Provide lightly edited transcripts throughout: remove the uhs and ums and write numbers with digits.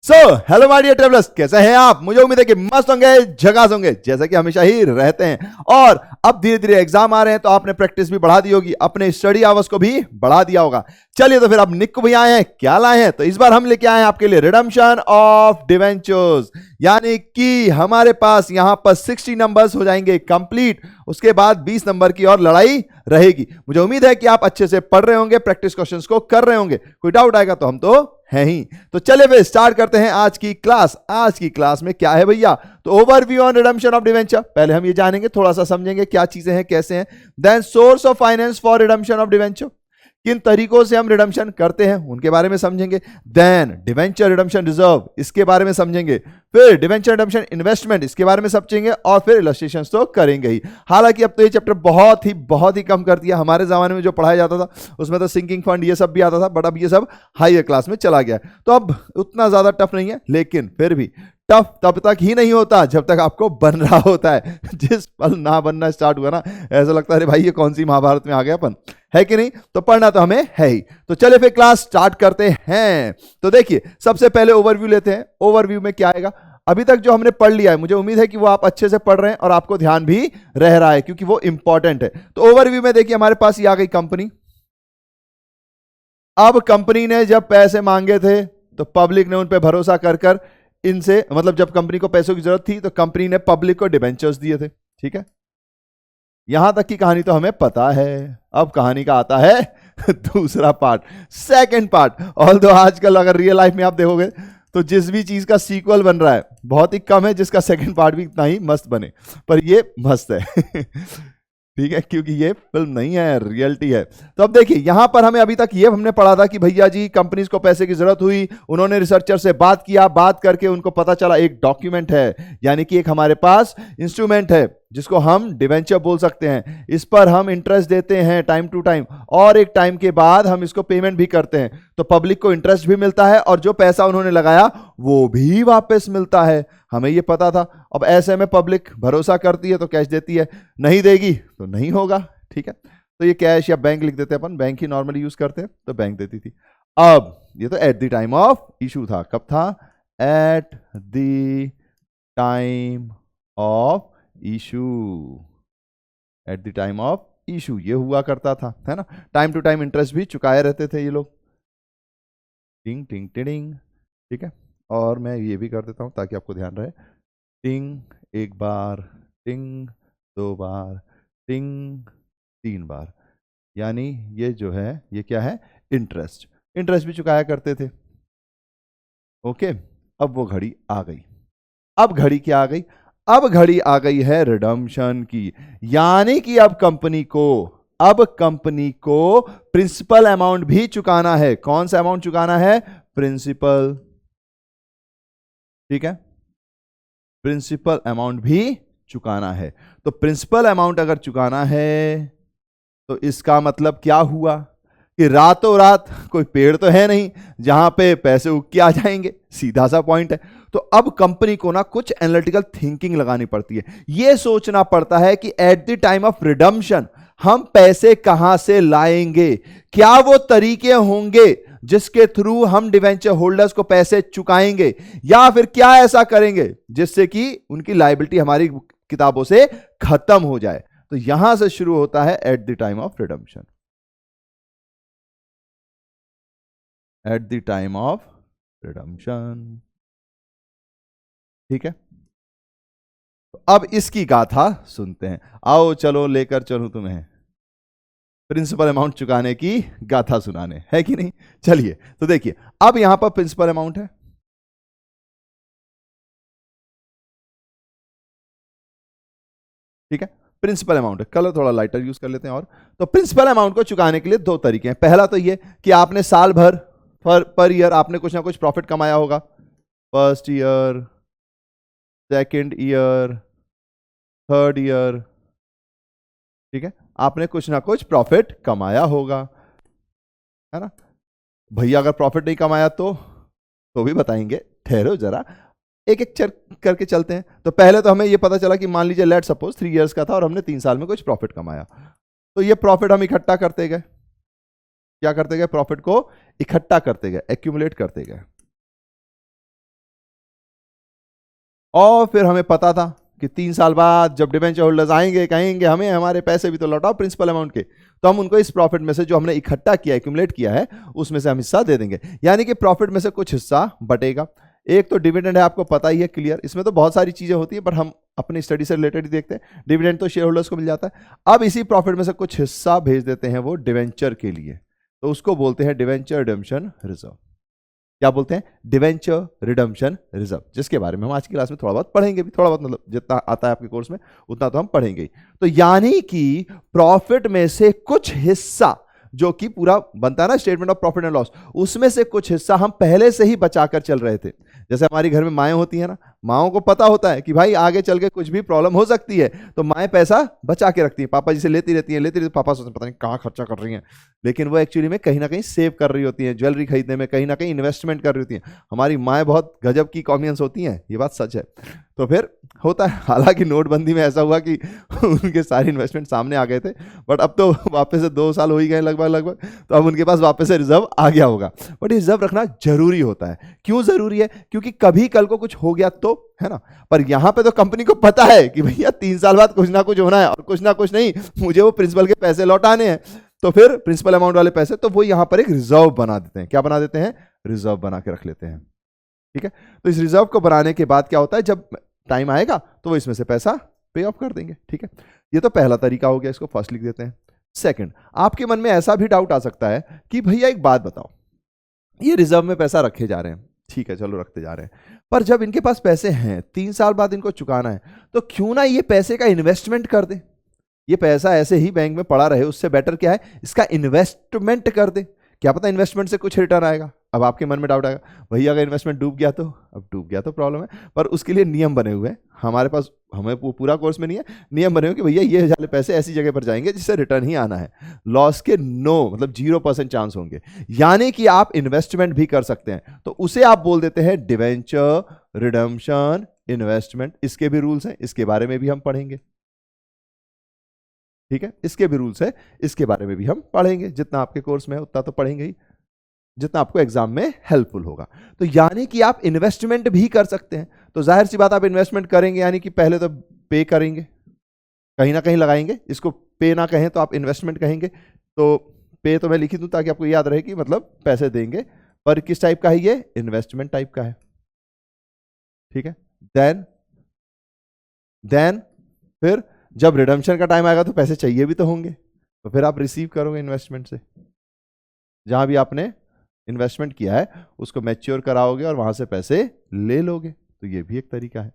Hello my dear travellers, कैसे हैं आप? मुझे उम्मीद है कि मस्त होंगे, झकास होंगे, जैसा कि हमेशा ही रहते हैं। और अब धीरे धीरे एग्जाम आ रहे हैं, तो आपने प्रैक्टिस भी बढ़ा दी होगी, अपने स्टडी आवर्स को भी बढ़ा दिया होगा। चलिए, तो फिर अब निक्कू भैया आए हैं, क्या लाए हैं? तो इस बार हम लेके आए हैं आपके लिए रिडम्पशन ऑफ डिवेंचर्स, यानी कि हमारे पास यहां पर 60 नंबर्स हो जाएंगे कंप्लीट। उसके बाद 20 नंबर की और लड़ाई रहेगी। मुझे उम्मीद है कि आप अच्छे से पढ़ रहे होंगे, प्रैक्टिस क्वेश्चंस को कर रहे होंगे। कोई डाउट आएगा तो हम तो है ही। तो चलिए फिर स्टार्ट करते हैं आज की क्लास। आज की क्लास में क्या है भैया? तो overview on redemption of debenture, पहले हम ये जानेंगे, थोड़ा सा समझेंगे क्या चीजें हैं, कैसे हैं। Then source of finance for redemption of debenture, किन तरीकों से हम रिडम्पशन करते हैं उनके बारे में समझेंगे। देन डिवेंचर रिडम्पशन रिजर्व, इसके बारे में समझेंगे। फिर डिवेंचर रिडम्पशन इन्वेस्टमेंट, इसके बारे में समझेंगे। और फिर इलस्ट्रेशंस तो करेंगे ही। हालांकि अब तो ये चैप्टर बहुत ही कम कर दिया। हमारे जमाने में जो पढ़ाया जाता था उसमें तो सिंकिंग फंड ये सब भी आता था, बट अब ये सब हायर क्लास में चला गया। तो अब उतना ज्यादा टफ नहीं है, लेकिन फिर भी टफ तब तक ही नहीं होता जब तक आपको बन रहा होता है। जिस पल ना बनना स्टार्ट हुआ ना, ऐसा लगता है अरे भाई ये कौन सी महाभारत में आ गया अपन, है कि नहीं? तो पढ़ना तो हमें है ही। तो चलिए फिर क्लास स्टार्ट करते हैं। तो देखिए, सबसे पहले ओवरव्यू लेते हैं। ओवरव्यू में क्या आएगा? अभी तक जो हमने पढ़ लिया है, मुझे उम्मीद है कि वो आप अच्छे से पढ़ रहे हैं और आपको ध्यान भी रह रहा है, क्योंकि वो इंपॉर्टेंट है। तो ओवरव्यू में देखिए, हमारे पास ये आ गई कंपनी। अब कंपनी ने जब पैसे मांगे थे तो पब्लिक ने उन पे भरोसा कर कर इनसे, मतलब जब कंपनी को पैसों की जरूरत थी तो कंपनी ने पब्लिक को डिबेंचर्स दिए थे। ठीक है, यहां तक की कहानी तो हमें पता है। अब कहानी का आता है दूसरा पार्ट, सेकंड पार्ट। ऑल्दो आजकल अगर रियल लाइफ में आप देखोगे तो जिस भी चीज का सीक्वल बन रहा है, बहुत ही कम है जिसका सेकंड पार्ट भी इतना ही मस्त बने, पर ये मस्त है। ठीक है, क्योंकि ये फिल्म नहीं है, रियलिटी है। तो अब देखिए, यहां पर हमें अभी तक ये हमने पढ़ा था कि भैया जी कंपनीज को पैसे की जरूरत हुई, उन्होंने रिसर्चर से बात किया, बात करके उनको पता चला एक डॉक्यूमेंट है, यानी कि एक हमारे पास इंस्ट्रूमेंट है जिसको हम डिवेंचर बोल सकते हैं। इस पर हम इंटरेस्ट देते हैं टाइम टू टाइम, और एक टाइम के बाद हम इसको पेमेंट भी करते हैं। तो पब्लिक को इंटरेस्ट भी मिलता है और जो पैसा उन्होंने लगाया वो भी वापस मिलता है। हमें ये पता था। अब ऐसे में पब्लिक भरोसा करती है तो कैश देती है, नहीं देगी तो नहीं होगा। ठीक है, तो ये कैश या बैंक लिख देते हैं अपन, बैंक ही नॉर्मली यूज करते हैं, तो बैंक देती थी। अब ये तो eight the time of issue था। कब था? Eight the time of issue. Eight the time of issue ये हुआ करता था, है ना। टाइम टू टाइम इंटरेस्ट भी चुकाए रहते थे ये लोग। टिंग टिंग टिंग। ठीक है, और मैं ये भी कर देता हूं ताकि आपको ध्यान रहे। टिंग एक बार, टिंग दो बार, टिंग तीन बार, यानी ये जो है ये क्या है? इंटरेस्ट। इंटरेस्ट भी चुकाया करते थे। ओके, अब वो घड़ी आ गई। अब घड़ी क्या आ गई? अब घड़ी आ गई है रिडम्पशन की, यानी कि अब कंपनी को प्रिंसिपल अमाउंट भी चुकाना है। कौन सा अमाउंट चुकाना है? प्रिंसिपल। ठीक है, प्रिंसिपल अमाउंट भी चुकाना है। तो प्रिंसिपल अमाउंट अगर चुकाना है तो इसका मतलब क्या हुआ कि रातों रात कोई पेड़ तो है नहीं जहां पे पैसे उग के आ जाएंगे, सीधा सा पॉइंट है। तो अब कंपनी को ना कुछ एनालिटिकल थिंकिंग लगानी पड़ती है। यह सोचना पड़ता है कि eight the time of redemption हम पैसे कहां से लाएंगे, क्या वो तरीके होंगे जिसके थ्रू हम डिवेंचर होल्डर्स को पैसे चुकाएंगे, या फिर क्या ऐसा करेंगे जिससे कि उनकी लायबिलिटी हमारी किताबों से खत्म हो जाए। तो यहां से शुरू होता है eight the time of redemption. Eight the time of redemption. ठीक है, तो अब इसकी गाथा सुनते हैं। आओ चलो लेकर चलूं तुम्हें प्रिंसिपल अमाउंट चुकाने की गाथा सुनाने, है कि नहीं? चलिए, तो देखिए, अब यहां पर प्रिंसिपल अमाउंट है। ठीक है, प्रिंसिपल अमाउंट है। कलर थोड़ा लाइटर यूज कर लेते हैं। और तो प्रिंसिपल अमाउंट को चुकाने के लिए दो तरीके हैं। पहला तो ये कि आपने साल भर पर ईयर आपने कुछ ना कुछ प्रॉफिट कमाया होगा। First year, second year, third year. ठीक है, आपने कुछ ना कुछ प्रॉफिट कमाया होगा, है ना। भैया अगर प्रॉफिट नहीं कमाया तो भी बताएंगे, ठहरो जरा, एक एक करके चलते हैं। तो पहले तो हमें ये पता चला कि मान लीजिए लेट सपोज 3 इयर्स का था और हमने 3 साल में कुछ प्रॉफिट कमाया। तो ये प्रॉफिट हम इकट्ठा करते गए। क्या करते गए? प्रॉफिट को इकट्ठा करते गए, एक्यूमुलेट करते गए। और फिर हमें पता था कि 3 साल बाद जब डिबेंचर होल्डर्स आएंगे कहेंगे हमें हमारे पैसे भी तो लौटाओ प्रिंसिपल अमाउंट के, तो हम उनको इस प्रॉफिट में से जो हमने इकट्ठा किया एक्यूमुलेट किया है उसमें से हम हिस्सा दे देंगे। यानी कि प्रॉफिट में से कुछ हिस्सा बटेगा। एक तो डिविडेंड है, आपको पता ही है, क्लियर। इसमें तो बहुत सारी चीजें होती है पर हम अपनी स्टडी से रिलेटेड ही देखते हैं। डिविडेंड तो शेयर होल्डर्स को मिल जाता है। अब इसी प्रॉफिट में से कुछ हिस्सा भेज देते हैं वो डिवेंचर के लिए, तो उसको बोलते हैं डिवेंचर रिडेम्पशन रिजर्व। क्या बोलते हैं? डिवेंचर रिडेम्पशन रिजर्व, जिसके बारे में हम आज की क्लास में थोड़ा बहुत पढ़ेंगे भी, थोड़ा बहुत मतलब जितना आता है आपके कोर्स में उतना तो हम पढ़ेंगे ही। तो यानी कि प्रॉफिट में से कुछ हिस्सा जो कि पूरा बनता है ना statement of profit and loss, उसमें से कुछ हिस्सा हम पहले से ही बचाकर चल रहे थे। जैसे हमारी घर में माएँ होती है ना, माओं को पता होता है कि भाई आगे चल के कुछ भी प्रॉब्लम हो सकती है, तो माएँ पैसा बचा के रखती हैं। पापा जी से लेती रहती हैं, पापा सोचते पता नहीं कहाँ खर्चा कर रही हैं, लेकिन वो एक्चुअली में कहीं ना कहीं सेव कर रही होती हैं, ज्वेलरी खरीदने में कहीं ना कहीं इन्वेस्टमेंट कर रही होती हैं। हमारी माएँ बहुत गजब की कॉमियंस होती हैं, ये बात सच है। तो फिर होता है, हालांकि नोटबंदी में ऐसा हुआ कि उनके सारे इन्वेस्टमेंट सामने आ गए थे, बट अब तो वापस से 2 साल हो ही गए लगभग, तो अब उनके पास वापस से रिजर्व आ गया होगा। बट रिजर्व रखना जरूरी होता है। क्यों जरूरी है? क्योंकि कभी कल को कुछ हो गया तो, है ना। पर यहां पे तो कंपनी को पता है कि भैया 3 साल बाद कुछ ना कुछ होना है, और कुछ ना कुछ नहीं, मुझे वो प्रिंसिपल के पैसे लौटाने हैं। तो फिर प्रिंसिपल अमाउंट वाले पैसे तो वो यहां पर एक रिजर्व बना देते हैं। क्या बना देते हैं? रिजर्व बना के रख लेते हैं। ठीक है, तो इस रिजर्व को बनाने के बाद क्या होता है, जब टाइम आएगा तो वो इसमें से पैसा पे ऑफ कर देंगे। ठीक है, ये तो पहला तरीका हो गया, इसको फर्स्ट लिख देते हैं। सेकंड, आपके मन में ऐसा भी डाउट आ सकता है कि भैया एक बात बताओ, ये रिजर्व में पैसा रखे जा रहे हैं, ठीक है चलो रखते जा रहे हैं, पर जब इनके पास पैसे हैं 3 साल बाद इनको चुकाना है, तो क्यों ना ये पैसे का इन्वेस्टमेंट कर दे। ये पैसा ऐसे ही बैंक में पड़ा रहे, उससे बेटर क्या है, इसका इन्वेस्टमेंट कर दे। क्या पता इन्वेस्टमेंट से कुछ रिटर्न आएगा। अब आपके मन में डाउट आएगा, भैया अगर इन्वेस्टमेंट डूब गया तो? अब डूब गया तो प्रॉब्लम है, पर उसके लिए नियम बने हुए हैं हमारे पास, हमें वो पूरा कोर्स में नहीं है, नियम बने हुए कि भैया ये वाले पैसे ऐसी जगह पर जाएंगे जिससे रिटर्न ही आना है। लॉस के मतलब 0% चांस होंगे, यानी कि आप इन्वेस्टमेंट भी कर सकते हैं। तो उसे आप बोल देते हैं डिवेंचर रिडेम्पशन इन्वेस्टमेंट। इसके भी रूल्स हैं, इसके बारे में भी हम पढ़ेंगे। ठीक है, इसके भी रूल्स है, इसके बारे में भी हम पढ़ेंगे। जितना आपके कोर्स में है उतना तो पढ़ेंगे ही, जितना आपको एग्जाम में हेल्पफुल होगा। तो यानी कि आप इन्वेस्टमेंट भी कर सकते हैं। तो जाहिर सी बात, आप इन्वेस्टमेंट करेंगे यानी कि पहले तो पे करेंगे, कहीं ना कहीं लगाएंगे। इसको पे ना कहें तो आप इन्वेस्टमेंट कहेंगे। तो पे तो मैं लिखी दूं ताकि आपको याद रहे कि मतलब पैसे देंगे, पर किस टाइप का है ये? इन्वेस्टमेंट टाइप का है। ठीक है, देन फिर जब रिडम्पशन का टाइम आएगा तो पैसे चाहिए भी तो होंगे, तो फिर आप रिसीव करोगे इन्वेस्टमेंट से। जहां भी आपने इन्वेस्टमेंट किया है उसको मैच्योर कराओगे और वहां से पैसे ले लोगे। तो ये भी एक तरीका है।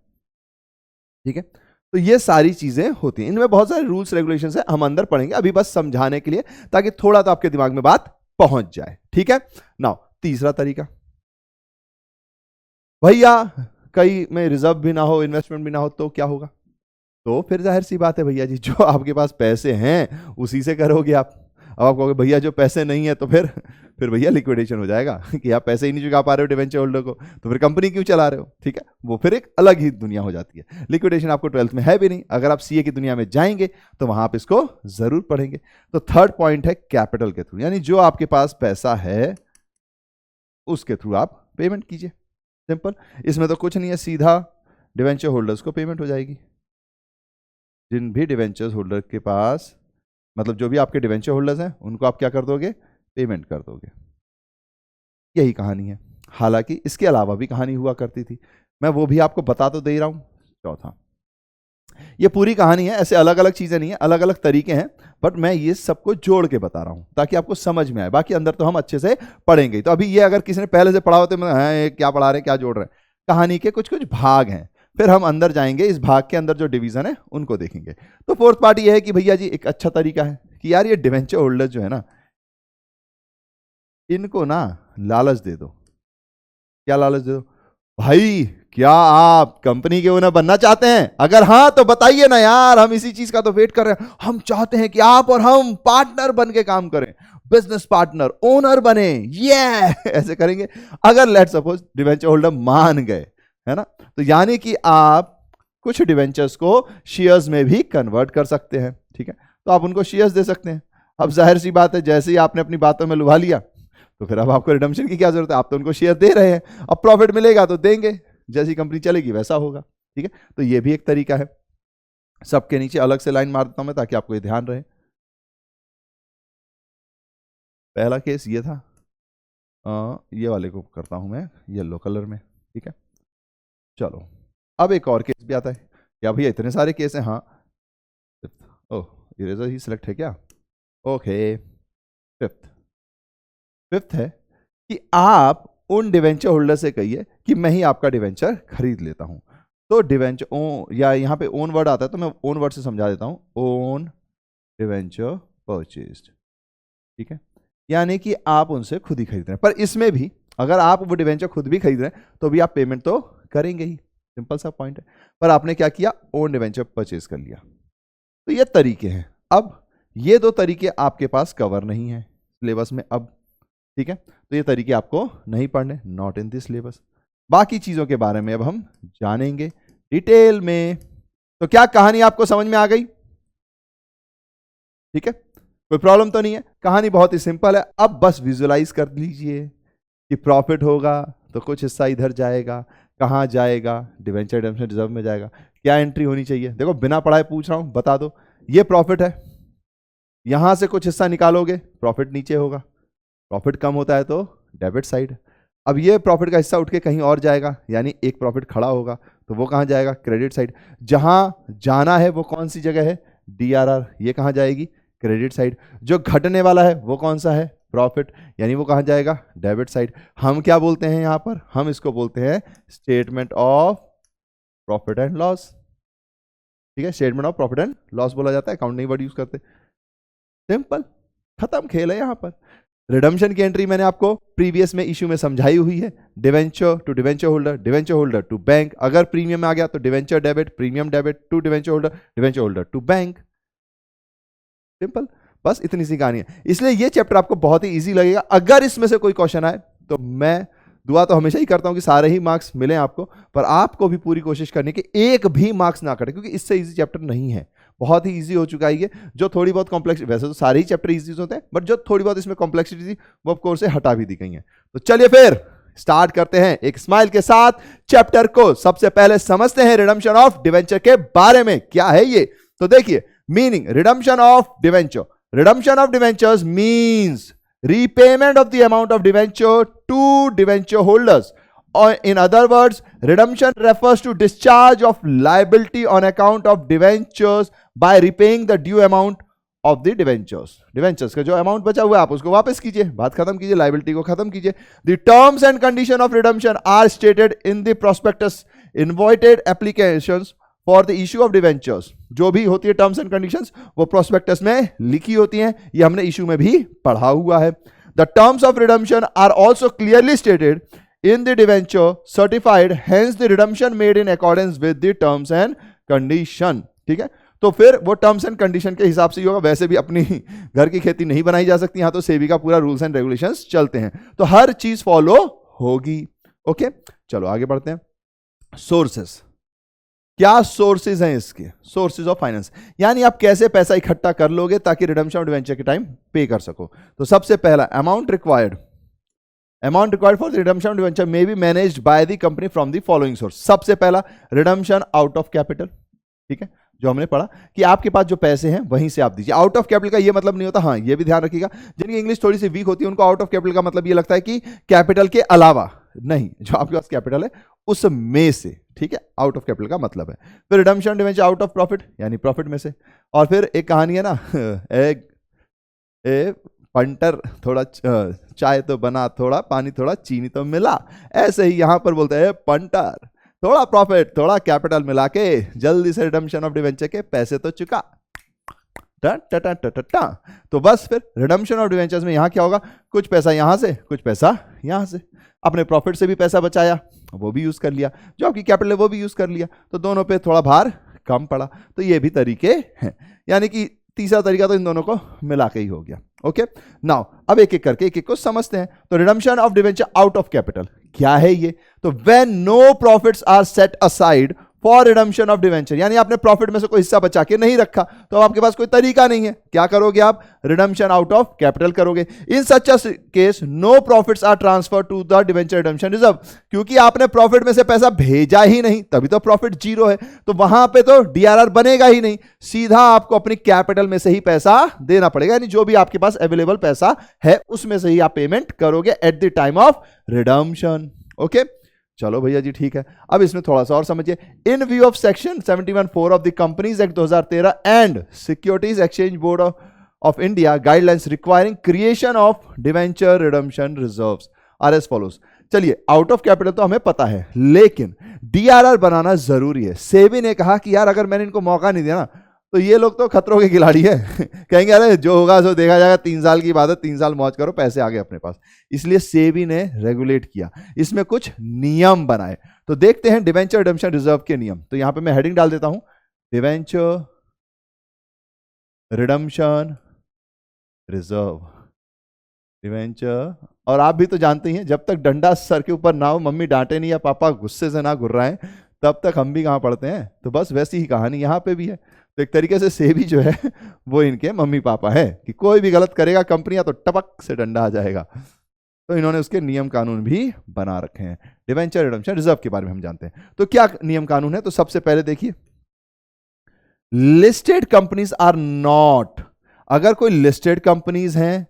ठीक है, तो ये सारी चीजें होती हैं, इनमें बहुत सारे रूल्स रेगुलेशंस है, हम अंदर पढ़ेंगे, अभी बस समझाने के लिए ताकि थोड़ा तो आपके दिमाग में बात पहुंच जाए। ठीक है, नाउ तीसरा तरीका, भैया कहीं में रिजर्व भी ना हो, इन्वेस्टमेंट भी ना हो, तो क्या होगा? तो फिर जाहिर सी बात है भैया जी, जो आपके पास पैसे हैं उसी से करोगे आप। अब आप कहोगे भैया जो पैसे नहीं है, तो फिर भैया लिक्विडेशन हो जाएगा कि आप पैसे ही नहीं चुका पा रहे हो डिवेंचर होल्डर को, तो फिर कंपनी क्यों चला रहे हो? ठीक है, वो फिर एक अलग ही दुनिया हो जाती है। लिक्विडेशन आपको 12th में है भी नहीं, अगर आप सीए की दुनिया में जाएंगे तो वहां आप इसको जरूर पढ़ेंगे। तो थर्ड पॉइंट है कैपिटल के थ्रू, यानी जो आपके पास पैसा है उसके थ्रू आप पेमेंट कीजिए। सिंपल, इसमें तो कुछ नहीं है, सीधा डिवेंचर होल्डर्स को पेमेंट हो जाएगी। जिन भी डिवेंचर्स होल्डर के पास, मतलब जो भी आपके डिवेंचर होल्डर्स हैं, उनको आप क्या कर दोगे? पेमेंट कर दोगे। यही कहानी है। हालांकि इसके अलावा भी कहानी हुआ करती थी, मैं वो भी आपको बता तो दे रहा हूं। चौथा, ये पूरी कहानी है, ऐसे अलग अलग चीजें नहीं है, अलग अलग तरीके हैं, बट मैं ये सबको जोड़ के बता रहा हूं ताकि आपको समझ में आए। बाकी अंदर तो हम अच्छे से पढ़ेंगे। तो अभी ये अगर किसी ने पहले से पढ़ा होते मैं क्या पढ़ा रहे, क्या जोड़ रहे हैं, कहानी के कुछ कुछ भाग हैं, फिर हम अंदर जाएंगे, इस भाग के अंदर जो डिवीजन है उनको देखेंगे। तो फोर्थ पार्ट ये है कि भैया जी एक अच्छा तरीका है कि यार ये डिवेंचर होल्डर जो है ना, इनको ना लालच दे दो। क्या लालच दे दो? भाई क्या आप कंपनी के ओनर बनना चाहते हैं? अगर हाँ तो बताइए ना यार, हम इसी चीज का तो वेट कर रहे हैं। हम चाहते हैं कि आप और हम पार्टनर बन के काम करें, बिजनेस पार्टनर, ओनर बने, ये ऐसे करेंगे। अगर लेट सपोज डिवेंचर होल्डर मान गए, है ना, तो यानी कि आप कुछ डिवेंचर्स को शेयर्स में भी कन्वर्ट कर सकते हैं। ठीक है, तो आप उनको शेयर्स दे सकते हैं। अब जाहिर सी बात है, जैसे ही आपने अपनी बातों में लुभा लिया तो फिर अब आपको रिडम्पशन की क्या जरूरत है, आप तो उनको शेयर दे रहे हैं। अब प्रॉफिट मिलेगा तो देंगे, जैसी कंपनी चलेगी वैसा होगा। ठीक है, तो ये भी एक तरीका है। सबके नीचे अलग से लाइन मार देता हूं मैं ताकि आपको ये ध्यान रहे। पहला केस ये था, ये वाले को करता हूं मैं येलो कलर में, ठीक है। चलो अब एक और केस भी आता है। क्या भैया इतने सारे केस हैं? हाँ, ओह इरेजर ही सिलेक्ट है क्या? ओके, फिफ्थ है कि आप उन डिवेंचर होल्डर से कहिए कि मैं ही आपका डिवेंचर खरीद लेता हूं। तो डिवेंचर या यहाँ पे ओन वर्ड आता है तो मैं ओन वर्ड से समझा देता हूं, ओन डिवेंचर परचेज्ड, ठीक है, यानी कि आप उनसे खुद ही खरीद रहे हैं। पर इसमें भी अगर आप वो डिवेंचर खुद भी खरीद रहे हैं तो भी आप पेमेंट तो करेंगे ही, सिंपल सा पॉइंट है। पर आपने क्या किया, ओन डिवेंचर परचेज कर लिया। तो ये तरीके हैं। अब ये दो तरीके आपके पास कवर नहीं है सिलेबस में अब, ठीक है, तो ये तरीके आपको नहीं पढ़ने, नॉट इन दिस सिलेबस। बाकी चीजों के बारे में अब हम जानेंगे डिटेल में। तो क्या कहानी आपको समझ में आ गई? ठीक है, कोई प्रॉब्लम तो नहीं है? कहानी बहुत ही सिंपल है। अब बस विजुअलाइज कर लीजिए कि प्रॉफिट होगा तो कुछ हिस्सा इधर जाएगा, कहां जाएगा, डिवेंचर रिडेम्पशन रिजर्व में जाएगा। क्या एंट्री होनी चाहिए? देखो बिना पढ़ाए पूछ रहा हूं, बता दो। ये प्रॉफिट है, यहां से कुछ हिस्सा निकालोगे प्रॉफिट नीचे होगा, प्रॉफिट कम होता है तो डेबिट साइड। अब ये प्रॉफिट का हिस्सा उठ के कहीं और जाएगा, यानी एक प्रॉफिट खड़ा होगा तो वो कहां जाएगा? Credit side. जहां जाना है वो कौन सी जगह है? DRR, ये कहां जाएगी? Credit side. जो घटने वाला है वो कौन सा है? प्रॉफिट, यानी वो कहां जाएगा? Debit side. हम क्या बोलते हैं यहां पर? हम इसको बोलते हैं statement of profit and loss, ठीक है, statement of profit and loss बोला जाता है, अकाउंट नहीं वर्ड यूज करते। सिंपल, खत्म खेल है यहां पर। रिडम्पशन की एंट्री मैंने आपको प्रीवियस में इश्यू में समझाई हुई है, debenture to debenture holder, debenture holder to bank. अगर प्रीमियम आ गया तो debenture debit, premium debit to debenture holder, debenture holder to bank. Simple, बस इतनी सी कहानी है। इसलिए ये चैप्टर आपको बहुत ही इजी लगेगा। अगर इसमें से कोई क्वेश्चन आए तो मैं दुआ तो हमेशा ही करता हूं कि सारे ही मार्क्स मिले आपको, पर आपको भी पूरी कोशिश करनी कि एक भी मार्क्स ना कटे, क्योंकि इससे इजी चैप्टर नहीं है, बहुत ही इजी हो चुका है ये। जो थोड़ी बहुत कॉम्प्लेक्स, वैसे तो सारे ही चैप्टर इजी होते हैं, बट जो थोड़ी बहुत इसमें कॉम्प्लेक्सिटी थी वो ऑफ कोर्स से हटा भी दी गई है। तो चलिए फिर स्टार्ट करते हैं एक स्माइल के साथ चैप्टर को। सबसे पहले समझते हैं रिडम्पशन ऑफ डिवेंचर के बारे में, क्या है ये। तो देखिए, meaning redemption of debenture. Redemption of debentures means repayment of the amount of debenture to debenture holders. Or in other words, redemption refers to discharge of liability on account of debentures by repaying the due amount of the debentures. Debentures का जो amount बचा हुआ है आप उसको वापस कीजिए, बात खत्म कीजिए, लाइबिलिटी को खत्म कीजिए। The terms and condition of redemption are stated in the prospectus invited applications for the issue of debentures. जो भी होती है टर्म्स एंड कंडीशंस वो प्रोस्पेक्टस में लिखी होती हैं, ये हमने इश्यू में भी पढ़ा हुआ है। The terms of redemption are also clearly stated in the debenture certified, hence the redemption made in accordance with the terms and condition. ठीक है, तो फिर वो टर्म्स एंड कंडीशन के हिसाब से ही होगा। वैसे भी अपनी घर की खेती नहीं बनाई जा सकती, यहां तो सेबी का पूरा रूल्स एंड रेगुलेशंस चलते हैं, तो हर चीज फॉलो होगी। ओके, चलो आगे बढ़ते हैं। सोर्सेस, क्या सोर्सेज हैं इसके? सोर्सेज ऑफ फाइनेंस, यानी आप कैसे पैसा इकट्ठा कर लोगे ताकि रिडम्पशन ऑफ डिवेंचर के टाइम पे कर सको। तो सबसे पहला, amount required for the redemption of debenture may be managed by the company from the following source. सबसे पहला, रिडम्पशन आउट ऑफ कैपिटल। ठीक है, जो हमने पढ़ा कि आपके पास जो पैसे हैं वहीं से आप दीजिए। आउट ऑफ कैपिटल का ये मतलब नहीं होता, हाँ ये भी ध्यान रखिएगा, जिनकी इंग्लिश थोड़ी सी वीक होती है उनको आउट ऑफ कैपिटल का मतलब ये लगता है कि कैपिटल के अलावा, नहीं, जो आपके पास कैपिटल है उसमें से। ठीक है, आउट ऑफ कैपिटल का मतलब है। फिर redemption debenture out of profit, यानी प्रॉफिट में से। और फिर एक कहानी है ना, पंटर थोड़ा चाय तो बना, थोड़ा पानी, थोड़ा चीनी तो मिला, ऐसे ही यहां पर बोलते हैं पंटर, थोड़ा प्रॉफिट थोड़ा कैपिटल मिला के जल्दी से रिडम्पशन ऑफ डिवेंचर के पैसे तो चुका। तो बस फिर रिडम्पशन ऑफ डिवेंचर्स में यहां क्या होगा, कुछ पैसा यहां से, कुछ पैसा यहां से। अपने प्रॉफिट से भी पैसा बचाया, वो भी यूज कर लिया, जो आपकी कैपिटल है वो भी यूज कर लिया, तो दोनों पे थोड़ा भार कम पड़ा। तो ये भी तरीके हैं, यानी कि तीसरा तरीका तो इन दोनों को मिला के ही हो गया। ओके, नाउ अब एक एक करके एक एक को समझते हैं। तो redemption of debenture out of capital क्या है ये? तो when no profits are set aside for redemption of debenture, यानी आपने प्रॉफिट में से कोई हिस्सा बचा के नहीं रखा, तो अब आपके पास कोई तरीका नहीं है, क्या करोगे आप? रिडम्पशन आउट ऑफ कैपिटल करोगे। In such a case no profits are transfer to the debenture redemption reserve, क्योंकि आपने प्रॉफिट में से पैसा भेजा ही नहीं, तभी तो प्रॉफिट जीरो है, तो वहां पे तो डीआरआर बनेगा ही नहीं, सीधा आपको अपनी कैपिटल में से ही पैसा देना पड़ेगा, यानी जो भी आपके पास अवेलेबल पैसा है उसमें से ही आप पेमेंट करोगे eight the time of redemption. Okay, चलो भैया जी ठीक है। अब इसमें थोड़ा सा और समझिए। In view of section 71(4) of the companies act 2013 and securities exchange board of India guidelines requiring creation of debenture redemption reserves are as follows. चलिए, आउट ऑफ कैपिटल तो हमें पता है, लेकिन डीआरआर बनाना जरूरी है। सेबी ने कहा कि यार अगर मैंने इनको मौका नहीं दिया ना तो ये लोग तो खतरों के खिलाड़ी है कहेंगे अरे जो होगा सो देखा जाएगा, 3 साल की बात है, 3 साल मौज करो, पैसे आ गए अपने पास। इसलिए सेबी ने रेगुलेट किया, इसमें कुछ नियम बनाए। तो देखते हैं डिवेंचर रिडम्पशन रिजर्व के नियम। तो यहां पे मैं हेडिंग डाल देता हूं, डिवेंचर रिडम्पशन रिजर्व, डिवेंचर। और आप भी तो जानते ही हैं, जब तक डंडा सर के ऊपर ना हो, मम्मी डांटे नहीं या पापा गुस्से से ना घुर्राएं, तब तक हम भी कहां पढ़ते हैं। तो बस वैसी ही कहानी यहां पे भी है। तो एक तरीके से सेबी जो है वो इनके मम्मी पापा है कि कोई भी गलत करेगा कंपनियां तो टपक से डंडा आ जाएगा। तो इन्होंने उसके नियम कानून भी बना रखे हैं। डिवेंचर रिडम्पशन रिजर्व के बारे में हम जानते हैं। तो क्या नियम कानून है? तो सबसे पहले देखिए, लिस्टेड कंपनीज आर नॉट, अगर कोई लिस्टेड कंपनीज हैं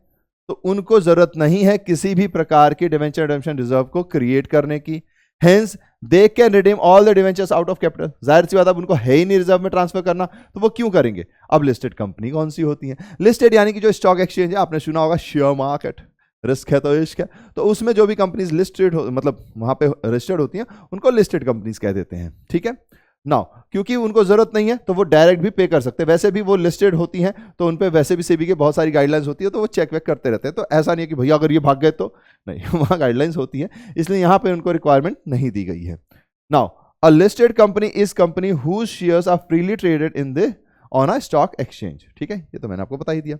तो उनको जरूरत नहीं है किसी भी प्रकार के डिवेंचर रिडम्पशन रिजर्व को क्रिएट करने की। Hence, they can redeem all the debentures out of capital। जाहिर सी बात, अब उनको है ही नहीं रिजर्व में ट्रांसफर करना, तो वो क्यों करेंगे? अब लिस्टेड कंपनी कौन सी होती है? लिस्टेड यानी कि जो स्टॉक एक्सचेंज है, आपने सुना होगा शेयर मार्केट, रिस्क है तो इश्क है, तो उसमें जो भी कंपनीज लिस्टेड हो, मतलब वहां पे रजिस्टर्ड होती हैं, उनको लिस्टेड कंपनीज कह देते हैं। ठीक है नाउ, क्योंकि उनको जरूरत नहीं है तो वो डायरेक्ट भी पे कर सकते हैं। वैसे भी वो लिस्टेड होती हैं तो उन पे वैसे भी सेबी के बहुत सारी गाइडलाइंस होती है, तो वो चेक वेक करते रहते हैं। तो ऐसा नहीं है कि भैया अगर ये भाग गए तो नहीं, वहाँ गाइडलाइंस होती है, इसलिए यहाँ पे उनको रिक्वायरमेंट नहीं दी गई है। Now, a listed company is company whose shares are freely traded in the on a stock exchange. ठीक है, ये तो मैंने आपको बता ही दिया।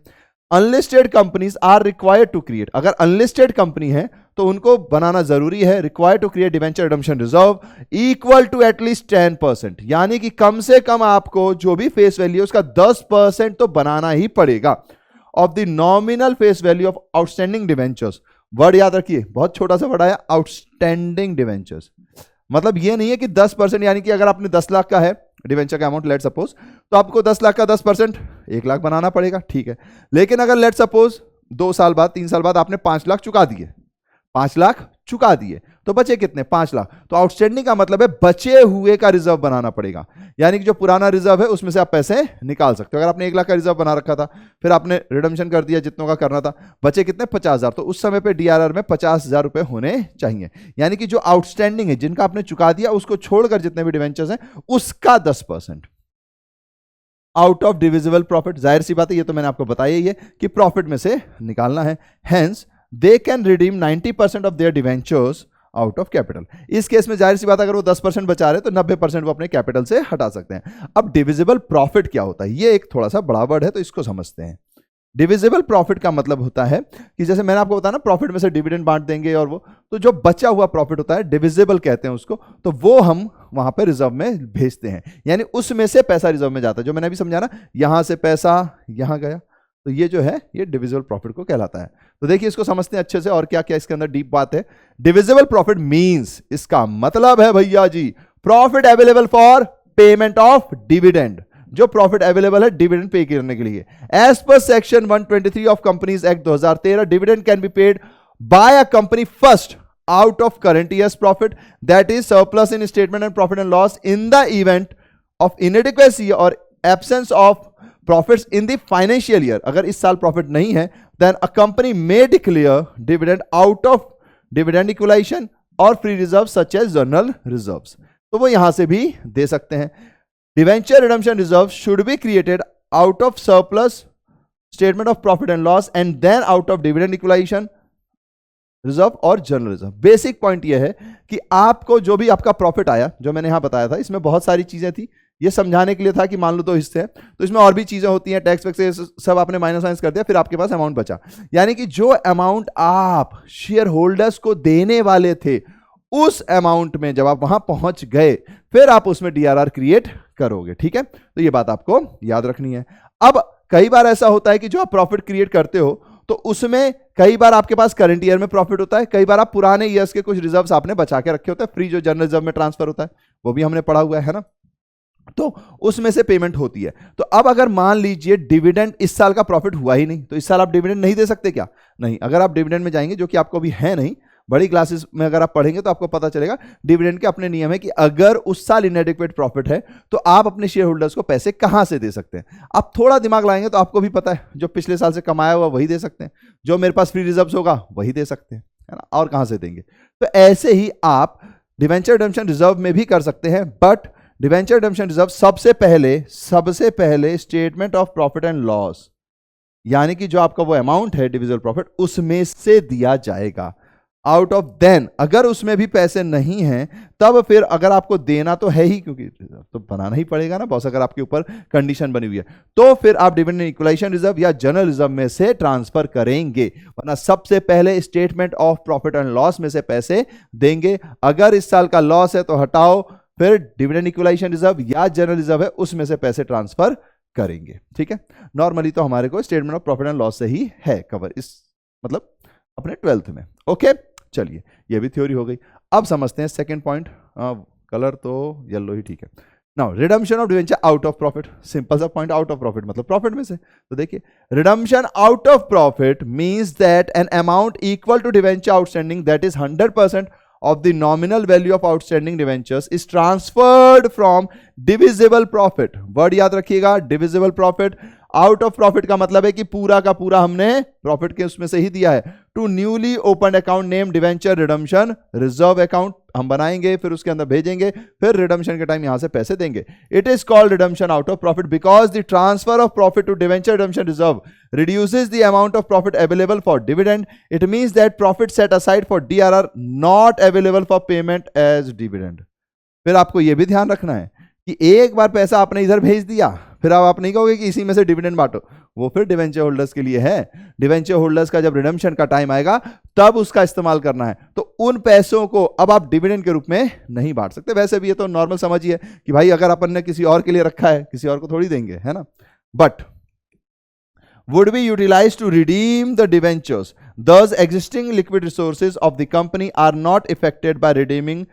Unlisted companies are required to create, अगर अनलिस्टेड कंपनी है तो उनको बनाना जरूरी है, required to create debenture redemption reserve equal to at least 10%, यानी कि कम से कम आपको जो भी फेस वैल्यू है उसका 10% तो बनाना ही पड़ेगा of the nominal face value of outstanding debentures. Word याद रखिए, बहुत छोटा सा वर्ड आया, आउटस्टैंडिंग डिवेंचर्स। मतलब ये नहीं है कि 10%, यानी कि अगर आपने 10 लाख का है डिवेंचर का अमाउंट, लेट सपोज, तो आपको 10 लाख का 10% 1 लाख बनाना पड़ेगा। ठीक है, लेकिन अगर लेट सपोज 2 साल बाद 3 साल बाद आपने 5 लाख चुका दिए, 5 लाख चुका दिए, तो बचे कितने? 5 लाख। तो आउटस्टैंडिंग का मतलब है बचे हुए का रिजर्व बनाना पड़ेगा, यानी कि जो पुराना रिजर्व है उसमें से आप पैसे निकाल सकते हो। अगर आपने 1 लाख का रिजर्व बना रखा था, फिर आपने रिडम्पशन कर दिया जितनों का करना था, बचे कितने? 50,000। तो उस समय पे डीआरआर में 50,000 रुपए होने चाहिए, यानी कि जो आउटस्टैंडिंग है, जिनका आपने चुका दिया, उसको छोड़कर जितने भी डिवेंचर्स हैं उसका 10% आउट ऑफ डिविजिबल प्रॉफिट। जाहिर सी बात है, ये तो मैंने आपको बताया ही है कि प्रॉफिट में से निकालना है। Hence they can redeem 90% of their debentures out of capital. इस केस में जाहिर सी बात, अगर वो 10% बचा रहे तो 90% वो अपने कैपिटल से हटा सकते हैं। अब डिविजिबल प्रॉफिट क्या होता है? ये एक थोड़ा सा बड़ा वर्ड है, तो इसको समझते हैं। डिविजिबल प्रॉफिट का मतलब होता है कि जैसे मैंने आपको बताया ना, प्रॉफिट में से डिविडेंड बांट देंगे और वो, तो जो बचा हुआ प्रॉफिट होता है डिविजिबल कहते हैं उसको, तो वो हम वहां पे रिजर्व में भेजते हैं, यानी उसमें से पैसा रिजर्व में जाता है। जो मैंने अभी समझा ना, यहां से पैसा यहां गया, तो ये जो है ये डिविजिबल प्रॉफिट को कहलाता है। तो देखिए, इसको समझते हैं अच्छे से, और क्या क्या इसके अंदर डीप बात है। डिविजिबल प्रॉफिट मींस, इसका मतलब है भैया जी, profit available for payment of dividend, जो प्रॉफिट अवेलेबल है डिविडेंड पे करने के लिए। As per section 123 of companies act 2013, dividend can be paid by a company first out of current year's profit, that is surplus in statement and profit and loss, in the event of inadequacy or absence of profits in the financial year। अगर इस साल profit नहीं है, then a company may declare dividend out of dividend equalization or free reserves such as general reserves। तो वो यहां से भी दे सकते हैं। Debenture redemption reserve should be created out of surplus statement of profit and loss and then out of dividend equalization reserve और general reserve. Basic point यह है कि आपको जो भी आपका प्रॉफिट आया, जो मैंने यहां बताया था, इसमें बहुत सारी चीजें थी, ये समझाने के लिए था कि मान लो 2 हिस्से हैं, तो इसमें और भी चीजें होती हैं, टैक्स वैक्स सब आपने माइनस माइनस कर दिया, फिर आपके पास अमाउंट बचा, यानी कि जो अमाउंट आप शेयर होल्डर्स को देने वाले थे उस अमाउंट में जब आप वहां पहुंच गए फिर आप उसमें डीआरआर क्रिएट करोगे। ठीक है, तो ये बात आपको याद रखनी है। अब कई बार ऐसा होता है कि जो आप प्रॉफिट क्रिएट करते हो तो उसमें कई बार आपके पास करंट ईयर में प्रॉफिट होता है, कई बार आप पुराने ईयर्स के कुछ रिजर्व्स आपने बचा के रखे होते हैं, फ्री जो जनरल रिजर्व में ट्रांसफर होता है वो भी हमने पढ़ा हुआ है ना, तो उसमें से पेमेंट होती है। तो अब अगर मान लीजिए डिविडेंड इस साल का प्रॉफिट हुआ ही नहीं, तो इस साल आप डिविडेंड नहीं दे सकते क्या? नहीं। अगर आप डिविडेंड में जाएंगे, जो कि आपको अभी है नहीं, बड़ी क्लासेस में अगर आप पढ़ेंगे तो आपको पता चलेगा डिविडेंड के अपने नियम है कि अगर उस साल इनएडिक्वेट प्रॉफिट है तो आप अपने शेयर होल्डर्स को पैसे कहां से दे सकते हैं। आप थोड़ा दिमाग लगाएंगे तो आपको भी पता है, जो पिछले साल से कमाया हुआ वही दे सकते हैं, जो मेरे पास फ्री रिजर्व्स होगा वही दे सकते हैं, है ना, और कहां से देंगे। तो ऐसे ही आप डिवेंचर रिडेम्पशन रिजर्व में भी कर सकते हैं, बट डिवेंचर रिडेम्पशन रिजर्व सबसे पहले statement of profit and loss, यानी कि जो आपका वो अमाउंट है डिविजिबल प्रॉफिट, उसमें से दिया जाएगा। आउट ऑफ देन अगर उसमें भी पैसे नहीं हैं तब फिर अगर आपको देना तो है ही, क्योंकि तो बनाना ही पड़ेगा ना बॉस, अगर आपके ऊपर कंडीशन बनी हुई है, तो फिर आप डिविडेंड इक्वलाइजेशन रिजर्व या जनरल रिजर्व में से ट्रांसफर करेंगे, वरना सबसे पहले statement of profit and loss में से पैसे देंगे। अगर इस साल का लॉस है तो हटाओ, फिर डिविडेंड इक्वलाइजेशन रिजर्व या जनरल रिजर्व है उसमें से पैसे ट्रांसफर करेंगे। ठीक है, नॉर्मली तो हमारे को statement of profit and loss से ही है कवर, इस मतलब अपने 12th में। ओके, चलिए ये भी थ्योरी हो गई। अब समझते हैं सेकंड पॉइंट, कलर तो येलो ही ठीक है। Now redemption of debenture out of profit, simple सा पॉइंट, आउट ऑफ प्रॉफिट मतलब प्रॉफिट में से। तो देखिए redemption out of profit means that an amount equal to debenture outstanding that is 100% of the nominal value of outstanding debentures is transferred from divisible profit। Word याद रखिएगा, divisible profit। Out of profit का मतलब है कि पूरा का पूरा हमने प्रॉफिट के उसमें से ही दिया है, to newly open account name debenture redemption reserve account हम बनाएंगे, फिर उसके अंदर भेजेंगे, फिर रिडम्पशन के टाइम यहां से पैसे देंगे। It is called redemption out of profit because the transfer of profit to debenture redemption reserve reduces the amount of profit available for dividend. It means that profit set aside for DRR not available for payment as dividend। फिर आपको यह भी ध्यान रखना है कि एक बार पैसा आपने इधर भेज दिया, फिर अब आप नहीं कहोगे कि इसी में से डिविडेंड बांटो, वो फिर डिवेंचर होल्डर्स के लिए है। डिवेंचर होल्डर्स का जब रिडम्पशन का टाइम आएगा तब उसका इस्तेमाल करना है, तो उन पैसों को अब आप डिविडेंड के रूप में नहीं बांट सकते। वैसे भी ये तो नॉर्मल समझिए कि भाई अगर अपन ने किसी और के लिए रखा है, किसी और को थोड़ी देंगे, है ना। But would be utilized to redeem the debentures, thus existing liquid resources of the company are not affected by redeeming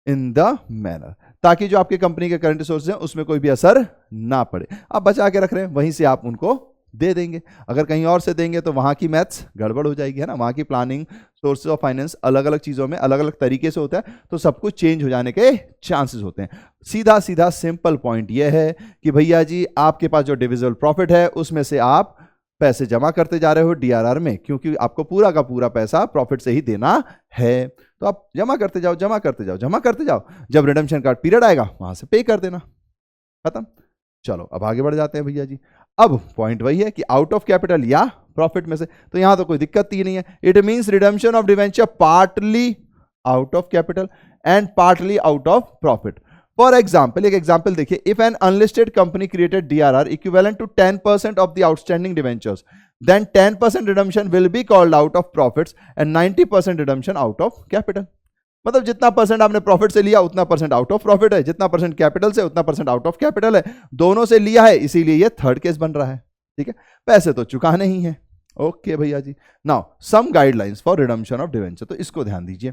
in the manner, ताकि जो आपके कंपनी के करंट रिसोर्सेज हैं उसमें कोई भी असर ना पड़े। आप बचा के रख रहे हैं, वहीं से आप उनको दे देंगे। अगर कहीं और से देंगे तो वहां की मैथ्स गड़बड़ हो जाएगी, है ना, वहां की प्लानिंग, सोर्सेज ऑफ फाइनेंस अलग अलग चीजों में अलग अलग तरीके से होता है, तो सब कुछ चेंज हो जाने के चांसेस होते हैं। सीधा सीधा सिंपल पॉइंट यह है कि भैया जी आपके पास जो डिविजिबल प्रॉफिट है उसमें से आप पैसे जमा करते जा रहे हो डीआरआर में, क्योंकि आपको पूरा का पूरा पैसा प्रॉफिट से ही देना है, तो आप जमा करते जाओ, जमा करते जाओ, जमा करते जाओ, जब रिडम्पशन का पीरियड आएगा वहां से पे कर देना, खत्म। चलो अब आगे बढ़ जाते हैं भैया जी। अब पॉइंट वही है कि आउट ऑफ कैपिटल या प्रॉफिट में से, तो यहां तो कोई दिक्कत ही नहीं है। It means redemption of debenture partly out of capital and partly out of profit. For example, एक एग्जाम्पल देखिए, if an unlisted company created DRR equivalent to 10% of the outstanding debentures, then 10% redemption will be called out of profits and 90% redemption out of capital। मतलब जितना percent आपने profit से लिया उतना percent out of profit है, जितना percent capital से उतना परसेंट आउट ऑफ कैपिटल है, दोनों से लिया है, इसीलिए ये थर्ड केस बन रहा है। ठीक है, पैसे तो चुकाने ही है। ओके भैया जी, now some guidelines for redemption of debenture, तो इसको ध्यान दीजिए।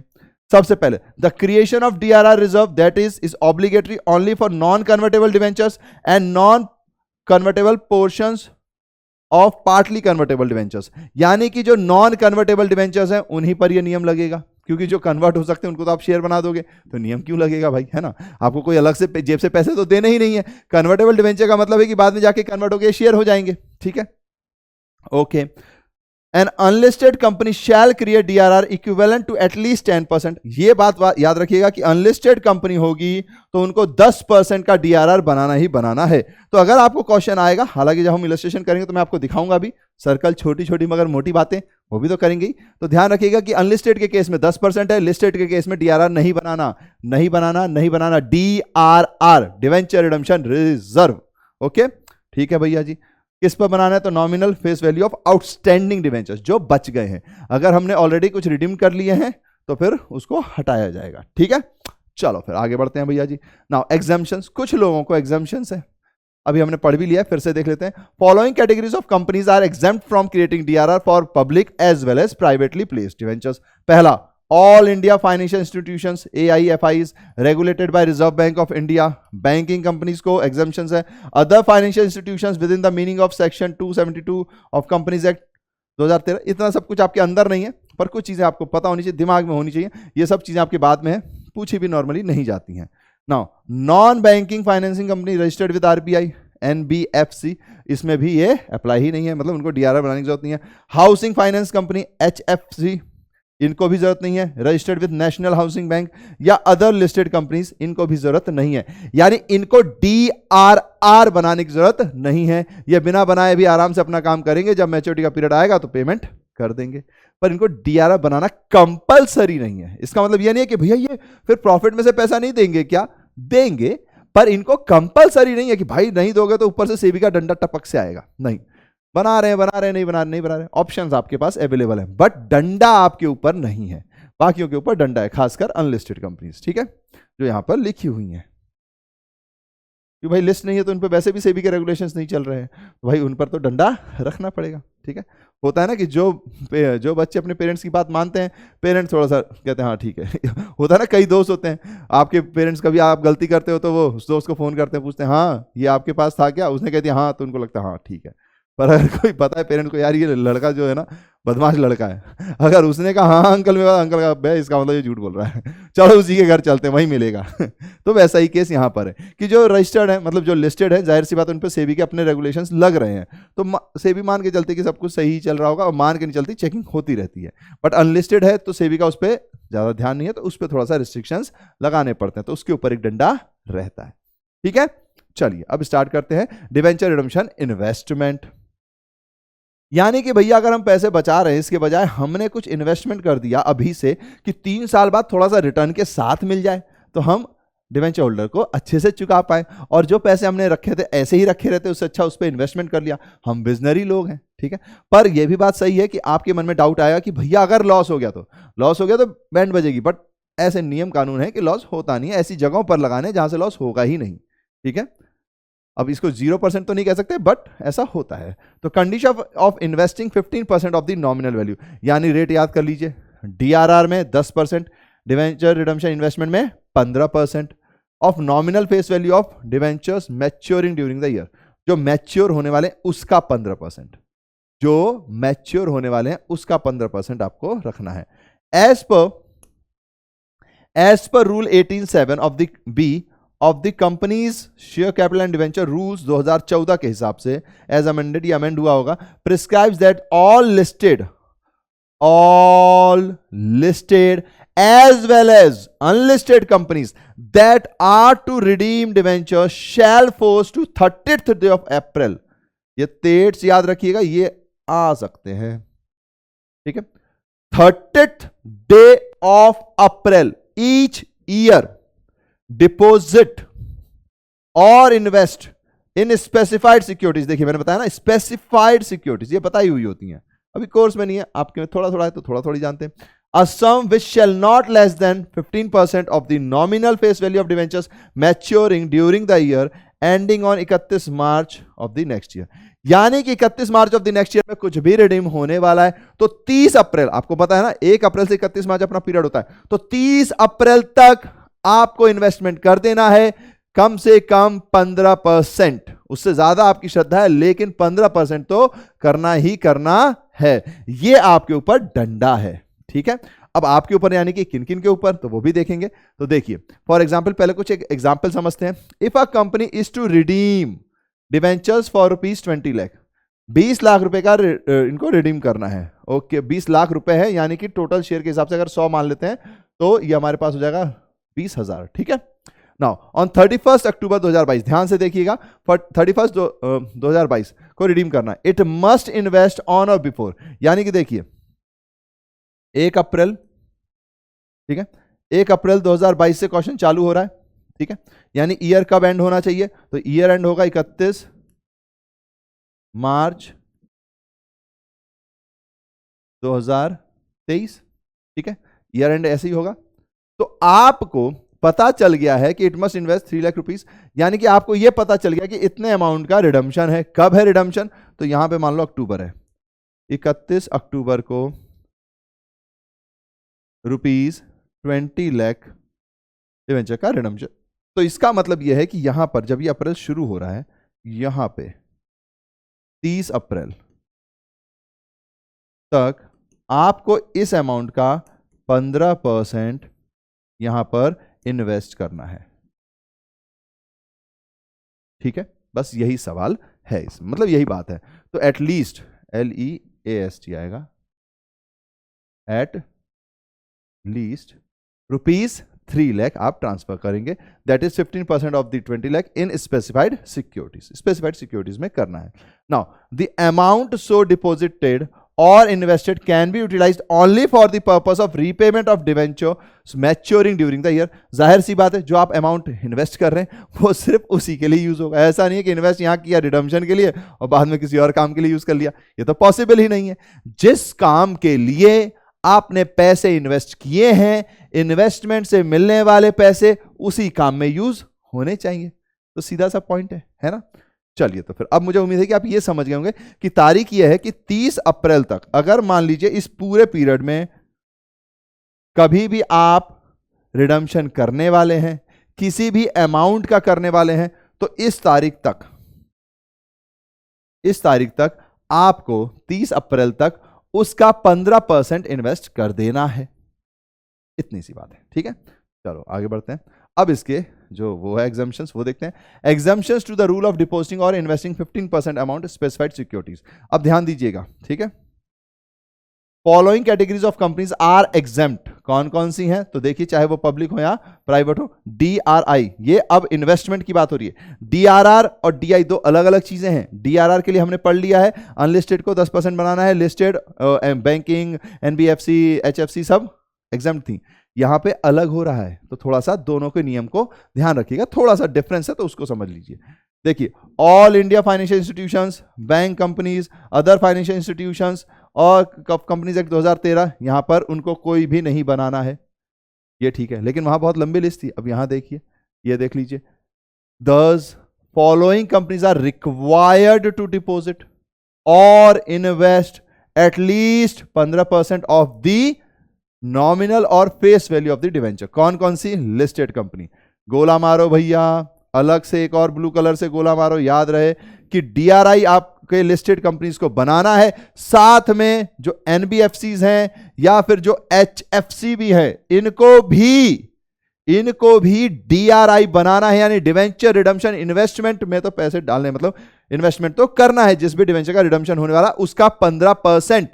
सबसे पहले the creation of DRR reserve that is obligatory only for non convertible debentures and non convertible portions of partly convertible debentures, यानी कि जो नॉन कन्वर्टेबल डिवेंचर्स हैं उन्हीं पर यह नियम लगेगा, क्योंकि जो कन्वर्ट हो सकते हैं उनको तो आप शेयर बना दोगे, तो नियम क्यों लगेगा भाई, है ना। आपको कोई अलग से जेब से पैसे तो देने ही नहीं है। कन्वर्टेबल डिवेंचर का मतलब है कि बाद में जाके कन्वर्ट होकर शेयर हो जाएंगे। ठीक है, okay. An unlisted company shall create DRR equivalent to at least 10%। ये बात याद रखिएगा कि अनलिस्टेड कंपनी होगी तो उनको 10% का DRR बनाना ही बनाना है। तो अगर आपको क्वेश्चन आएगा, हालांकि जब हम इलस्ट्रेशन करेंगे तो मैं आपको दिखाऊंगा भी, सर्कल छोटी छोटी मगर मोटी बातें वो भी तो करेंगे, तो ध्यान रखिएगा कि अनलिस्टेड के केस में 10% है, लिस्टेड के केस में DRR नहीं बनाना, नहीं बनाना, नहीं बनाना। DRR debenture redemption reserve. Okay, ठीक है भैया जी। किस पर बनाना है, तो nominal face value of outstanding debentures जो बच गए हैं। अगर हमने ऑलरेडी कुछ रिडीम कर लिए हैं तो फिर उसको हटाया जाएगा। ठीक है, चलो फिर आगे बढ़ते हैं भैया जी। नाउ एग्जाम्पशंस, कुछ लोगों को एग्जाम्पशंस है, अभी हमने पढ़ भी लिया है, फिर से देख लेते हैं। Following categories of companies are exempt from creating DRR for public as well as privately placed debentures. पहला, all India financial institutions AIFIs regulated by reserve bank of India, banking companies को एग्जाम्पशंस है। Other financial institutions within the meaning of section 272 of companies act 2013। इतना सब कुछ आपके अंदर नहीं है, पर कुछ चीजें आपको पता होनी चाहिए, दिमाग में होनी चाहिए। ये सब चीजें आपके बाद में है, पूछी भी नॉर्मली नहीं जाती हैं। Now non banking financing company registered with RBI NBFC, इसमें भी ये अप्लाई ही नहीं है, मतलब उनको DRR बनाने की जरूरत नहीं है। हाउसिंग फाइनेंस कंपनी HFC, इनको भी जरूरत नहीं है। Registered with national housing bank या अदर लिस्टेड कंपनीज, इनको भी जरूरत नहीं है। यानी इनको DRR बनाने की जरूरत नहीं है, ये बिना बनाए भी आराम से अपना काम करेंगे, जब मैच्योरिटी का पीरियड आएगा तो पेमेंट कर देंगे। पर इनको DRR बनाना कंपलसरी नहीं है। इसका मतलब ये नहीं है कि भैया ये फिर प्रॉफिट में से पैसा नहीं देंगे, क्या देंगे, पर इनको कंपलसरी नहीं है कि भाई नहीं दोगे तो ऊपर से सेबी का डंडा टपक से आएगा। नहीं, बना रहे हैं, नहीं बना रहे, ऑप्शंस आपके पास अवेलेबल है, बट डंडा आपके ऊपर नहीं है। बाकियों के ऊपर डंडा है, खासकर अनलिस्टेड कंपनीज, ठीक है, जो यहां पर लिखी हुई हैं। कि भाई लिस्ट नहीं है तो उन पर वैसे भी सेबी के रेगुलेशंस नहीं चल रहे हैं, तो भाई उन पर तो डंडा रखना पड़ेगा। ठीक है, होता है ना कि जो बच्चे अपने पेरेंट्स की बात मानते हैं, पेरेंट्स थोड़ा सा कहते हैं हाँ ठीक है होता है ना, कई दोस्त होते हैं आपके पेरेंट्स, कभी आप गलती करते हो तो वो उस दोस्त को फोन करते हैं, पूछते हैं हाँ ये आपके पास था क्या, उसने कह दिया हाँ, तो उनको लगता है हाँ ठीक है। पर अगर कोई पता है पेरेंट्स को यार ये लड़का जो है ना बदमाश लड़का है, अगर उसने कहा हाँ अंकल मेरे पास, अंकल का भाई इसका मतलब ये झूठ बोल रहा है, चलो उसी के घर चलते हैं वहीं मिलेगा तो वैसा ही केस यहाँ पर है कि जो रजिस्टर्ड है, मतलब जो लिस्टेड है, जाहिर सी बात उन पर सेबी के अपने रेगुलेशंस लग रहे हैं, तो सेबी मान के चलते कि सब कुछ सही चल रहा होगा, और मान के नहीं चलती, चेकिंग होती रहती है। बट अनलिस्टेड है तो सेबी का उस पर ज़्यादा ध्यान नहीं है, तो उस पर थोड़ा सा रिस्ट्रिक्शंस लगाने पड़ते हैं, तो उसके ऊपर एक डंडा रहता है। ठीक है, चलिए अब स्टार्ट करते हैं डिवेंचर रिडम्पशन इन्वेस्टमेंट। यानी कि भैया अगर हम पैसे बचा रहे हैं, इसके बजाय हमने कुछ इन्वेस्टमेंट कर दिया अभी से कि 3 साल बाद थोड़ा सा रिटर्न के साथ मिल जाए, तो हम डिवेंचर होल्डर को अच्छे से चुका पाए। और जो पैसे हमने रखे थे ऐसे ही रखे रहते, उससे अच्छा उस पर इन्वेस्टमेंट कर लिया। हम बिजनरी लोग हैं, ठीक है। पर यह भी बात सही है कि आपके मन में डाउट आएगा कि भैया अगर लॉस हो गया तो बैंड बजेगी, बट ऐसे नियम कानून है कि लॉस होता नहीं है, ऐसी जगहों पर लगाने जहां से लॉस होगा ही नहीं। ठीक है, अब इसको 0% तो नहीं कह सकते, बट ऐसा होता है। तो condition of investing 15% of the nominal value, यानी रेट याद कर लीजिए, DRR में 10%, डिवेंचर रिडम्पशन इन्वेस्टमेंट में 15% of nominal face value of debentures maturing during the year, जो मैच्योर होने वाले उसका 15%, जो मैच्योर होने वाले हैं उसका 15% आपको रखना है। As per rule 18(7) of the B of the companies share capital and debenture rules 2014 के हिसाब से, एज अमेंडेड, या अमेंड हुआ होगा, prescribes that all listed as well as unlisted companies that are to redeem debenture shall force to 30th day of April, ये dates याद रखिएगा, ये आ सकते हैं, ठीक है, 30th day of April each year deposit or invest in specified securities। देखिए मैंने बताया ना, specified securities ये बताई हुई होती हैं, अभी कोर्स में नहीं है, आपके थोड़ा थोड़ा है तो थोड़ा थोड़ी जानते हैं। A sum which shall not less than 15% of the nominal face value of debentures maturing during the year ending on 31 March of the next year। यानी कि 31 March of the next year में कुछ भी रिडीम होने वाला है तो 30 अप्रैल, आपको पता है ना 1 अप्रैल से 31 मार्च अपना पीरियड होता है, तो 30 अप्रैल तक आपको इन्वेस्टमेंट कर देना है, कम से कम 15%, उससे ज्यादा आपकी श्रद्धा है लेकिन 15% तो करना ही करना है, ये आपके ऊपर डंडा है। ठीक है, अब आपके ऊपर यानी कि किन किन के ऊपर, तो वो भी देखेंगे। तो देखिए फॉर एग्जांपल, पहले कुछ एक एग्जांपल समझते हैं। If a company is to redeem debentures for ₹20 lakh, 20 lakh रुपए का इनको रिडीम करना है। ओके, 20 लाख रुपए है, यानी कि टोटल शेयर के हिसाब से अगर 100 मान लेते हैं तो ये हमारे पास हो जाएगा 20,000। ठीक है, नाउ ऑन 31 अक्टूबर 2022, ध्यान से देखिएगा, 31 2022 को रिडीम करना है। इट मस्ट इन्वेस्ट ऑन और बिफोर, यानी कि देखिए 1 अप्रैल, ठीक है, 1 अप्रैल 2022 से क्वेश्चन चालू हो रहा है। ठीक है, यानी ईयर कब एंड होना चाहिए, तो ईयर एंड होगा 31 मार्च 2023। ठीक है, ईयर एंड ऐसे ही होगा। तो आपको पता चल गया है कि it must invest 3 lakh rupees, यानी कि आपको यह पता चल गया कि इतने अमाउंट का रिडम्पशन है। कब है रिडम्पशन? तो यहां पे मान लो अक्टूबर है, 31 अक्टूबर को ₹20 लाख डिवेंचर का रिडम्पशन। तो इसका मतलब यह है कि यहां पर जब ये अप्रैल शुरू हो रहा है, यहां पे 30 अप्रैल तक आपको इस अमाउंट का 15% यहां पर इन्वेस्ट करना है। ठीक है, बस यही सवाल है, इस मतलब यही बात है। तो एटलीस्ट LEAST आएगा, एट लीस्ट ₹3 लाख आप ट्रांसफर करेंगे, that is 15% of the 20 lakh in specified securities. Specified securities में करना है। Now the amount so deposited or invested can be utilized only for the purpose of repayment of debenture maturing during the year। जाहिर सी बात है, जो आप amount invest कर रहे हैं वो सिर्फ उसी के लिए यूज होगा। ऐसा नहीं है कि इन्वेस्ट यहां किया रिडम्पशन के लिए और बाद में किसी और काम के लिए यूज कर लिया, ये तो पॉसिबल ही नहीं है। जिस काम के लिए आपने पैसे इन्वेस्ट किए हैं, इन्वेस्टमेंट से मिलने वाले पैसे उसी काम में यूज होने चाहिए। तो सीधा सा पॉइंट है ना। चलिए, तो फिर अब मुझे उम्मीद है कि आप ये समझ गए होंगे कि तारीख यह है कि 30 अप्रैल तक, अगर मान लीजिए इस पूरे पीरियड में कभी भी आप रिडम्पशन करने वाले हैं, किसी भी अमाउंट का करने वाले हैं, तो इस तारीख तक आपको 30 अप्रैल तक उसका 15% इन्वेस्ट कर देना है। इतनी सी बात है। ठीक है, चलो आगे बढ़ते हैं। अब इसके जो वो है एग्जम्पशंस, वो देखते हैं। Exemptions to the rule of depositing और इन्वेस्टिंग 15% अमाउंट स्पेसिफाइड सिक्योरिटीज। अब ध्यान दीजिएगा, ठीक है। Following categories of companies are exempt. कौन कौन सी हैं? तो देखिए, चाहे वो पब्लिक हो या प्राइवेट हो। DRI, ये अब इन्वेस्टमेंट की बात हो रही है। DRR और DI दो अलग अलग चीजें हैं। DRR के लिए हमने पढ़ लिया है, अनलिस्टेड को 10% बनाना है, लिस्टेड बैंकिंग NBFC HFC सब एग्जेम्प्ट थी। यहां पे अलग हो रहा है, तो थोड़ा सा दोनों के नियम को ध्यान रखिएगा, थोड़ा सा डिफरेंस है तो उसको समझ लीजिए। देखिए, all India financial institutions, bank companies, other financial institutions और कंपनीज एक्ट 2013, यहां पर उनको कोई भी नहीं बनाना है, ये ठीक है। लेकिन वहां बहुत लंबी लिस्ट थी, अब यहां देखिए, ये देख लीजिए। दस following companies are required to deposit or invest at least 15% of the nominal or face value of the debenture. कौन कौन सी? Listed company. गोला मारो भैया, अलग से एक और ब्लू कलर से गोला मारो, याद रहे कि DRI आपके लिस्टेड कंपनीज को बनाना है, साथ में जो NBFCs हैं या फिर जो HFC भी है, इनको भी DRI बनाना है, यानी डिवेंचर रिडम्पशन। इन्वेस्टमेंट में तो पैसे डालने, मतलब इन्वेस्टमेंट तो करना है, जिस भी डिवेंचर का रिडम्पशन होने वाला उसका 15%।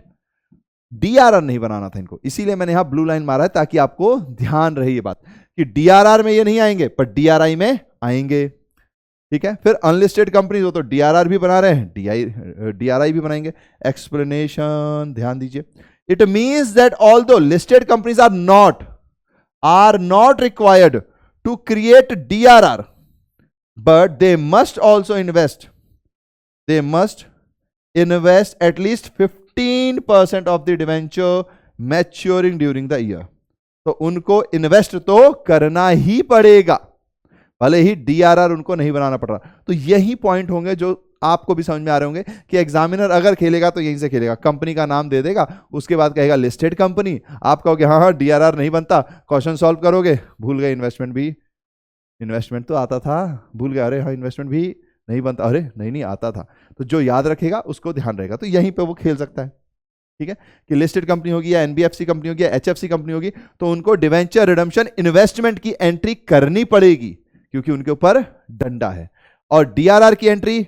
DRR नहीं बनाना था इनको, इसीलिए मैंने यहां ब्लू लाइन मारा है ताकि आपको ध्यान रहे ये बात कि DRR में ये नहीं आएंगे पर DRI में आएंगे। ठीक है, फिर अनलिस्टेड कंपनीज हो तो DRR भी बना रहे हैं, DRI भी बनाएंगे। एक्सप्लेनेशन ध्यान दीजिए। It means that although listed companies are not required to create DRR, but they must also invest at least 15% of the debenture maturing during the year। तो उनको इन्वेस्ट तो करना ही पड़ेगा, भले ही DRR उनको नहीं बनाना पड़ रहा। तो यही पॉइंट होंगे जो आपको भी समझ में आ रहे होंगे कि एग्जामिनर अगर खेलेगा तो यहीं से खेलेगा, कंपनी का नाम दे देगा, उसके बाद कहेगा लिस्टेड कंपनी, आप कहोगे हाँ DRR नहीं बनता, क्वेश्चन सॉल्व करोगे, भूल गए इन्वेस्टमेंट तो आता था, भूल गए, अरे हाँ इन्वेस्टमेंट भी नहीं बनता, अरे नहीं आता था। तो जो याद रखेगा उसको ध्यान रहेगा, तो यहीं पे वो खेल सकता है। ठीक है, कि लिस्टेड कंपनी होगी या NBFC कंपनी होगी या HFC कंपनी होगी, तो उनको डिवेंचर रिडम्पशन इन्वेस्टमेंट की एंट्री करनी पड़ेगी क्योंकि उनके ऊपर डंडा है। और DRR की एंट्री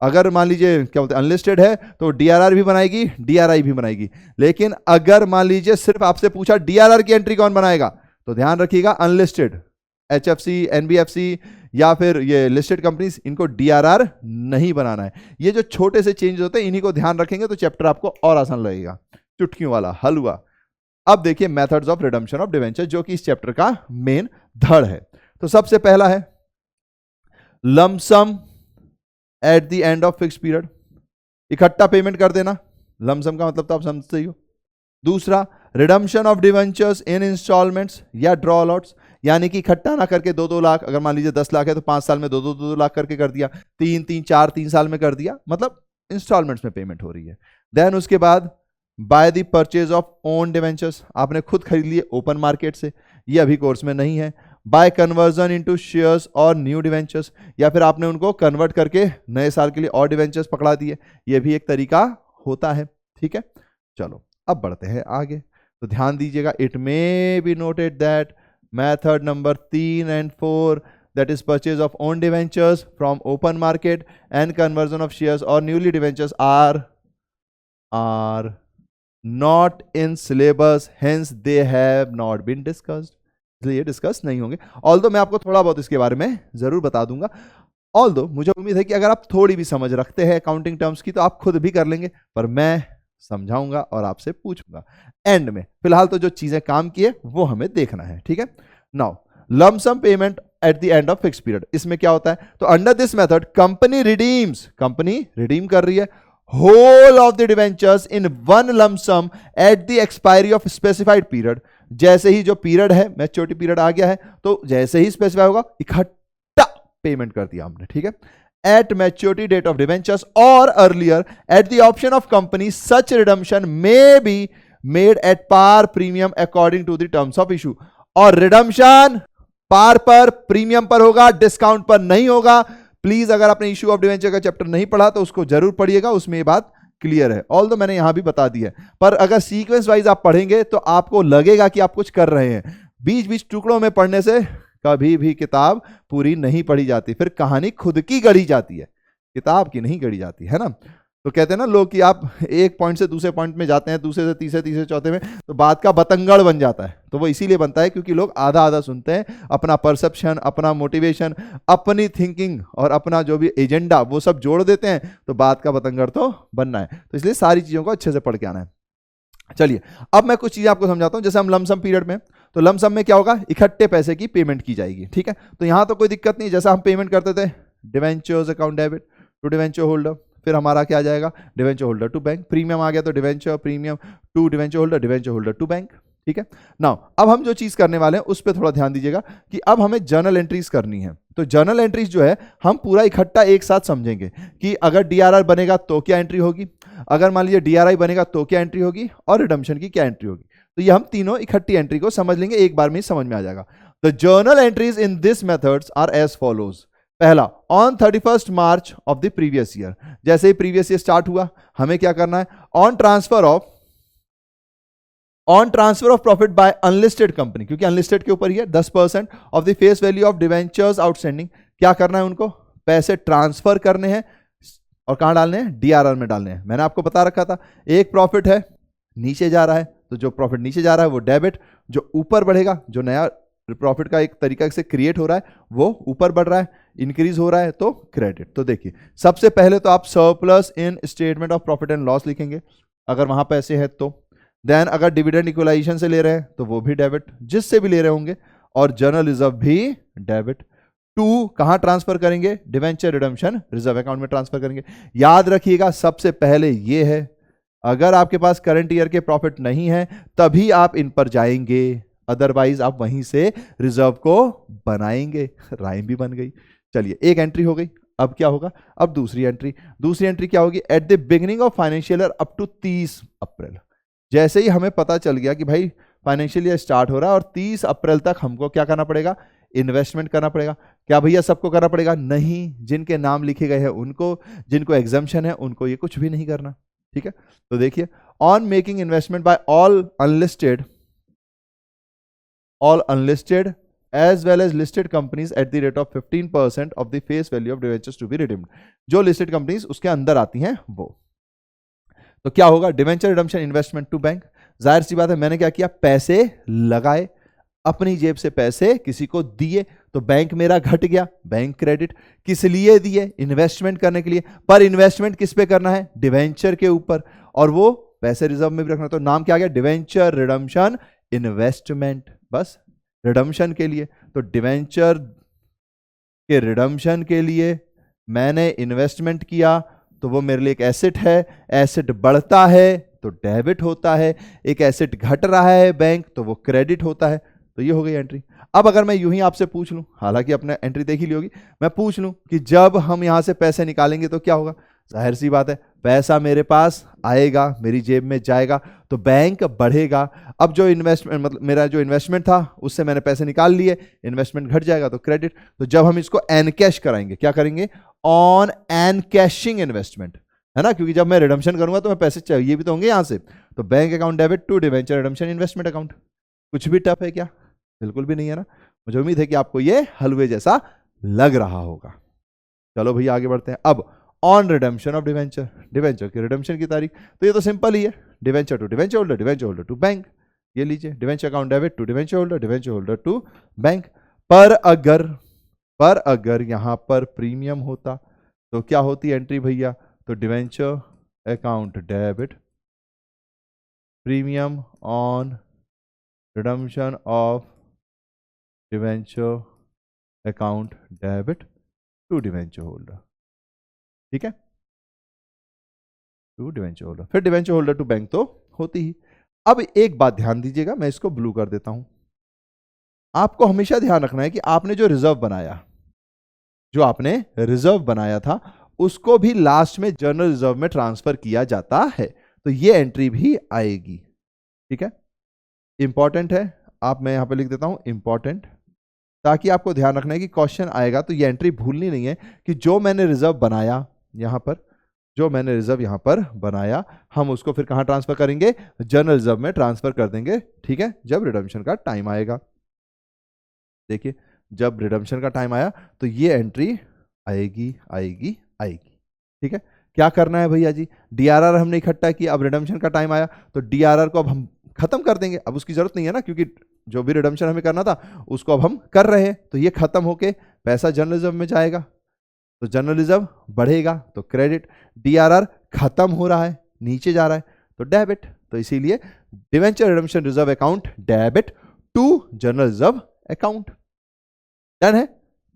अगर मान लीजिए क्या बोलते हैं अनलिस्टेड है तो DRR भी बनाएगी, DRI भी बनाएगी। लेकिन अगर मान लीजिए सिर्फ आपसे पूछा DRR की एंट्री कौन बनाएगा, तो ध्यान रखिएगा अनलिस्टेड HFC NBFC या फिर ये लिस्टेड कंपनीज, इनको DRR नहीं बनाना है। ये जो छोटे से चेंज होते हैं इन्हीं को ध्यान रखेंगे तो चैप्टर आपको और आसान लगेगा, चुटकियों वाला हल हुआ। अब देखिए methods of redemption of debenture, जो कि इस चैप्टर का मेन धड़ है। तो सबसे पहला है lump sum eight the end of fix period, इकट्ठा पेमेंट कर देना, लमसम का मतलब तो आप समझते ही हो। दूसरा redemption of debentures in instalments या ड्रॉ लॉट्स, यानी कि इकट्ठा ना करके 2-2 लाख, अगर मान लीजिए 10 लाख है तो 5 साल में 2-2 लाख करके कर दिया, 3 साल में कर दिया, मतलब इंस्टॉलमेंट्स में पेमेंट हो रही है। देन उसके बाद by the purchase of own debentures, आपने खुद खरीद लिए ओपन मार्केट से, ये अभी कोर्स में नहीं है। बाय कन्वर्जन इनटू शेयर्स और न्यू डिवेंचर्स, या फिर आपने उनको कन्वर्ट करके नए साल के लिए और डिवेंचर्स पकड़ा दिए, ये भी एक तरीका होता है। ठीक है, चलो अब बढ़ते हैं आगे। तो ध्यान दीजिएगा, it may be noted that method number 3 and 4, that is purchase of own debentures from open market and conversion of shares or newly debentures are not in syllabus, hence they have not been discussed, इसलिए ये discuss नहीं होंगे। Although मैं आपको थोड़ा बहुत इसके बारे में जरूर बता दूंगा, ऑल्दो मुझे उम्मीद है कि अगर आप थोड़ी भी समझ रखते हैं अकाउंटिंग टर्म्स की तो आप खुद भी कर लेंगे, पर मैं समझाऊंगा और आपसे पूछूंगा एंड में। फिलहाल तो जो चीजें काम की है वो हमें देखना है। ठीक है, now lump sum payment at the end of fix period, इसमें क्या होता है, तो under this method company redeems, company redeem कर रही है whole of the debentures in one lump sum at the expiry of specified period. जैसे ही जो पीरियड है, मैच्योरिटी पीरियड आ गया है, तो जैसे ही स्पेसिफाई होगा इकट्ठा पेमेंट कर दिया हमने। ठीक है, at maturity date of debentures or earlier at the option of company, such redemption may be made at par premium according to the terms of issue। और redemption par पर, प्रीमियम पर होगा, डिस्काउंट पर नहीं होगा। प्लीज अगर आपने issue of debenture का चैप्टर नहीं पढ़ा तो उसको जरूर पढ़िएगा, उसमें ये बात क्लियर है। ऑल्दो मैंने यहां भी बता दी है, पर अगर सीक्वेंस वाइज आप पढ़ेंगे तो आपको लगेगा कि आप कुछ कर रहे हैं। बीच बीच टुकड़ों में पढ़ने से कभी भी किताब पूरी नहीं पढ़ी जाती, फिर कहानी खुद की गढ़ी जाती है, किताब की नहीं गढ़ी जाती है ना। तो कहते हैं ना लोग कि आप एक पॉइंट से दूसरे पॉइंट में जाते हैं, दूसरे से तीसरे, तीसरे चौथे में, तो बात का बतंगड़ बन जाता है। तो वो इसीलिए बनता है क्योंकि लोग आधा आधा सुनते हैं, अपना परसेप्शन, अपना मोटिवेशन, अपनी थिंकिंग और अपना जो भी एजेंडा वो सब जोड़ देते हैं, तो बात का बतंगड़ तो बनना है। तो इसलिए सारी चीज़ों को अच्छे से पढ़ के आना है। चलिए अब मैं कुछ चीज़ें आपको समझाता हूं। जैसे हम लमसम पीरियड में, तो लमसम में क्या होगा, इकट्ठे पैसे की पेमेंट की जाएगी। ठीक है, तो यहां तो कोई दिक्कत नहीं। जैसा हम पेमेंट करते थे debentures account debit to debenture holder, फिर हमारा क्या आ जाएगा, debenture holder to bank. Premium आ गया तो debenture premium to debenture holder to bank. ठीक है, नाउ अब हम जो चीज करने वाले हैं उस पर थोड़ा ध्यान दीजिएगा कि अब हमें जर्नल एंट्रीज करनी है। तो जर्नल एंट्रीज जो है हम पूरा इकट्ठा एक साथ समझेंगे कि अगर डीआरआर बनेगा तो क्या एंट्री होगी, अगर मान लीजिए डीआरआई बनेगा तो क्या एंट्री होगी, और रिडम्पशन की क्या एंट्री होगी। तो ये हम तीनों इकट्ठी एंट्री को समझ लेंगे, एक बार में ही समझ में आ जाएगा। The journal entries in this methods are as follows. पहला, on 31 March of the previous year, जैसे ही प्रीवियस ईयर स्टार्ट हुआ हमें क्या करना है, on transfer of profit by unlisted company, क्योंकि अनलिस्टेड के ऊपर ही है, 10% of the face value of debentures outstanding. क्या करना है, उनको पैसे ट्रांसफर करने हैं और कहां डालने हैं, डीआरआर में डालने हैं। मैंने आपको बता रखा था एक प्रॉफिट है नीचे जा रहा है, तो जो प्रॉफिट नीचे जा रहा है वो डेबिट, जो ऊपर बढ़ेगा, जो नया प्रॉफिट का एक तरीका से क्रिएट हो रहा है वो ऊपर बढ़ रहा है, इंक्रीज हो रहा है, तो क्रेडिट। तो देखिए सबसे पहले तो आप surplus in statement of profit and loss लिखेंगे अगर वहां पैसे है तो। देन अगर डिविडेंड इक्वलाइजेशन से ले रहे हैं तो वो भी डेबिट, जिससे भी ले रहे होंगे, और जनरल रिजर्व भी डेबिट। टू कहां ट्रांसफर करेंगे, डिवेंचर रिडम्पशन रिजर्व अकाउंट में ट्रांसफर करेंगे। याद रखिएगा सबसे पहले ये है, अगर आपके पास करंट ईयर के प्रॉफिट नहीं है तभी आप इन पर जाएंगे, अदरवाइज आप वहीं से रिजर्व को बनाएंगे। राइम भी बन गई। चलिए एक एंट्री हो गई, अब क्या होगा, अब दूसरी एंट्री क्या होगी, at the beginning of financial year up to 30 April. जैसे ही हमें पता चल गया कि भाई फाइनेंशियल ईयर स्टार्ट हो रहा है और 30 अप्रैल तक हमको क्या करना पड़ेगा, इन्वेस्टमेंट करना पड़ेगा। क्या भैया सबको करना पड़ेगा, नहीं, जिनके नाम लिखे गए हैं उनको, जिनको एग्जम्पशन है उनको ये कुछ भी नहीं करना। ठीक है, तो देखिए, on making investment by all unlisted as well as listed companies at the rate of 15% of the face value of debentures to be redeemed। जो listed companies उसके अंदर आती हैं वो। तो क्या होगा, debenture redemption investment to bank. जाहिर सी बात है मैंने क्या किया, पैसे लगाए, अपनी जेब से पैसे किसी को दिए, तो बैंक मेरा घट गया, बैंक क्रेडिट। किस लिए दिए, इन्वेस्टमेंट करने के लिए, पर इन्वेस्टमेंट किस पे करना है, डिवेंचर के ऊपर, और वो पैसे रिजर्व में भी रखना। तो नाम क्या आ गया, डिवेंचर रिडम्पशन इन्वेस्टमेंट, बस रिडम्पशन के लिए। तो डिवेंचर के रिडम्पशन के लिए मैंने इन्वेस्टमेंट किया, तो वो मेरे लिए एक एसेट है, एसेट बढ़ता है तो डेबिट होता है, एक एसेट घट रहा है बैंक तो वो क्रेडिट होता है। तो ये हो गई एंट्री। अब अगर मैं यूं ही आपसे पूछ लूं, हालांकि आपने एंट्री देख ही ली होगी, मैं पूछ लूं कि जब हम यहां से पैसे निकालेंगे तो क्या होगा, जाहिर सी बात है पैसा मेरे पास आएगा, मेरी जेब में जाएगा तो बैंक बढ़ेगा। अब जो इन्वेस्टमेंट मतलब मेरा जो इन्वेस्टमेंट था उससे मैंने पैसे निकाल लिए, इन्वेस्टमेंट घट जाएगा तो क्रेडिट। तो जब हम इसको एनकैश कराएंगे, क्या करेंगे, ऑन एनकैशिंग इन्वेस्टमेंट, है ना, क्योंकि जब मैं रिडम्पशन करूंगा तो मैं पैसे चाहिए भी तो होंगे यहां से। तो bank account debit to debenture redemption investment account. कुछ भी टफ है क्या, बिल्कुल भी नहीं है ना। मुझे उम्मीद है कि आपको ये हलवे जैसा लग रहा होगा। चलो भैया आगे बढ़ते हैं। अब on redemption of debenture, debenture की रिडेम्पशन की तारीख, तो ये तो सिंपल ही है, debenture to debenture holder, debenture holder to bank. ये लीजिए, debenture account debit to debenture holder, debenture holder to bank. पर अगर यहां पर प्रीमियम होता तो क्या होती एंट्री भैया, तो debenture account debit premium on redemption of debenture account debit to debenture holder, ठीक है, टू डिवेंचर होल्डर। फिर डिवेंचर होल्डर टू बैंक तो होती ही। अब एक बात ध्यान दीजिएगा, मैं इसको ब्लू कर देता हूं। आपको हमेशा ध्यान रखना है कि आपने जो रिजर्व बनाया, जो आपने रिजर्व बनाया था उसको भी लास्ट में जनरल रिजर्व में ट्रांसफर किया जाता है, तो ये एंट्री भी आएगी, ठीक है। इंपॉर्टेंट है, आप मैं यहां पे लिख देता हूं इंपॉर्टेंट, ताकि आपको ध्यान रखना है कि क्वेश्चन आएगा तो ये एंट्री भूलनी नहीं है कि जो मैंने रिजर्व बनाया यहां पर, जो मैंने रिजर्व यहां पर बनाया, हम उसको फिर कहां ट्रांसफर करेंगे, जनरल रिजर्व में ट्रांसफर कर देंगे, ठीक है, जब रिडम्पशन का टाइम आएगा। देखिए जब रिडम्पशन का टाइम आया तो ये एंट्री आएगी आएगी आएगी, ठीक है। क्या करना है भैया जी, डीआरआर हमने इकट्ठा किया, अब रिडम्पशन का टाइम आया तो डीआरआर को अब हम खत्म कर देंगे, अब उसकी जरूरत नहीं है ना, क्योंकि जो भी रिडम्पशन हमें करना था उसको अब हम कर रहे हैं, तो ये खत्म होके पैसा जनरल रिजर्व में जाएगा, तो जनरल रिजर्व बढ़ेगा तो क्रेडिट, डीआरआर खत्म हो रहा है नीचे जा रहा है तो डेबिट, तो इसीलिए debenture redemption reserve account debit to general reserve account. Done है,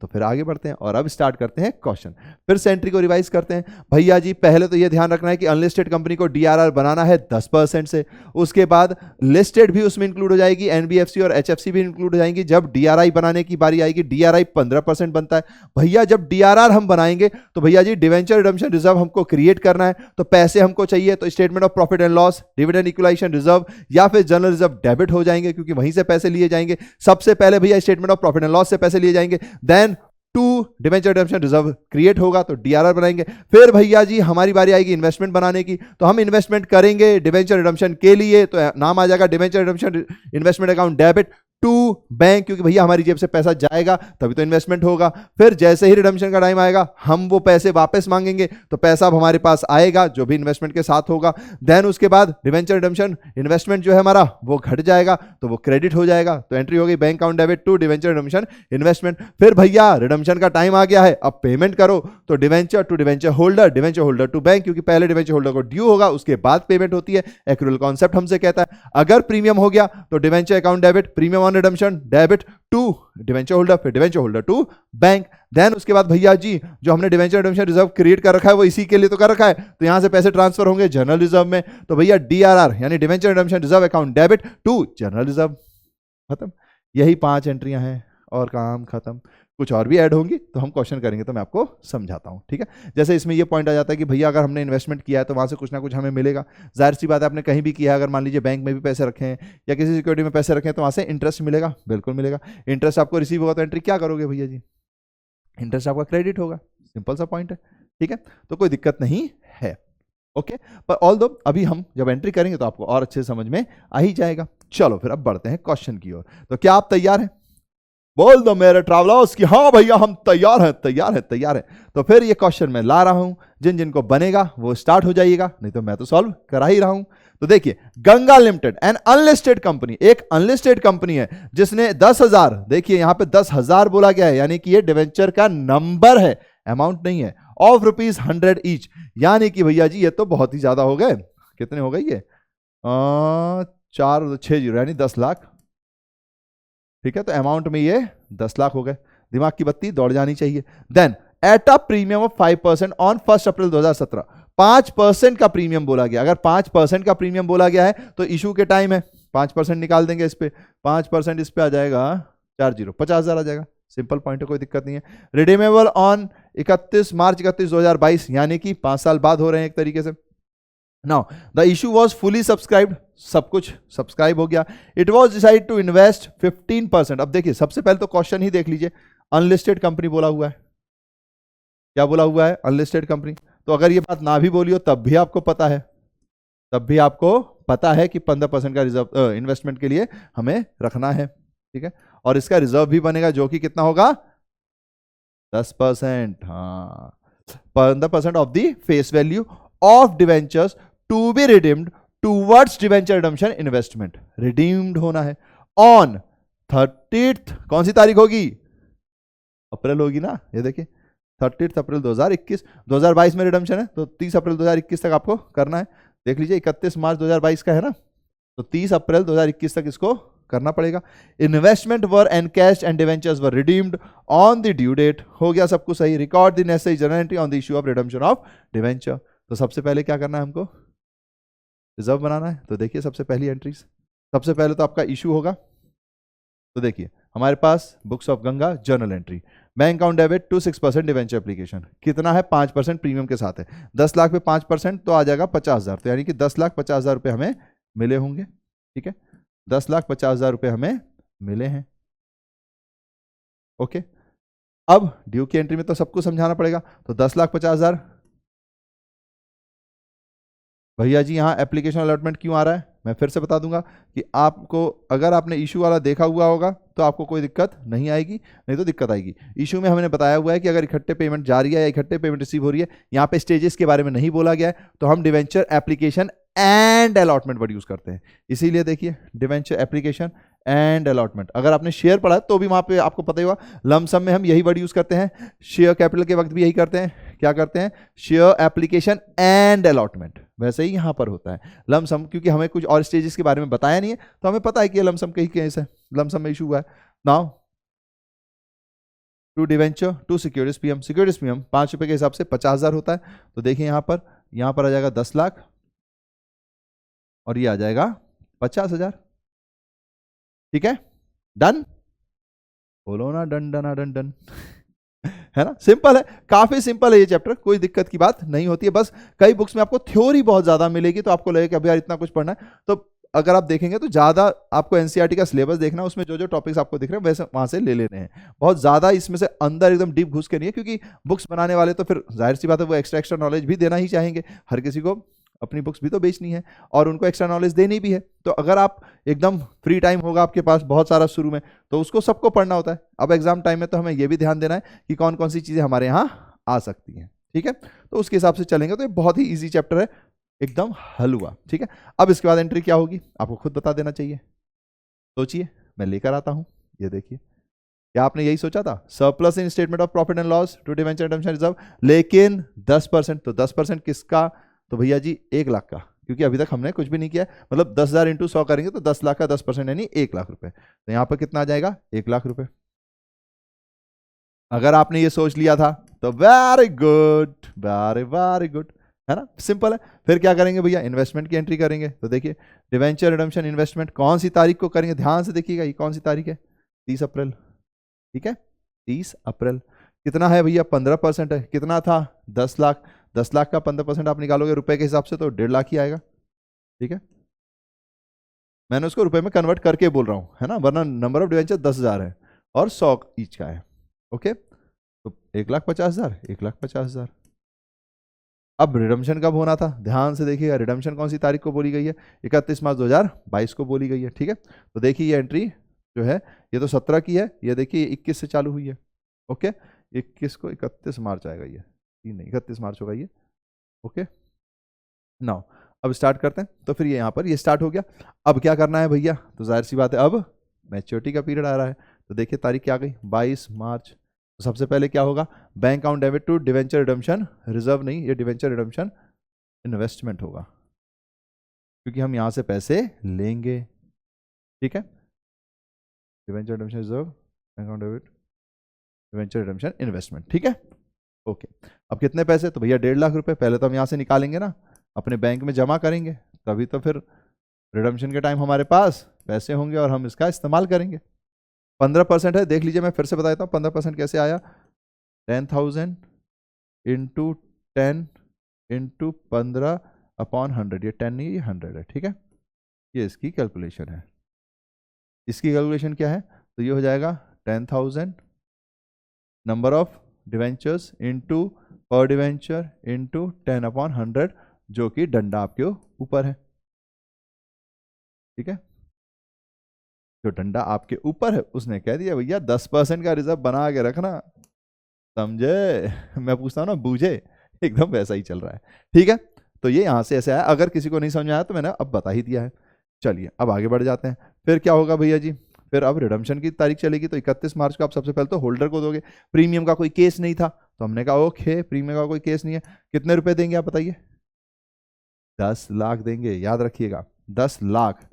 तो फिर आगे बढ़ते हैं और अब स्टार्ट करते हैं क्वेश्चन। फिर से एंट्री को रिवाइज करते हैं भैया जी। पहले तो ये ध्यान रखना है कि अनलिस्टेड कंपनी को डीआरआर बनाना है 10% से, उसके बाद लिस्टेड भी उसमें इंक्लूड हो जाएगी, एनबीएफसी और एचएफसी भी इंक्लूड हो जाएंगी। जब डीआरआई बनाने की बारी आएगी, डीआरआई 15% बनता है भैया। जब डीआरआर हम बनाएंगे तो भैया जी डिवेंचर रिडम्पशन रिजर्व हमको क्रिएट करना है, तो पैसे हमको चाहिए, तो statement of profit and loss, dividend equalisation reserve या फिर जनरल रिजर्व डेबिट हो जाएंगे, क्योंकि वहीं से पैसे लिए जाएंगे। सबसे पहले भैया statement of profit and loss से पैसे लिए जाएंगे, then to debenture redemption reserve create होगा तो डीआरआर बनाएंगे। फिर भैया जी हमारी बारी आएगी इन्वेस्टमेंट बनाने की, तो हम इन्वेस्टमेंट करेंगे डिवेंचर रिडम्पशन के लिए, तो नाम आ जाएगा debenture redemption investment account debit to bank, क्योंकि भैया हमारी जेब से पैसा जाएगा तभी तो इन्वेस्टमेंट होगा। फिर जैसे ही रिडम्पशन का टाइम आएगा हम वो पैसे वापस मांगेंगे, तो पैसा अब हमारे पास आएगा जो भी इन्वेस्टमेंट के साथ होगा। देन उसके बाद डिवेंचर रिडम्पशन इन्वेस्टमेंट जो है हमारा वो घट जाएगा तो वो क्रेडिट हो जाएगा, तो एंट्री हो गई bank account debit to debenture redemption investment. फिर भैया रिडम्पशन का टाइम आ गया है, अब पेमेंट करो, तो debenture to debenture holder, debenture holder to bank, क्योंकि पहले डिवेंचर होल्डर को ड्यू होगा उसके बाद पेमेंट होती है। एक्रूअल कॉन्सेप्ट हमसे कहता है अगर प्रीमियम हो गया तो debenture account debit premium on redemption debit to debenture holder, फिर debenture holder to bank. Then उसके बाद भैया जी जो हमने डिवेंचर रिडम्पशन रिजर्व क्रिएट कर रखा है वो इसी के लिए तो कर रखा है, तो यहां से पैसे ट्रांसफर होंगे जनरल रिजर्व में, तो भैया डीआरआर यानी debenture redemption reserve account debit to general reserve. खत्म, यही 5 एंट्रियां हैं और काम खत्म। कुछ और भी ऐड होंगी तो हम क्वेश्चन करेंगे तो मैं आपको समझाता हूं, ठीक है। जैसे इसमें ये पॉइंट आ जाता है कि भैया अगर हमने इन्वेस्टमेंट किया है तो वहां से कुछ ना कुछ हमें मिलेगा, जाहिर सी बात है आपने कहीं भी किया है, अगर मान लीजिए बैंक में भी पैसे रखे हैं या किसी सिक्योरिटी में पैसे रखे हैं तो वहां से इंटरेस्ट मिलेगा, बिल्कुल मिलेगा। इंटरेस्ट आपको रिसीव होगा तो एंट्री क्या करोगे भैया जी, इंटरेस्ट आपका क्रेडिट होगा, सिंपल सा पॉइंट है, ठीक है, तो कोई दिक्कत नहीं है, ओके। पर ऑल दो अभी हम जब एंट्री करेंगे तो आपको और अच्छे से समझ में आ ही जाएगा। चलो फिर अब बढ़ते हैं क्वेश्चन की ओर। तो क्या आप तैयार हैं, बोल दो मेरे ट्रैवलर्स कि हाँ भैया हम तैयार हैं तैयार हैं तैयार हैं। तो फिर ये क्वेश्चन मैं ला रहा हूं, जिन जिनको बनेगा वो स्टार्ट हो जाइएगा, नहीं तो मैं तो सॉल्व करा ही रहा हूं। तो देखिए Ganga limited an unlisted company, एक अनलिस्टेड कंपनी है जिसने 10,000, देखिए यहां पे 10,000 बोला गया है, यानी कि ये डिवेंचर का नंबर है, अमाउंट नहीं है, ऑफ ₹100 ईच, यानी कि भैया जी ये तो बहुत ही ज्यादा हो गए। कितने हो गए ये 460 यानी 10 लाख, ठीक है, तो अमाउंट में ये 10 लाख हो गए, दिमाग की बत्ती दौड़ जानी चाहिए। Then at a premium of 5% on 1 April 2017, 5% का प्रीमियम बोला गया। अगर 5% का प्रीमियम बोला गया है तो इशू के टाइम है, 5% निकाल देंगे इस पे, 5% इस पे आ जाएगा 40, 50,000 आ जाएगा। सिंपल पॉइंट है, कोई दिक्कत नहीं है। रिडीमेबल ऑन 31 मार्च 2022, यानी कि 5 साल बाद हो रहे हैं एक तरीके से। Now the issue was fully subscribed, सब कुछ सब्सक्राइब हो गया। It was decide to invest 15%। अब देखिए सबसे पहले तो क्वेश्चन ही देख लीजिए, अनलिस्टेड कंपनी बोला हुआ है। क्या बोला हुआ है? Unlisted company. तो अगर ये बात ना भी बोली हो तब भी आपको पता है, तब भी आपको पता है कि 15% का रिजर्व इन्वेस्टमेंट के लिए हमें रखना है, ठीक है। और इसका रिजर्व भी बनेगा जो कि कितना होगा? 10%। हाँ, 15% of the face value of debentures to be redeemed towards debenture redemption investment. Redeemed होना है ऑन 30th, कौन सी तारीख होगी? अप्रैल होगी ना, ये देखिए 30 अप्रैल 2021। 2022 में रिडम्पशन है तो 30 अप्रैल 2021 तक आपको करना है। देख लीजिए 31 मार्च 2022 का है ना, तो 30 अप्रैल 2021 तक इसको करना पड़ेगा। Investment were encashed and debentures were redeemed on the due date. हो गया सब कुछ सही। Record the necessary journal entry on the issue of redemption of debenture. तो सबसे पहले क्या करना है हमको? रिजर्व बनाना है। तो देखिए सबसे पहली एंट्रीज, सबसे पहले तो आपका इशू होगा। तो देखिए हमारे पास books of Ganga journal entry, bank account debit to 6% debenture application, कितना है? 5% प्रीमियम के साथ है। 10 लाख पे 5% तो आ जाएगा 50,000, तो यानी कि 10,50,000 रुपये हमें मिले होंगे, ठीक है। 10,50,000 रुपये हमें मिले हैं, ओके। अब ड्यू की एंट्री में तो सबको समझाना पड़ेगा। तो 10,50,000, भैया जी यहाँ एप्लीकेशन अलॉटमेंट क्यों आ रहा है? मैं फिर से बता दूंगा कि आपको, अगर आपने इशू वाला देखा हुआ होगा तो आपको कोई दिक्कत नहीं आएगी, नहीं तो दिक्कत आएगी। इशू में हमने बताया हुआ है कि अगर इकट्ठे पेमेंट जा रही है या इकट्ठे पेमेंट रिसीव हो रही है, यहाँ पे स्टेजेस के बारे में नहीं बोला गया है, तो हम debenture application and allotment word use करते हैं। इसीलिए देखिए डिवेंचर एप्लीकेशन एंड अलॉटमेंट। अगर आपने शेयर पढ़ा है तो भी वहां पे आपको पता ही होगा, लमसम में हम यही वर्ड यूज करते हैं। शेयर कैपिटल के वक्त भी यही करते हैं। क्या करते हैं? Share application and allotment. वैसे ही यहां पर होता है लमसम, क्योंकि हमें कुछ और स्टेजेस के बारे में बताया नहीं है तो हमें पता है कि ये लमसम का ही केस है, लमसम में इशू हुआ है। Now to debenture to securities PM, securities PM 5 रुपए के हिसाब से 50,000 होता है। तो देखिए यहां पर आ जाएगा 10 लाख और ये आ जाएगा 50,000, ठीक है। डन, बोलो ना डन डन डन डन है ना, सिंपल है, काफी सिंपल है ये चैप्टर, कोई दिक्कत की बात नहीं होती है। बस कई बुक्स में आपको थ्योरी बहुत ज्यादा मिलेगी तो आपको लगेगा कि अभी यार इतना कुछ पढ़ना है, तो अगर आप देखेंगे तो ज्यादा आपको एनसीईआरटी का सिलेबस देखना है, उसमें जो जो टॉपिक्स आपको दिख रहे हैं वैसे वहां से ले लेने हैं। बहुत ज्यादा इसमें से अंदर एकदम डीप घुस के नहीं है, क्योंकि बुक्स बनाने वाले तो फिर जाहिर सी बात है वो एक्स्ट्रा नॉलेज भी देना ही चाहेंगे। हर किसी को अपनी बुक्स भी तो बेचनी है और उनको एक्स्ट्रा नॉलेज देनी भी है। तो अगर आप एकदम फ्री टाइम होगा आपके पास बहुत सारा शुरू में, तो उसको सबको पढ़ना होता है। अब एग्जाम टाइम में तो हमें यह भी ध्यान देना है कि कौन कौन सी चीजें हमारे यहाँ आ सकती हैं, ठीक है। तो उसके हिसाब से चलेंगे तो ये बहुत ही ईजी चैप्टर है, एकदम हल हुआ, ठीक है। अब इसके बाद एंट्री क्या होगी आपको खुद बता देना चाहिए। सोचिए, मैं लेकर आता हूं, ये देखिए। क्या आपने यही सोचा था? Surplus in statement of profit and loss to debenture redemption reserve, लेकिन 10%। तो 10% किसका? तो भैया जी 1 लाख का, क्योंकि अभी तक हमने कुछ भी नहीं किया। मतलब 10,000 इंटू 100 करेंगे तो 10 लाख का 10% यानी 1 लाख रुपए। तो यहां पर कितना आ जाएगा? 1 लाख रुपए। अगर आपने ये सोच लिया था तो very good, very very good, है ना, सिंपल है। फिर क्या करेंगे भैया? इन्वेस्टमेंट की एंट्री करेंगे। तो देखिए डिवेंचर रिडेम्पशन इन्वेस्टमेंट कौन सी तारीख को करेंगे? ध्यान से देखिएगा, ये कौन सी तारीख है? 30 अप्रैल, ठीक है, 30 अप्रैल। कितना है भैया? 15% है। कितना था? 10 लाख। 10 लाख का 15% आप निकालोगे रुपए के हिसाब से तो 1.5 लाख ही आएगा, ठीक है। मैंने उसको रुपए में कन्वर्ट करके बोल रहा हूं, है ना, वरना नंबर ऑफ डिवेंचर 10,000 है और 100 ईच का है, ओके। तो 1,50,000, 1,50,000। अब रिडम्पशन कब होना था? ध्यान से देखिएगा, रिडम्पशन कौन सी तारीख को बोली गई है? 31 मार्च 2022 को बोली गई है, ठीक है। तो देखिए ये एंट्री जो है ये तो 17 की है, ये देखिए 21 से चालू हुई है, ओके। 21 को 31 मार्च आएगा, ये नहीं 31 मार्च होगा ये, ओके। नाउ अब स्टार्ट करते हैं। तो फिर ये यहाँ पर ये स्टार्ट हो गया। अब क्या करना है भैया? तो जाहिर सी बात है अब मैच्योरिटी का पीरियड आ रहा है। तो देखिए तारीख क्या आ गई? 22 मार्च। तो सबसे पहले क्या होगा? Bank account debit to debenture redemption reserve, नहीं ये डिवेंचर रिडम्पशन इन्वेस्टमेंट होगा, क्योंकि हम यहाँ से पैसे लेंगे, ठीक है। Debenture redemption reserve, bank account debit, debenture redemption investment, ठीक है। ओके, अब कितने पैसे, तो भैया 1.5 लाख रुपए पहले तो हम यहाँ से निकालेंगे ना, अपने बैंक में जमा करेंगे, तभी तो फिर रिडम्पशन के टाइम हमारे पास पैसे होंगे और हम इसका इस्तेमाल करेंगे। 15% है, देख लीजिए, मैं फिर से बता देता हूँ 15% कैसे आया। 10,000 इंटू 10 इंटू 15/100, ये 10 नहीं, ये 100 है, ठीक है। ये इसकी कैलकुलेशन है। इसकी कैलकुलेशन क्या है, तो ये हो जाएगा 10,000 नंबर ऑफ डिवेंचर्स इंटू पर डिवेंचर इंटू 10/100, जो कि डंडा आपके ऊपर है, ठीक है। जो डंडा आपके ऊपर है उसने कह दिया भैया 10% का रिजर्व बना के रखना, समझे। मैं पूछता हूँ ना, बूझे, एकदम वैसा ही चल रहा है, ठीक है। तो ये यहाँ से ऐसे आया, अगर किसी को नहीं समझ में आया तो मैंने अब बता ही दिया है। चलिए अब आगे बढ़ जाते हैं। फिर क्या होगा भैया जी, फिर अब रिडम्पशन की तारीख चलेगी, तो 31 मार्च को आप सबसे पहले तो होल्डर को दोगे। प्रीमियम का कोई केस नहीं था, तो हमने कहा ओके प्रीमियम का कोई केस नहीं है, कितने रुपए देंगे आप बताइए? 10 लाख देंगे, याद रखिएगा 10 लाख,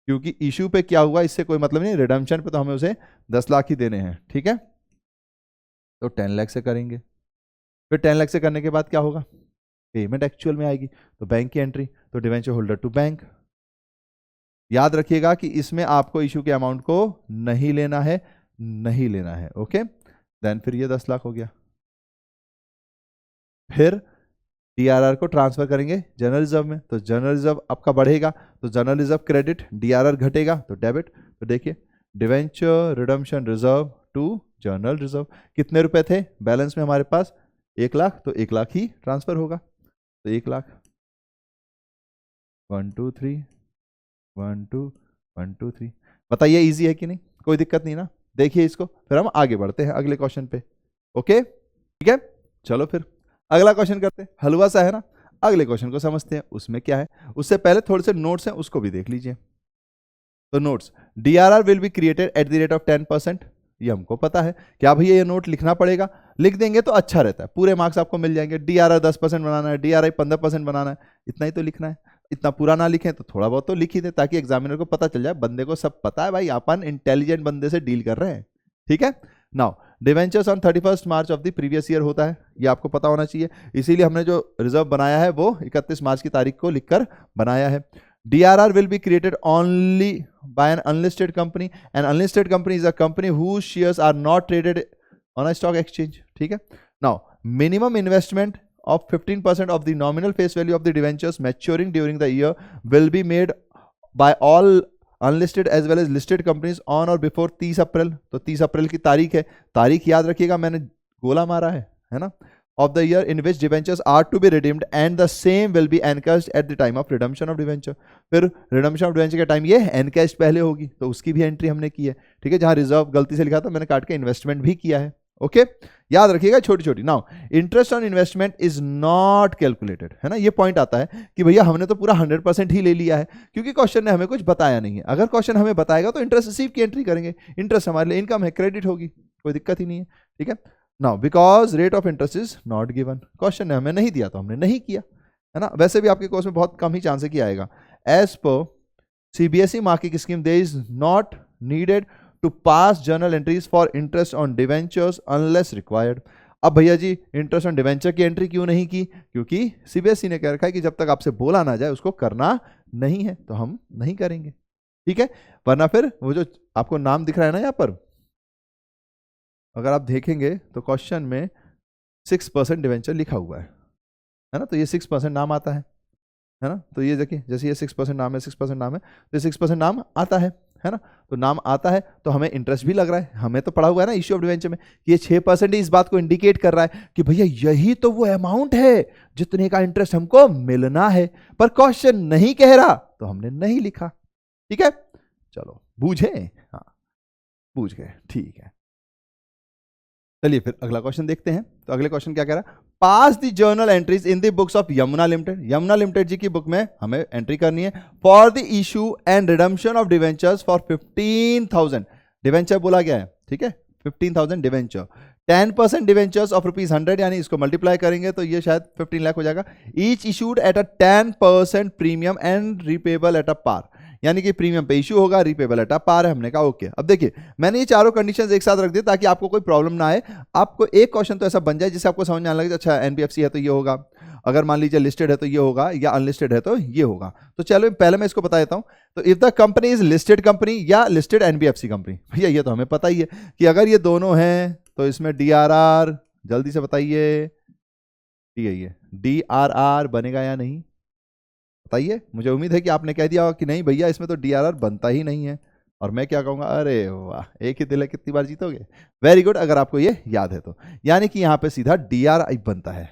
क्योंकि इशू पे क्या हुआ इससे कोई मतलब नहीं, रिडम्पशन पे तो हमें उसे 10 लाख ही देने हैं, ठीक है। तो 10 लाख से करेंगे। फिर 10 लाख से करने के बाद क्या होगा, पेमेंट एक्चुअल में आएगी, तो बैंक की एंट्री, तो डिवेंचर होल्डर टू बैंक। याद रखिएगा कि इसमें आपको इशू के अमाउंट को नहीं लेना है, नहीं लेना है, ओके। देन फिर ये 10 लाख हो गया। फिर डीआरआर को ट्रांसफर करेंगे जनरल रिजर्व में, तो जनरल रिजर्व आपका बढ़ेगा, तो जनरल रिजर्व क्रेडिट, डीआरआर घटेगा तो डेबिट। तो देखिए debenture redemption reserve to general reserve, कितने रुपए थे बैलेंस में हमारे पास? 1 लाख, तो 1 लाख ही ट्रांसफर होगा, तो 1 लाख 1 2 3 1 2 1 2 3। बताइए इजी है कि नहीं, कोई दिक्कत नहीं ना। देखिए इसको, फिर हम आगे बढ़ते हैं अगले क्वेश्चन पे, ओके ठीक है। चलो फिर अगला क्वेश्चन करते हैं, हलवा सा है ना। अगले क्वेश्चन को समझते हैं, उसमें क्या है। उससे पहले थोड़े से नोट्स हैं, उसको भी देख लीजिए। तो notes, DRR will be created at the rate of 10%, ये हमको पता है। क्या भैया ये नोट लिखना पड़ेगा? लिख देंगे तो अच्छा रहता है, पूरे मार्क्स आपको मिल जाएंगे। डीआरआर 10% बनाना है, डीआरआई 15% बनाना है, इतना ही तो लिखना है। इतना पूरा ना लिखें तो थोड़ा बहुत तो लिख ही दे, ताकि एग्जामिनर को पता चल जाए बंदे को सब पता है भाई, अपन इंटेलिजेंट बंदे से डील कर रहे हैं, ठीक है। Now debentures on 31 March of the previous year होता है, ये आपको पता होना चाहिए, इसीलिए हमने जो रिजर्व बनाया है वो 31 मार्च की तारीख को लिखकर बनाया है। DRR will be created only by an unlisted company. An unlisted company is a company whose shares are not traded on a stock exchange. ठीक है. Now, minimum investment of 15% of the nominal face value of the debentures maturing during the year will be made by all unlisted as well as listed companies on or before 30 अप्रैल. तो 30 अप्रैल की तारीख है, तारीख याद रखिएगा, मैंने गोला मारा है ना, of the year in which debentures are to be redeemed and the same will be encashed at the time of redemption of debenture. फिर redemption of debenture के टाइम ये encashed पहले होगी, तो उसकी भी एंट्री हमने की है, ठीक है। जहां रिजर्व गलती से लिखा था मैंने काट के इन्वेस्टमेंट भी किया है, ओके याद रखिएगा छोटी छोटी। Now interest on investment is not calculated, है ना, ये पॉइंट आता है कि भैया हमने तो पूरा 100% ही ले लिया है, क्योंकि क्वेश्चन ने हमें कुछ बताया नहीं है। अगर क्वेश्चन हमें बताएगा तो इंटरेस्ट रिसीव की एंट्री करेंगे, इंटरेस्ट हमारे लिए इनकम है, क्रेडिट होगी, कोई दिक्कत ही नहीं है, ठीक है। Now because rate of interest is not given, question ने हमें नहीं दिया तो हमने नहीं किया, है ना। वैसे भी आपके कोर्स में बहुत कम ही चांस है कि आएगा। As per CBSE marking scheme there is not needed to pass journal entries for interest on debentures unless required. अब भैया जी इंटरेस्ट ऑन डिवेंचर की एंट्री क्यों नहीं की? क्योंकि सीबीएसई ने कह रखा है कि जब तक आपसे बोला ना जाए उसको करना नहीं है, तो हम नहीं करेंगे, ठीक है। वरना फिर वो जो आपको नाम दिख रहा है ना यहाँ पर, अगर आप देखेंगे तो क्वेश्चन में 6% डिवेंचर लिखा हुआ है ना, तो ये 6% नाम आता है ना। तो ये देखिए जैसे ये 6% नाम है, 6% नाम है, तो 6% नाम आता है ना। तो नाम आता है तो हमें इंटरेस्ट भी लग रहा है, हमें तो पढ़ा हुआ है ना इश्यू ऑफ डिवेंचर में कि ये 6% इस बात को इंडिकेट कर रहा है कि भैया यही तो वो अमाउंट है जितने का इंटरेस्ट हमको मिलना है, पर क्वेश्चन नहीं कह रहा तो हमने नहीं लिखा, ठीक है। चलो बूझे, हाँ बूझ गए, ठीक है। चलिए फिर अगला क्वेश्चन देखते हैं। तो अगले क्वेश्चन क्या कह रहा है, pass the journal entries in the books of Yamuna limited. Yamuna limited ji की बुक में हमें एंट्री करनी है for the issue and redemption of debentures for 15,000 debenture बोला गया है, ठीक है, 15,000 डिवेंचर, 10% डिवेंचर्स ऑफ ₹100, यानी इसको मल्टीप्लाई करेंगे तो ये शायद 15 लाख हो जाएगा। Each issued at a 10% premium and repayable at a par, यानी कि प्रीमियम पे इशू होगा, रीपेबल एट पार है। हमने कहा ओके। अब देखिए मैंने ये चारों कंडीशंस एक साथ रख दिए ताकि आपको कोई प्रॉब्लम ना आए, आपको एक क्वेश्चन तो ऐसा बन जाए जिससे आपको समझ में आने लगे अच्छा एनबीएफसी है तो ये होगा, अगर मान लीजिए लिस्टेड है तो ये होगा, या अनलिस्टेड है तो ये होगा। तो चलो पहले मैं इसको बता देता हूं। तो if the company is listed company या लिस्टेड एनबीएफसी कंपनी, भैया ये तो हमें पता ही है कि अगर ये दोनों हैं तो इसमें डीआरआर, जल्दी से बताइए, ठीक है ये डीआरआर बनेगा या नहीं बताइए। मुझे उम्मीद है कि आपने कह दिया होगा कि नहीं भैया इसमें तो डीआरआर बनता ही नहीं है, और मैं क्या कहूंगा, अरे वाह एक ही दिल है कितनी बार जीतोगे। वेरी गुड, अगर आपको ये याद है तो। यानी कि यहां पे सीधा डीआरआई बनता है,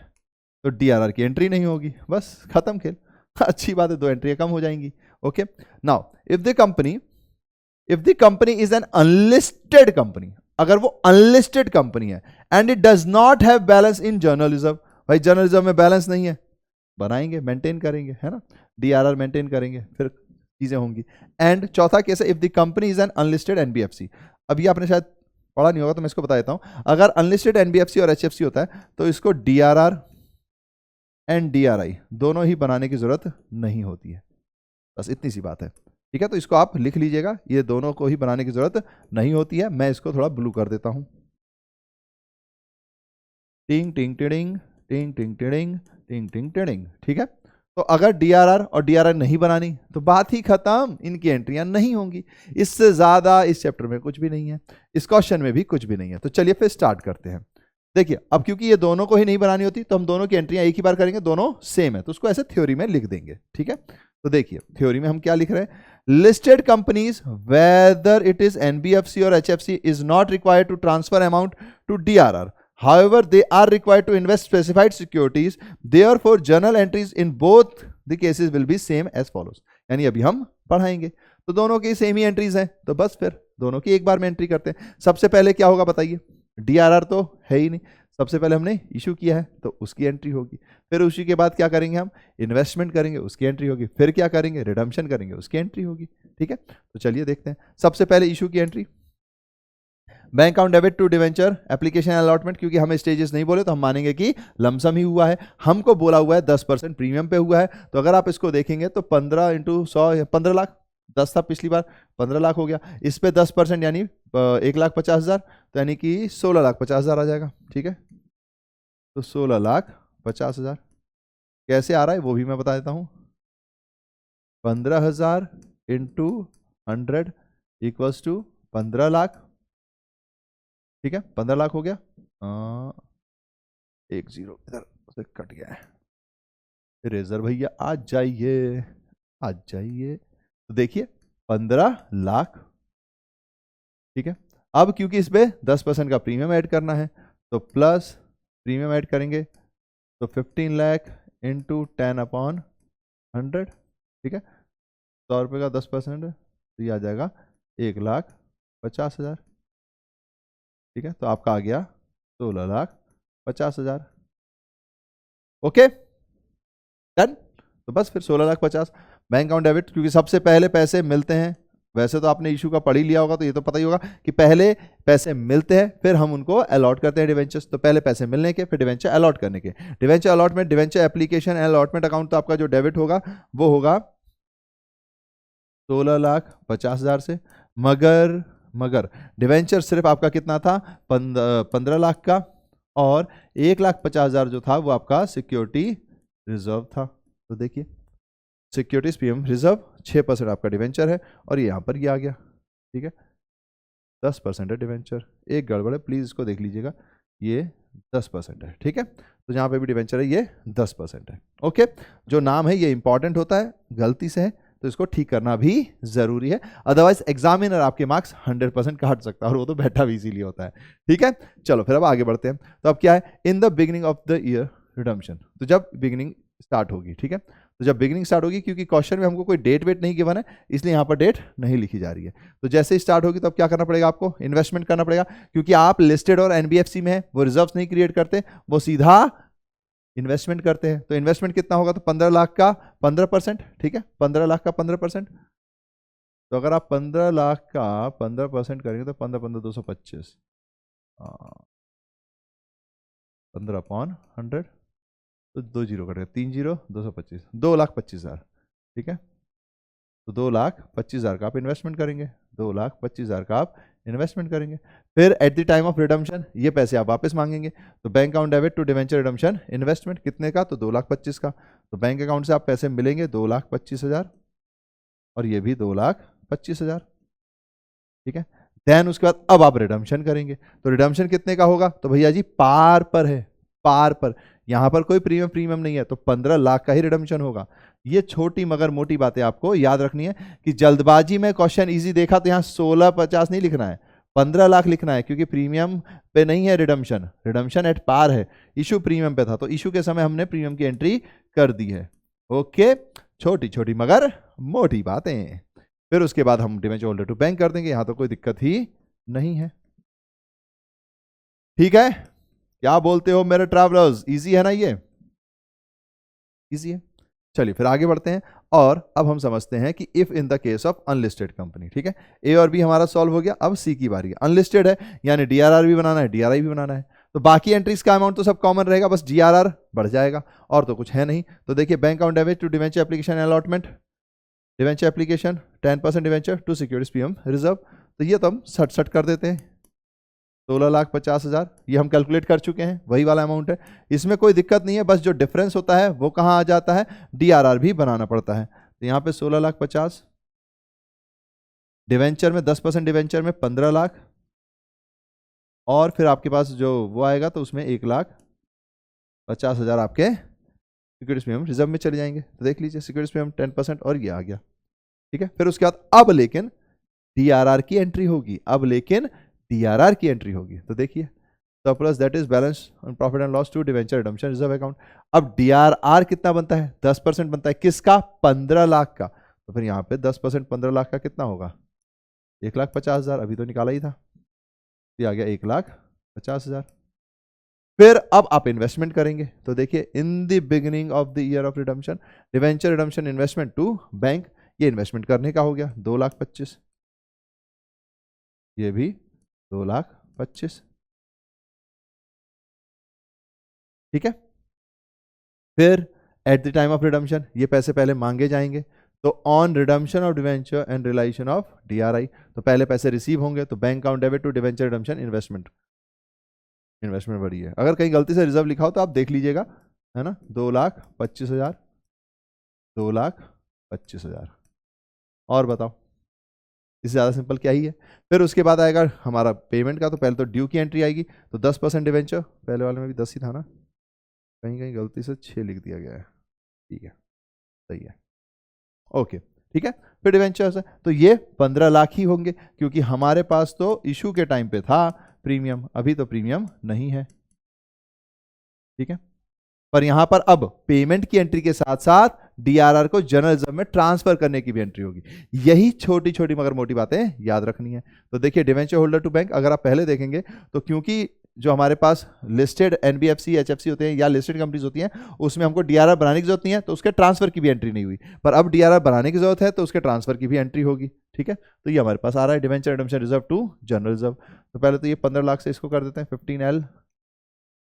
तो डीआरआर की एंट्री नहीं होगी, बस खत्म खेल। अच्छी बात है, 2 एंट्रियां कम हो जाएंगी। Okay now if the company is an unlisted company, अगर वो अनलिस्टेड कंपनी है and it does not have balance in journal reserve, भाई जर्नल रिजर्व में बैलेंस नहीं है, बनाएंगे मेंटेन करेंगे, है ना, डीआरआर मेंटेन करेंगे, फिर चीजें होंगी। एंड चौथा केस है if the company is an unlisted NBFC. अभी आपने शायद पढ़ा नहीं होगा तो मैं इसको बता देता हूं। अगर अनलिस्टेड एनबीएफसी और एचएफसी होता है तो इसको डीआरआर एंड डीआरआई दोनों ही बनाने की जरूरत नहीं होती है, बस इतनी सी बात है। ठीक है, तो इसको आप लिख लीजिएगा, ये दोनों को ही बनाने की जरूरत नहीं होती है। मैं इसको थोड़ा ब्लू कर देता हूं। टिंग टिंग टिडिंग टिंग टिंग टिडिंग टिंग टिंग टिडिंग। ठीक है, तो अगर डीआरआर और डीआरआर नहीं बनानी तो बात ही खत्म, इनकी एंट्रियां नहीं होंगी। इससे ज्यादा इस चैप्टर में कुछ भी नहीं है, इस क्वेश्चन में भी कुछ भी नहीं है। तो चलिए फिर स्टार्ट करते हैं। देखिए अब क्योंकि ये दोनों को ही नहीं बनानी होती तो हम दोनों की एंट्रियां एक ही बार करेंगे, दोनों सेम है तो उसको ऐसे थ्योरी में लिख देंगे। ठीक है, तो देखिए थ्योरी में हम क्या लिख रहे हैं, listed companies whether it is NBFC और HFC is not required to transfer amount to DRR, however they are required to invest specified securities, therefore journal entries in both the cases will be same as follows। यानी अभी हम पढ़ाएंगे तो दोनों की same ही entries हैं, तो बस फिर दोनों की एक बार में एंट्री करते हैं। सबसे पहले क्या होगा बताइए, डीआरआर तो है ही नहीं, सबसे पहले हमने इशू किया है तो उसकी एंट्री होगी। फिर उसी के बाद क्या करेंगे, हम इन्वेस्टमेंट करेंगे, उसकी एंट्री होगी। फिर क्या करेंगे, रिडम्पशन करेंगे, उसकी एंट्री होगी। ठीक है, तो चलिए देखते हैं। सबसे पहले इशू की entry, bank account debit to debenture application allotment, क्योंकि हमें स्टेजेस नहीं बोले तो हम मानेंगे कि लमसम ही हुआ है। हमको बोला हुआ है 10% प्रीमियम पे हुआ है, तो अगर आप इसको देखेंगे तो 15 इंटू 100 15 लाख, 10 था पिछली बार, 15 लाख हो गया। इस पे 10% यानी 1,50,000, तो यानी कि 16,50,000 आ जाएगा। ठीक है, तो 16,50,000 कैसे आ रहा है वो भी मैं बता देता हूँ। 15,000 इंटू 100 इक्वल्स टू 15 लाख। ठीक है, 15 लाख हो गया। एक जीरो इधर से कट गया है, इरेजर भैया आ जाइए, आ जाइए। तो देखिए 15 लाख। ठीक है, अब क्योंकि इस पे 10% का प्रीमियम ऐड करना है तो प्लस प्रीमियम ऐड करेंगे, तो 15 लाख इंटू 10/100। ठीक है, 100 रुपये का 10% तो ये आ जाएगा 1,50,000। ठीक है, तो आपका आ गया 16,50,000। Okay done. तो बस फिर 16,50,000 बैंक अकाउंट डेबिट, क्योंकि सबसे पहले पैसे मिलते हैं। वैसे तो आपने इशू का पढ़ ही लिया होगा तो ये तो पता ही होगा कि पहले पैसे मिलते हैं फिर हम उनको अलॉट करते हैं डिवेंचर्स। तो पहले पैसे मिलने के, फिर डिवेंचर अलॉट करने के। Debenture allotment, debenture application and allotment account, तो आपका जो डेबिट होगा वो होगा 16,50,000 से। मगर डिवेंचर सिर्फ आपका कितना था, 15 लाख का, और 1,50,000 जो था वो आपका सिक्योरिटी रिजर्व था। तो देखिए सिक्योरिटीज पीएम रिजर्व 6% आपका डिवेंचर है, और ये यहाँ पर ये आ गया। ठीक है, 10% है डिवेंचर, एक गड़बड़ है प्लीज इसको देख लीजिएगा, ये 10% है। ठीक है, तो जहाँ पे भी डिवेंचर है ये 10% है। ओके, जो नाम है ये इंपॉर्टेंट होता है, गलती से है तो इसको ठीक करना भी जरूरी है, अदरवाइज एग्जामिनर आपके मार्क्स 100% काट सकता है, और वो तो बैठा भी इसीलिए होता है। ठीक है, चलो फिर अब आगे बढ़ते हैं। तो अब क्या है, इन the beginning of the year redemption, तो जब बिगिनिंग स्टार्ट होगी। ठीक है, तो जब बिगिनिंग स्टार्ट होगी, क्योंकि क्वेश्चन में हमको कोई डेट वेट नहीं गिवन है इसलिए यहाँ पर डेट नहीं लिखी जा रही है। तो जैसे ही स्टार्ट होगी तो अब क्या करना पड़ेगा, आपको इन्वेस्टमेंट करना पड़ेगा, क्योंकि आप लिस्टेड और एनबीएफसी में है, वो रिजर्व्स नहीं क्रिएट करते, वो सीधा इन्वेस्टमेंट करते हैं। तो इन्वेस्टमेंट कितना होगा, तो 15 लाख का 15%। ठीक है, 15 लाख का 15%, तो अगर आप 15 लाख का 15% करेंगे तो 15/15 = 225, 15/100, तो 2 जीरो कटेगा, 3 जीरो 225, 2,25,000। ठीक है, तो 2,25,000 का आप इन्वेस्टमेंट करेंगे, 2,25,000 का आप इन्वेस्टमेंट करेंगे। फिर at the time of redemption ये पैसे आप वापस मांगेंगे, तो bank account debit to debenture redemption investment कितने का, तो 2,25,000 का। तो बैंक अकाउंट से आप पैसे मिलेंगे 2,25,000 और ये भी 2,25,000, ठीक है। देन उसके बाद अब आप रिडम्पशन करेंगे, तो रिडम्पशन कितने का होगा, तो भैया जी पार पर है, पार पर, यहां पर कोई प्रीमियम नहीं है, तो 15 लाख का ही रिडम्पशन होगा। ये छोटी मगर मोटी बातें आपको याद रखनी है कि जल्दबाजी में क्वेश्चन इजी देखा तो यहां 1650 नहीं लिखना है, 15 लाख लिखना है, क्योंकि प्रीमियम पे नहीं है रिडम्पशन, रिडम्पशन एट पार है, इशू प्रीमियम पे था, तो इशू के समय हमने प्रीमियम की एंट्री कर दी है। ओके, छोटी छोटी मगर मोटी बातें। फिर उसके बाद हम डिवेंचर होल्डर टू बैंक कर देंगे, यहां तो कोई दिक्कत ही नहीं है, ठीक है। क्या बोलते हो मेरे ट्रैवलर्स, इजी है ना, ये इजी है। चलिए फिर आगे बढ़ते हैं, और अब हम समझते हैं कि if in the case of unlisted company, ठीक है, ए और बी हमारा सॉल्व हो गया, अब सी की बारी है। अनलिस्टेड है यानी डीआरआर भी बनाना है, डीआरआई भी बनाना है, तो बाकी एंट्रीज का अमाउंट तो सब कॉमन रहेगा, बस जीआरआर बढ़ जाएगा और तो कुछ है नहीं। तो देखिए bank account debit to debenture application allotment, debenture application 10% debenture to securities PM reserve, तो ये तो हम सट कर देते हैं, 16,50,000 ये हम कैलकुलेट कर चुके हैं, वही वाला अमाउंट है, इसमें कोई दिक्कत नहीं है। बस जो डिफरेंस होता है वो कहाँ आ जाता है, डीआरआर भी बनाना पड़ता है। तो यहाँ पे 16,50,000, डिवेंचर में 10% डिवेंचर में 15 लाख, और फिर आपके पास जो वो आएगा तो उसमें 1,50,000 आपके सिक्योरिटीज प्रीमियम रिजर्व में चले जाएंगे। तो देख लीजिए सिक्योरिटीज प्रीमियम 10% और ये आ गया, ठीक है। फिर उसके बाद अब लेकिन डीआरआर की एंट्री होगी, अब लेकिन डीआरआर की एंट्री होगी, तो देखिए surplus that is balance on profit and loss to debenture redemption reserve account. अब डीआरआर कितना बनता है, 10% बनता है, किसका, 15 लाख का। तो फिर यहाँ पे 10% 15 लाख का कितना होगा, 1,50,000, अभी तो निकाला ही था, ये आ गया 1,50,000। फिर अब आप इन्वेस्टमेंट करेंगे, तो देखिए in the beginning of the year of redemption debenture redemption investment to bank, ये इन्वेस्टमेंट करने का हो गया 2,25,000, ये भी 2,25,000, ठीक है। फिर at the time of redemption ये पैसे पहले मांगे जाएंगे, तो on redemption of debenture and realisation of DRI, तो पहले पैसे रिसीव होंगे, तो bank account debit to debenture redemption investment, investment बढ़ी है। अगर कहीं गलती से रिजर्व लिखा हो तो आप देख लीजिएगा, है ना, 2,25,000, 2,25,000, और बताओ इससे ज़्यादा सिंपल क्या ही है। फिर उसके बाद आएगा हमारा पेमेंट का, तो पहले तो ड्यू की एंट्री आएगी, तो 10% डिवेंचर, पहले वाले में भी 10 ही था ना, कहीं कहीं गलती से 6 लिख दिया गया है, ठीक है, सही है, ओके, ठीक है। फिर डिवेंचर्स है, तो ये 15 लाख ही होंगे, क्योंकि हमारे पास तो इशू के टाइम पे था प्रीमियम, अभी तो प्रीमियम नहीं है, ठीक है। पर यहां पर अब पेमेंट की एंट्री के साथ साथ डीआरआर को जनरल रिजर्व में ट्रांसफर करने की भी एंट्री होगी। यही छोटी छोटी मगर मोटी बातें याद रखनी है। तो देखिए डिवेंचर होल्डर टू बैंक, अगर आप पहले देखेंगे तो क्योंकि जो हमारे पास लिस्टेड एनबीएफसी एचएफसी होते हैं या लिस्टेड कंपनीज होती हैं, उसमें हमको डीआरआर बनाने की जरूरत नहीं है, तो उसके ट्रांसफर की भी एंट्री नहीं हुई। पर अब डीआरआर बनाने की जरूरत है, तो उसके ट्रांसफर की भी एंट्री होगी, ठीक है। तो ये हमारे पास आ रहा है debenture redemption reserve to general reserve. तो पहले तो ये 15 लाख से इसको कर देते हैं 15L,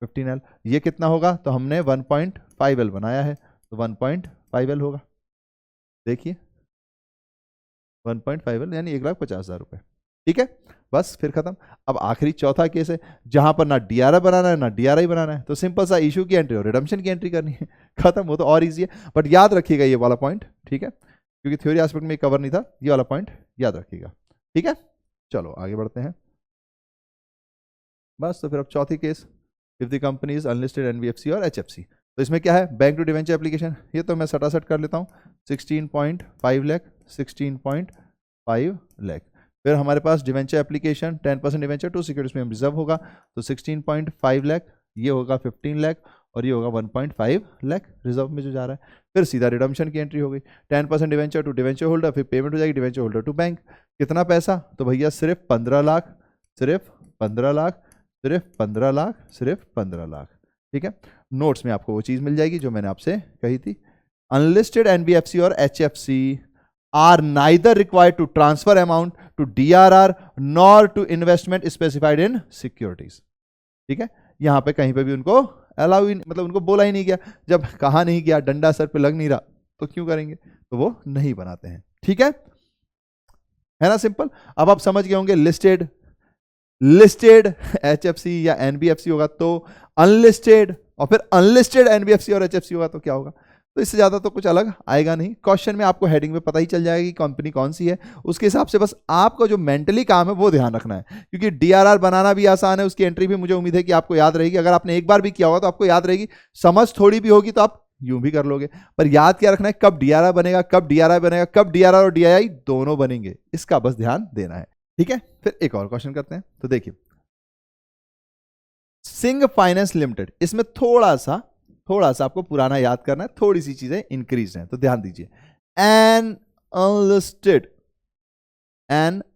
15L ये कितना होगा, तो हमने 1.5L बनाया है, तो 1.5L होगा, देखिए 1.5L यानी 1,50,000 रुपए, ठीक है। बस फिर खत्म। अब आखिरी चौथा केस है जहां पर ना डीआरआर बनाना है ना डीआरआई बनाना है, तो सिंपल सा इशू की एंट्री और रिडम्पशन की एंट्री करनी है, खत्म। वो तो और इजी है, बट याद रखिएगा ये वाला पॉइंट, ठीक है, क्योंकि थ्योरी एस्पेक्ट में कवर नहीं था, ये वाला पॉइंट याद रखिएगा, ठीक है। चलो आगे बढ़ते हैं। बस तो फिर अब चौथी case, if the company is unlisted NBFC और एचएफसी, तो इसमें क्या है, बैंक टू डिवेंचर एप्लीकेशन, ये तो मैं सटासट कर लेता हूँ, 16.5 लाख, 16.5 लाख। फिर हमारे पास debenture application 10% debenture to securities में रिजर्व होगा, तो 16.5 लाख, ये होगा 15 लाख, और ये होगा 1.5 लाख रिजर्व में जो जा रहा है। फिर सीधा रिडम्पशन की एंट्री हो गई, 10% डिवेंचर टू डिवेंचर होल्डर, फिर पेमेंट हो जाएगी डिवेंचर होल्डर टू बैंक, कितना पैसा, तो भैया सिर्फ 15 लाख, सिर्फ 15 लाख, सिर्फ 15 लाख, सिर्फ 15 लाख, ठीक है। नोट्स में आपको वो चीज मिल जाएगी जो मैंने आपसे कही थी, अनलिस्टेड एनबीएफसी और HFC are neither required to transfer amount to DRR nor to investment specified in securities, ठीक है। यहां पे कहीं पे भी उनको अलाउ ही, मतलब उनको बोला ही नहीं गया, जब कहा नहीं गया, डंडा सर पे लग नहीं रहा, तो क्यों करेंगे, तो वो नहीं बनाते हैं, ठीक है ना, सिंपल। अब आप समझ गए होंगे लिस्टेड एचएफसी या एनबीएफसी होगा तो अनलिस्टेड, और फिर अनलिस्टेड एनबीएफसी और एचएफसी होगा तो क्या होगा। तो इससे ज्यादा तो कुछ अलग आएगा नहीं। क्वेश्चन में आपको हेडिंग में पता ही चल जाएगा कि कंपनी कौन सी है, उसके हिसाब से बस आपको जो मेंटली काम है वो ध्यान रखना है, क्योंकि डीआरआर बनाना भी आसान है, उसकी एंट्री भी मुझे उम्मीद है कि आपको याद रहेगी। अगर आपने एक बार भी किया होगा तो आपको याद रहेगी, समझ थोड़ी भी होगी तो आप यूं भी कर लोगे, पर याद क्या रखना है, कब डीआरआर बनेगा, कब डीआरआर बनेगा, कब डीआरआर और डीआईआई दोनों बनेंगे, इसका बस ध्यान देना है। ठीक है, फिर एक और क्वेश्चन करते हैं। तो देखिए सिंह फाइनेंस लिमिटेड, इसमें थोड़ा सा आपको पुराना याद करना है, थोड़ी सी चीजें इंक्रीज हैं, तो ध्यान दीजिए। एन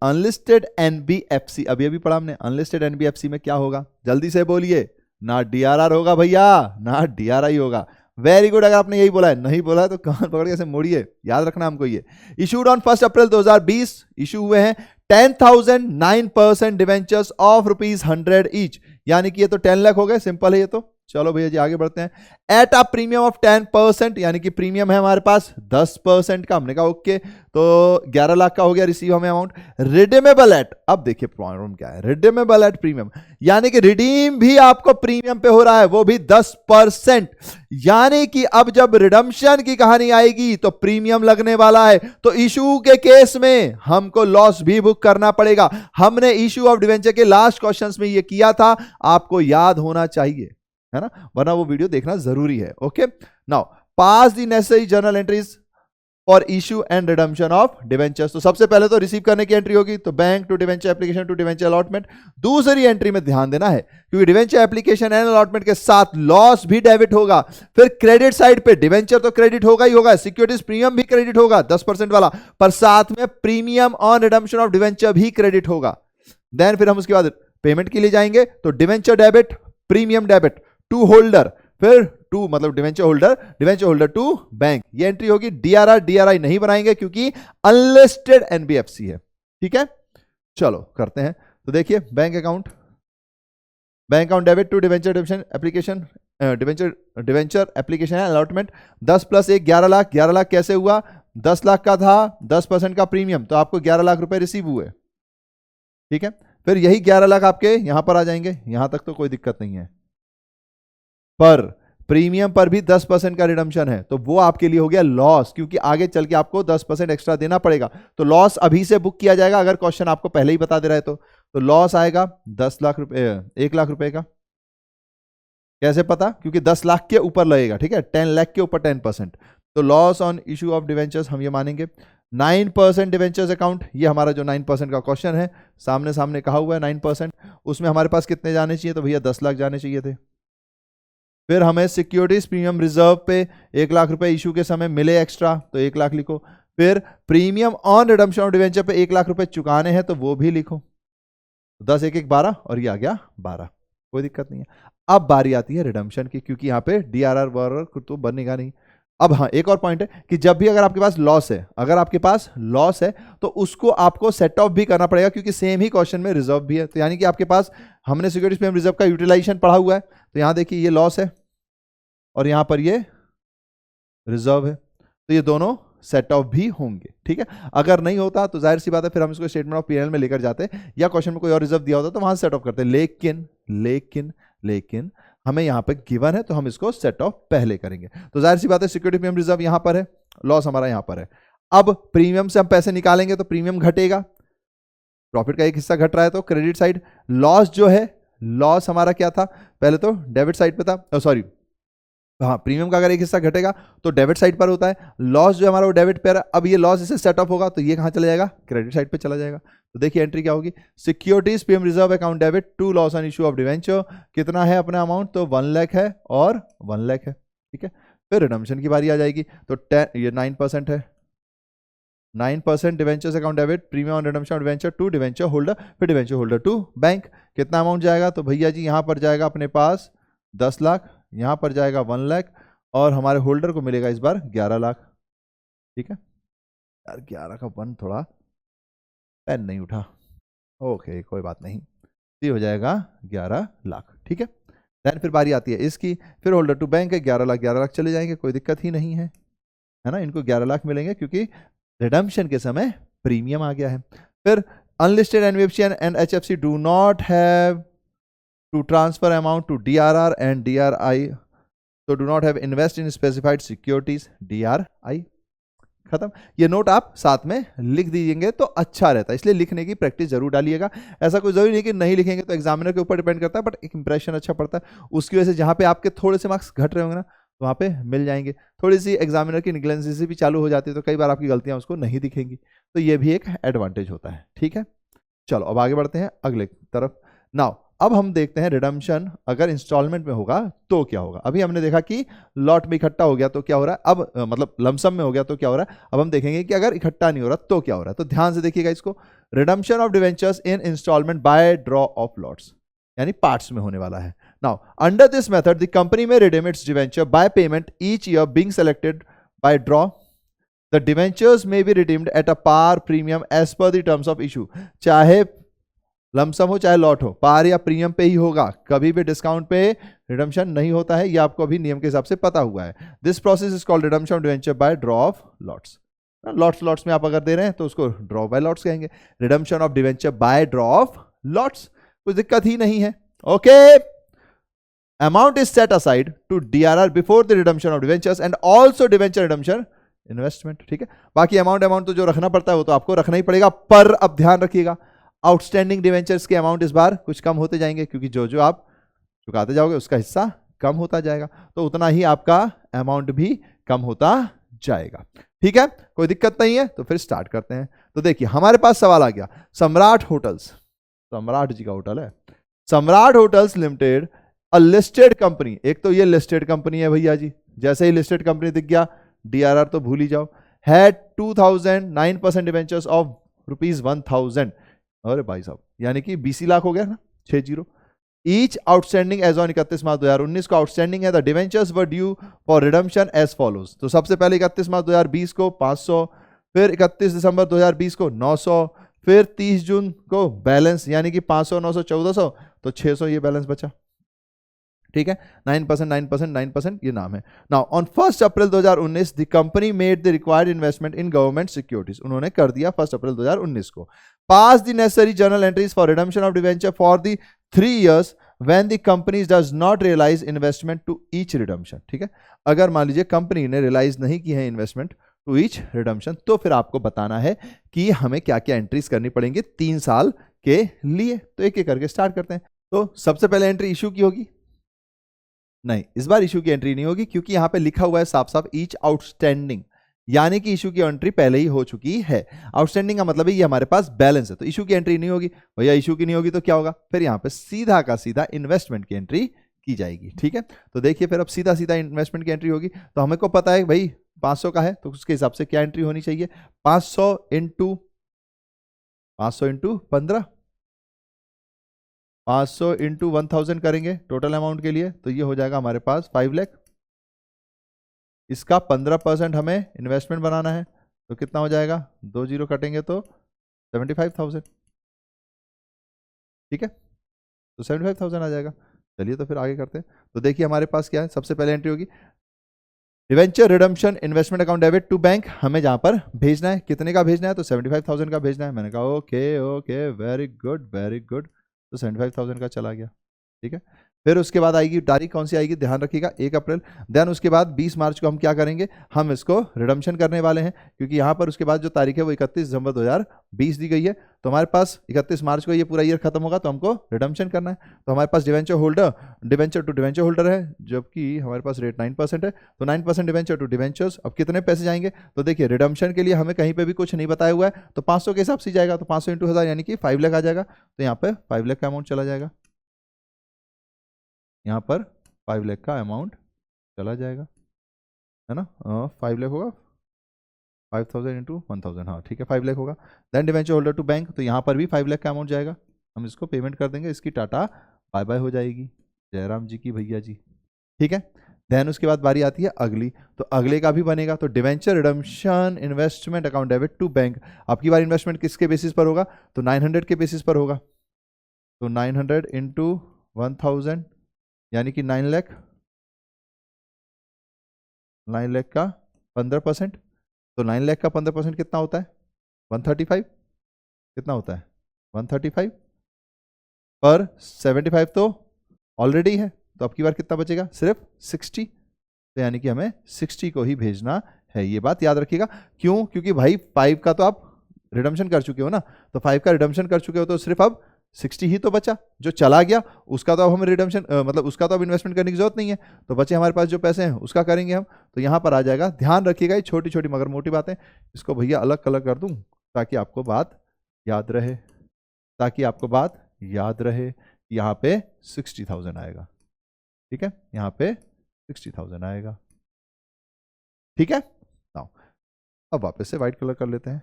अनलिस्टेड एनबीएफसी, अभी पढ़ा हमने, अनलिस्टेड एनबीएफसी में क्या होगा, जल्दी से बोलिए। ना डीआरआर होगा भैया, ना डीआरआई होगा। वेरी गुड, अगर आपने यही बोला है, नहीं बोला है तो कान पकड़ के ऐसे मोड़िए, याद रखना हमको ये। इशूड ऑन 1 अप्रैल 2020 इशू हुए हैं 10,009% डिवेंचर्स ऑफ ₹100 ईच, यानी कि ये तो 10 लाख हो गए, सिंपल है ये तो। चलो भैया जी आगे बढ़ते हैं। एट अ प्रीमियम ऑफ 10%, यानी कि प्रीमियम है हमारे पास 10% का, हमने कहा ओके, तो 11 लाख का हो गया रिसीव हमें अमाउंट। रिडीमेबल एट, अब देखिए प्रॉब्लम क्या है, रिडीमेबल एट प्रीमियम, यानी कि रिडीम भी आपको प्रीमियम पे हो रहा है, वो भी 10%, यानी कि अब जब रिडम्पशन की कहानी आएगी तो प्रीमियम लगने वाला है, तो इशू के केस में हमको लॉस भी बुक करना पड़ेगा। हमने इशू ऑफ डिवेंचर के लास्ट क्वेश्चंस में ये किया था, आपको याद होना चाहिए, है ना, वरना वो वीडियो देखना जरूरी है। Okay, now pass the necessary journal entries for issue and redemption of debentures. तो सबसे पहले तो रिसीव करने की एंट्री होगी, तो bank to debenture application to debenture allotment. दूसरी एंट्री में ध्यान देना है, क्योंकि डिवेंचर एप्लीकेशन एंड अलॉटमेंट के साथ लॉस भी डेबिट होगा। फिर क्रेडिट साइड पे डिवेंचर तो क्रेडिट होगा ही होगा, सिक्योरिटीज प्रीमियम भी क्रेडिट होगा 10% वाला, पर साथ में premium on redemption of debenture भी क्रेडिट होगा। देन फिर हम उसके बाद पेमेंट के लिए जाएंगे, तो debenture debit, premium debit to holder, फिर टू मतलब डिवेंचर होल्डर टू बैंक, ये एंट्री होगी। डीआरआर डीआरआई नहीं बनाएंगे क्योंकि अनलिस्टेड एनबीएफसी है। ठीक है, चलो करते हैं। तो देखिए bank account debit to debenture application, debenture application है अलॉटमेंट, 10 + 1 11 लाख। 11 लाख कैसे हुआ, 10 लाख का था, 10% का प्रीमियम, तो आपको 11 लाख रुपए रिसीव हुए। ठीक है, फिर यही 11 लाख आपके यहां पर आ जाएंगे, यहां तक तो कोई दिक्कत नहीं है, पर प्रीमियम पर भी 10% का रिडम्पशन है, तो वो आपके लिए हो गया लॉस, क्योंकि आगे चल के आपको 10% एक्स्ट्रा देना पड़ेगा। तो लॉस अभी से बुक किया जाएगा, अगर क्वेश्चन आपको पहले ही बता दे रहा है तो लॉस आएगा 10 लाख रुपए, 1 लाख रुपए का। कैसे पता, क्योंकि 10 लाख के ऊपर लगेगा, ठीक है, 10 लाख के ऊपर 10%, तो loss on issue of debentures हम ये मानेंगे। 9% डिवेंचर्स अकाउंट, ये हमारा जो 9% का क्वेश्चन है, सामने कहा हुआ है 9%, उसमें हमारे पास कितने जाने चाहिए, तो भैया 10 लाख जाने चाहिए थे। फिर हमें सिक्योरिटीज प्रीमियम रिजर्व पे 1 लाख रुपए इशू के समय मिले एक्स्ट्रा, तो 1 लाख लिखो। फिर premium on redemption of debenture पे 1 लाख रुपए चुकाने हैं, तो वो भी लिखो। 10 1 1 12 और ये आ गया 12, कोई दिक्कत नहीं है। अब बारी आती है रिडम्पशन की, क्योंकि यहाँ पे डीआरआर वारआर तो बनेगा नहीं। अब हाँ, एक और पॉइंट है कि जब भी अगर आपके पास लॉस है, तो उसको आपको सेट ऑफ भी करना पड़ेगा, क्योंकि सेम ही क्वेश्चन में रिजर्व भी है। तो यानी कि आपके पास, हमने सिक्योरिटीज प्रीमियम रिजर्व का यूटिलाइजेशन पढ़ा हुआ है, तो यहां देखिए ये लॉस है और यहां पर ये रिजर्व है, तो ये दोनों सेट ऑफ भी होंगे। ठीक है, अगर नहीं होता तो जाहिर सी बात है फिर हम इसको स्टेटमेंट ऑफ पीएनएल में लेकर जाते, या क्वेश्चन में कोई और रिजर्व दिया होता तो वहां सेट ऑफ करते। लेकिन हमें यहां पर गिवन है, तो हम इसको सेट ऑफ पहले करेंगे। तो जाहिर सी बात है सिक्योरिटी प्रीमियम रिजर्व यहां पर है, लॉस हमारा यहां पर है। अब प्रीमियम से हम पैसे निकालेंगे तो प्रीमियम घटेगा, प्रॉफिट का एक हिस्सा घट रहा है, तो क्रेडिट साइड। लॉस जो है, लॉस हमारा क्या था, पहले तो डेबिट साइड पे था, सॉरी हाँ, प्रीमियम का अगर एक हिस्सा घटेगा तो डेबिट साइड पर होता है, लॉस जो हमारा वो डेबिट पे। अब ये लॉस इसे सेट ऑफ होगा, तो ये कहाँ चला जाएगा, क्रेडिट साइड पे चला जाएगा। तो देखिए एंट्री क्या होगी, securities premium reserve account debit to loss on issue of debenture, कितना है अपना अमाउंट, तो 1 लाख है और 1 लाख है। ठीक है, फिर रिडम्पशन की बारी आ जाएगी, तो 10 ये 9% है, 9% debentures account debit premium on redemption of debenture to debenture holder, फिर डिवेंचर होल्डर टू बैंक। कितना अमाउंट जाएगा, तो भैया जी यहाँ पर जाएगा अपने पास 10 लाख, यहाँ पर जाएगा 1 लाख, और हमारे होल्डर को मिलेगा इस बार 11 लाख। ठीक है यार, 11 का 1 थोड़ा पेन नहीं उठा, ओके कोई बात नहीं, ये हो जाएगा 11 लाख। ठीक है, देन फिर बारी आती है इसकी, फिर होल्डर टू बैंक है 11 लाख, 11 लाख चले जाएंगे, कोई दिक्कत ही नहीं है, है ना, इनको 11 लाख मिलेंगे, क्योंकि रिडम्पशन के समय प्रीमियम आ गया है। फिर unlisted NBFC and HFC do not have to transfer amount to DRR and DRI, तो do not have invest in specified securities, DRI खत्म। ये नोट आप साथ में लिख दीजिएंगे तो अच्छा रहता है, इसलिए लिखने की प्रैक्टिस जरूर डालिएगा। ऐसा कोई जरूरी नहीं कि नहीं लिखेंगे तो एग्जामिनर के ऊपर डिपेंड करता है, बट एक इंप्रेशन अच्छा पड़ता है। उसकी वजह से जहां पे आपके थोड़े से मार्क्स घट रहे होंगे ना, तो वहां पे मिल जाएंगे। थोड़ी सी एग्जामिनर की निग्लेंसी भी चालू हो जाती है, तो कई बार आपकी गलतियां उसको नहीं दिखेंगी, तो ये भी एक एडवांटेज होता है। ठीक है, चलो अब आगे बढ़ते हैं अगले तरफ। नाउ अब हम देखते हैं रिडम्पशन अगर इंस्टॉलमेंट में होगा तो क्या होगा। अभी हमने देखा कि लॉट में इकट्ठा हो गया तो क्या हो रहा है, अब मतलब लमसम में हो गया तो क्या हो रहा है। अब हम देखेंगे कि अगर इकट्ठा नहीं हो रहा तो क्या हो रहा है। तो ध्यान से देखिएगा इसको, redemption of debentures in instalment by draw of lots, यानी पार्ट्स में होने वाला है। Now under this method the company may redeem its debenture by payment each year being selected by draw. The debentures may be redeemed at a par premium as per the terms of issue, चाहे lump sum हो चाहे lot हो, पार या premium पे ही होगा, कभी भी discount पे रिडम्पशन नहीं होता है, ये आपको अभी नियम के हिसाब से पता हुआ है। This process is called redemption of debenture by draw of lots. Lots में आप अगर दे रहे हैं तो उसको ड्रॉ बाय लॉट्स कहेंगे। Redemption of debenture by draw of lots, कोई दिक्कत ही नहीं है। Okay, amount is set aside to DRR before the redemption of debentures and also debenture redemption investment. ठीक है, बाकी अमाउंट तो जो रखना पड़ता है वो तो आपको रखना ही पड़ेगा, पर अब ध्यान रखिएगा आउटस्टैंडिंग डिवेंचर्स के अमाउंट इस बार कुछ कम होते जाएंगे, क्योंकि जो जो आप चुकाते जाओगे उसका हिस्सा कम होता जाएगा, तो उतना ही आपका अमाउंट भी कम होता जाएगा। ठीक है, कोई दिक्कत नहीं है। तो फिर स्टार्ट करते हैं। तो देखिए हमारे पास सवाल आ गया, सम्राट होटल्स, सम्राट जी का होटल है, सम्राट होटल्स लिमिटेड अ लिस्टेड कंपनी। एक तो ये लिस्टेड कंपनी है भैया जी, जैसे ही लिस्टेड कंपनी दिख गया डीआरआर तो भूल ही जाओ। Had 2009% debentures of ₹1000। अरे भाई साहब, यानी कि 20 लाख हो गया ना, 60। Each outstanding as on 31 March 2019 को आउटस्टैंडिंग है। The debentures were due for redemption as follows. तो सबसे पहले 31 मार्च 2020 को 500, फिर 31 दिसंबर 2020 को 900, फिर 30 जून को बैलेंस यानी कि 500, 900, 1400, तो 600 ये बैलेंस बचा। ठीक है, 9%, 9%, 9% ये नाम है। Now on 1 April 2019 the company made the required investment in government securities. उन्होंने कर दिया 1 अप्रैल 2019 को। Pass the necessary journal entries for redemption of debenture for the 3 years when the company does not realise investment to each redemption. ठीक है, अगर मान लीजिए company ने रियलाइज नहीं की है इन्वेस्टमेंट टू ईच रिडम्पशन, तो फिर आपको बताना है कि हमें क्या क्या एंट्रीज करनी पड़ेंगी 3 साल के लिए। तो एक एक करके स्टार्ट करते हैं। तो सबसे पहले एंट्री इशू की होगी, नहीं इस बार इशू की एंट्री नहीं होगी, क्योंकि यहां पे लिखा हुआ है साफ साफ ईच आउटस्टैंडिंग, यानी कि इशू की एंट्री पहले ही हो चुकी है। आउटस्टैंडिंग का मतलब है ये हमारे पास बैलेंस है, तो इशू की एंट्री नहीं होगी। भैया इशू की नहीं होगी तो क्या होगा, फिर यहां पे सीधा का सीधा इन्वेस्टमेंट की एंट्री की जाएगी। ठीक है, तो देखिए फिर अब सीधा सीधा इन्वेस्टमेंट की एंट्री होगी। तो हमें को पता है भाई 500 का है, तो उसके हिसाब से क्या एंट्री होनी चाहिए, 500 इंटू 15, 500 इंटू 1000 करेंगे टोटल अमाउंट के लिए, तो ये हो जाएगा हमारे पास 5 लाख। इसका 15% हमें इन्वेस्टमेंट बनाना है, तो कितना हो जाएगा, 2 जीरो कटेंगे तो 75,000। ठीक है, तो 75,000 आ जाएगा। चलिए तो फिर आगे करते हैं। तो देखिए हमारे पास क्या है, सबसे पहले एंट्री होगी debenture redemption investment account debit to bank. हमें जहां पर भेजना है, कितने का भेजना है, तो 75,000 का भेजना है। मैंने कहा okay okay, very good very good, तो 75,000 का चला गया। ठीक है, फिर उसके बाद आएगी तारीख कौन सी आएगी, ध्यान रखिएगा 1 अप्रैल। देन उसके बाद 20 मार्च को हम क्या करेंगे, हम इसको रिडम्पशन करने वाले हैं, क्योंकि यहाँ पर उसके बाद जो तारीख है वो 31 दिसंबर 2020 दी गई है। तो हमारे पास 31 मार्च को ये पूरा ईयर खत्म होगा, तो हमको रिडम्पशन करना है। तो हमारे पास डिवेंचर टू डिवेंचर होल्डर है, जबकि हमारे पास रेट 9% है, तो 9% डिवेंचर टू डिवेंचर्स। अब कितने पैसे जाएंगे, तो देखिए रिडम्पशन के लिए हमें कहीं पे भी कुछ नहीं बताया हुआ है, तो 500 के हिसाब से जाएगा, तो 500 इंटू 1000 यानी कि 5 लाख आ जाएगा। तो यहाँ पे 5 लाख का अमाउंट चला जाएगा, यहाँ पर 5 लाख का अमाउंट चला जाएगा, है ना। 5 लाख होगा, 5000 इंटू 1000, हाँ ठीक है 5 लाख होगा। Then debenture holder to bank, तो यहाँ पर भी 5 लाख का अमाउंट जाएगा, हम इसको पेमेंट कर देंगे, इसकी टाटा बाय बाय हो जाएगी, जयराम जी की भैया जी। ठीक है, देन उसके बाद बारी आती है अगली, तो अगले का भी बनेगा। तो debenture redemption investment account debit to bank. आपकी बार इन्वेस्टमेंट किसके बेसिस पर होगा, तो 900 के बेसिस पर होगा, तो 900 इंटू 1000 यानी कि 9 लाख, 9 लाख का 15%, तो 9 लाख का 15% कितना होता है? 135। कितना होता है? 135 पर 75 तो ऑलरेडी है, तो अब की बार कितना बचेगा? सिर्फ 60। तो यानी कि हमें 60 को ही भेजना है, ये बात याद रखिएगा। क्यों? क्योंकि भाई 5 का तो आप रिडम्पशन कर चुके हो ना, तो 5 का रिडम्पशन कर चुके हो तो सिर्फ अब 60 ही तो बचा। जो चला गया उसका तो अब हमें रिडम्पशन मतलब उसका तो अब इन्वेस्टमेंट करने की जरूरत नहीं है, तो बचे हमारे पास जो पैसे हैं उसका करेंगे हम। तो यहाँ पर आ जाएगा। ध्यान रखिएगा, ये छोटी छोटी मगर मोटी बातें, इसको भैया अलग कलर कर दूं ताकि आपको बात याद रहे, ताकि आपको बात याद रहे। यहाँ पे 60,000 आएगा, ठीक है, यहाँ पे 60,000 आएगा, ठीक है। नाउ अब वापस से व्हाइट कलर कर लेते हैं।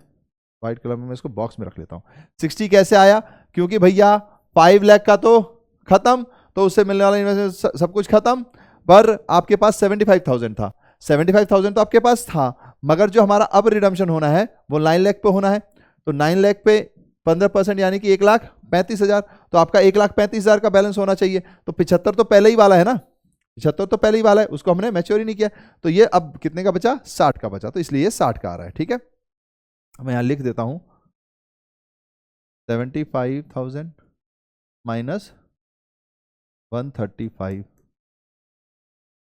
व्हाइट कलर में मैं इसको बॉक्स में रख लेता हूं। 60 कैसे आया? क्योंकि भैया 5 लाख का तो खत्म, तो उससे मिलने वाला इन्वेस्टमेंट सब कुछ खत्म, पर आपके पास 75,000 था। 75,000 तो आपके पास था, मगर जो हमारा अब रिडम्पशन होना है वो 9 लाख पे होना है। तो 9 लाख पे 15% यानी कि 1,35,000, तो आपका 1,35,000 का बैलेंस होना चाहिए। तो 75 तो पहले ही वाला है ना, 75 तो पहले ही वाला है, उसको हमने मैच्योर ही नहीं किया। तो ये अब कितने का बचा? 60 का बचा, तो इसलिए ये 60 का आ रहा है, ठीक है। मैं यहां लिख देता हूं 75,000 माइनस 135,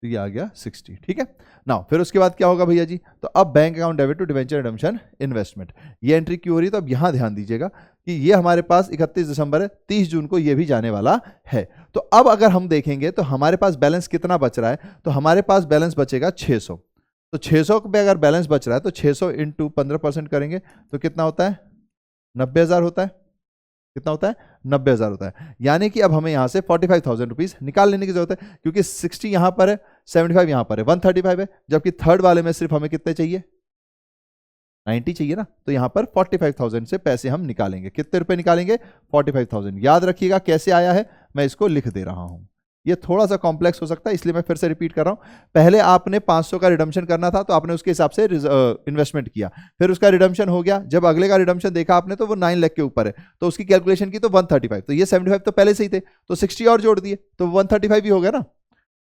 तो ये आ गया 60, ठीक है। नाउ फिर उसके बाद क्या होगा भैया जी? तो अब bank account debit to debenture redemption investment, ये एंट्री क्यों हो रही है? तो अब यहां ध्यान दीजिएगा कि ये हमारे पास 31 दिसंबर है, 30 जून को ये भी जाने वाला है। तो अब अगर हम देखेंगे तो हमारे पास बैलेंस कितना बच रहा है? तो हमारे पास बैलेंस बचेगा 600। तो 600 पे अगर बैलेंस बच रहा है तो 600 इंटू 15% करेंगे तो कितना होता है? 90,000 होता है। कितना होता है? 90,000 होता है। यानी कि अब हमें यहां से 45,000 रुपीज निकाल लेने की जरूरत है, क्योंकि 60 यहां पर है, 75 यहां पर है, 135 है, जबकि थर्ड वाले में सिर्फ हमें कितने चाहिए? 90 चाहिए ना। तो यहां पर 45,000 से पैसे हम निकालेंगे। कितने रुपए निकालेंगे? 45,000। याद रखिएगा कैसे आया है, मैं इसको लिख दे रहा हूं। ये थोड़ा सा कॉम्प्लेक्स हो सकता है, इसलिए मैं फिर से रिपीट कर रहा हूं। पहले आपने 500 का रिडम्पशन करना था, तो आपने उसके हिसाब से इन्वेस्टमेंट किया, फिर उसका रिडम्पशन हो गया। जब अगले का रिडम्पशन देखा आपने तो वो 9 लाख के ऊपर है, तो उसकी कैलकुलेशन की तो 135, तो ये 75 तो पहले से ही थे, तो 60 और जोड़ दिए तो 135 ही हो गया ना।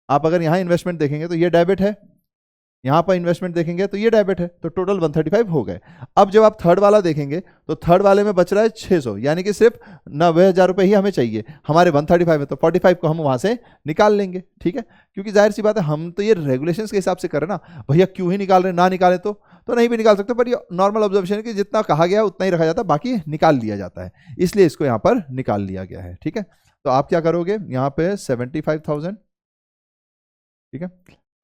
आप अगर यहां इन्वेस्टमेंट देखेंगे तो ये डेबिट है, यहां पर इन्वेस्टमेंट देखेंगे तो ये डेबिट है, तो टोटल 135 हो गए। अब जब आप थर्ड वाला देखेंगे तो थर्ड वाले में बच रहा है 600, यानी कि सिर्फ 90,000 रुपए ही हमें चाहिए। हमारे 135 है तो 45 को हम वहां से निकाल लेंगे, ठीक है। क्योंकि जाहिर सी बात है हम तो ये रेगुलेशंस के हिसाब से कर रहे हैं ना भैया, क्यों ही निकाल रहे हैं, ना निकाले तो नहीं भी निकाल सकते, पर ये नॉर्मल ऑब्जर्वेशन है कि जितना कहा गया उतना ही रखा जाता है, बाकी निकाल लिया जाता है, इसलिए इसको यहाँ पर निकाल लिया गया है, ठीक है। तो आप क्या करोगे? यहाँ पे 75,000, ठीक है,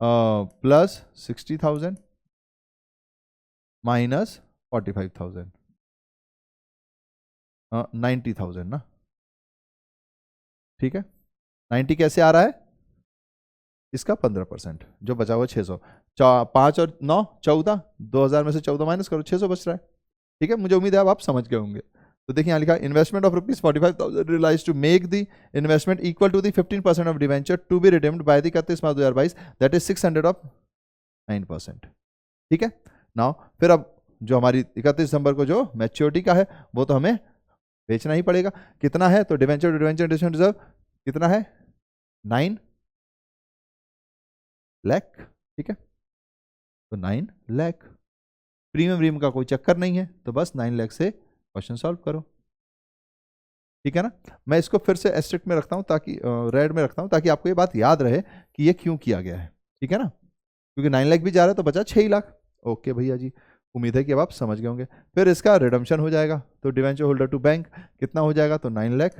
प्लस 60,000 माइनस 45,000, 90,000 ना, ठीक है। 90 कैसे आ रहा है? इसका 15%, जो बचा हुआ 600, 5 और 9 14, 2,000 में से 14 माइनस करो, 600 बच रहा है, ठीक है। मुझे उम्मीद है अब आप समझ गए होंगे। तो देखिए यहाँ लिखा investment of rupees 45,000 realise to make the investment equal to the 15% of debenture to be redeemed by the 31 March 2022, that is 600 of 9%, ठीक है। नाउ फिर अब जो हमारी 31 दिसंबर को जो मैच्योरिटी का है वो तो हमें बेचना ही पड़ेगा। कितना है? तो डिवेंचर टू डिवेंचर रिजर्व कितना है? 9 लाख, ठीक है। तो 9 लाख, प्रीमियम रीम का कोई चक्कर नहीं है, तो बस 9 लाख से क्वेश्चन सॉल्व करो, ठीक है ना। मैं इसको फिर से एस्टेरिस्क में रखता हूं ताकि रेड में रखता हूं ताकि आपको ये बात याद रहे कि ये क्यों किया गया है, ठीक है ना। क्योंकि 9 लाख भी जा रहा है तो बचा 6 लाख। ओके भैया जी, उम्मीद है कि अब आप समझ गए होंगे। फिर इसका रिडम्पशन हो जाएगा, तो डिवेंचर होल्डर टू बैंक कितना हो जाएगा? तो 9 लाख,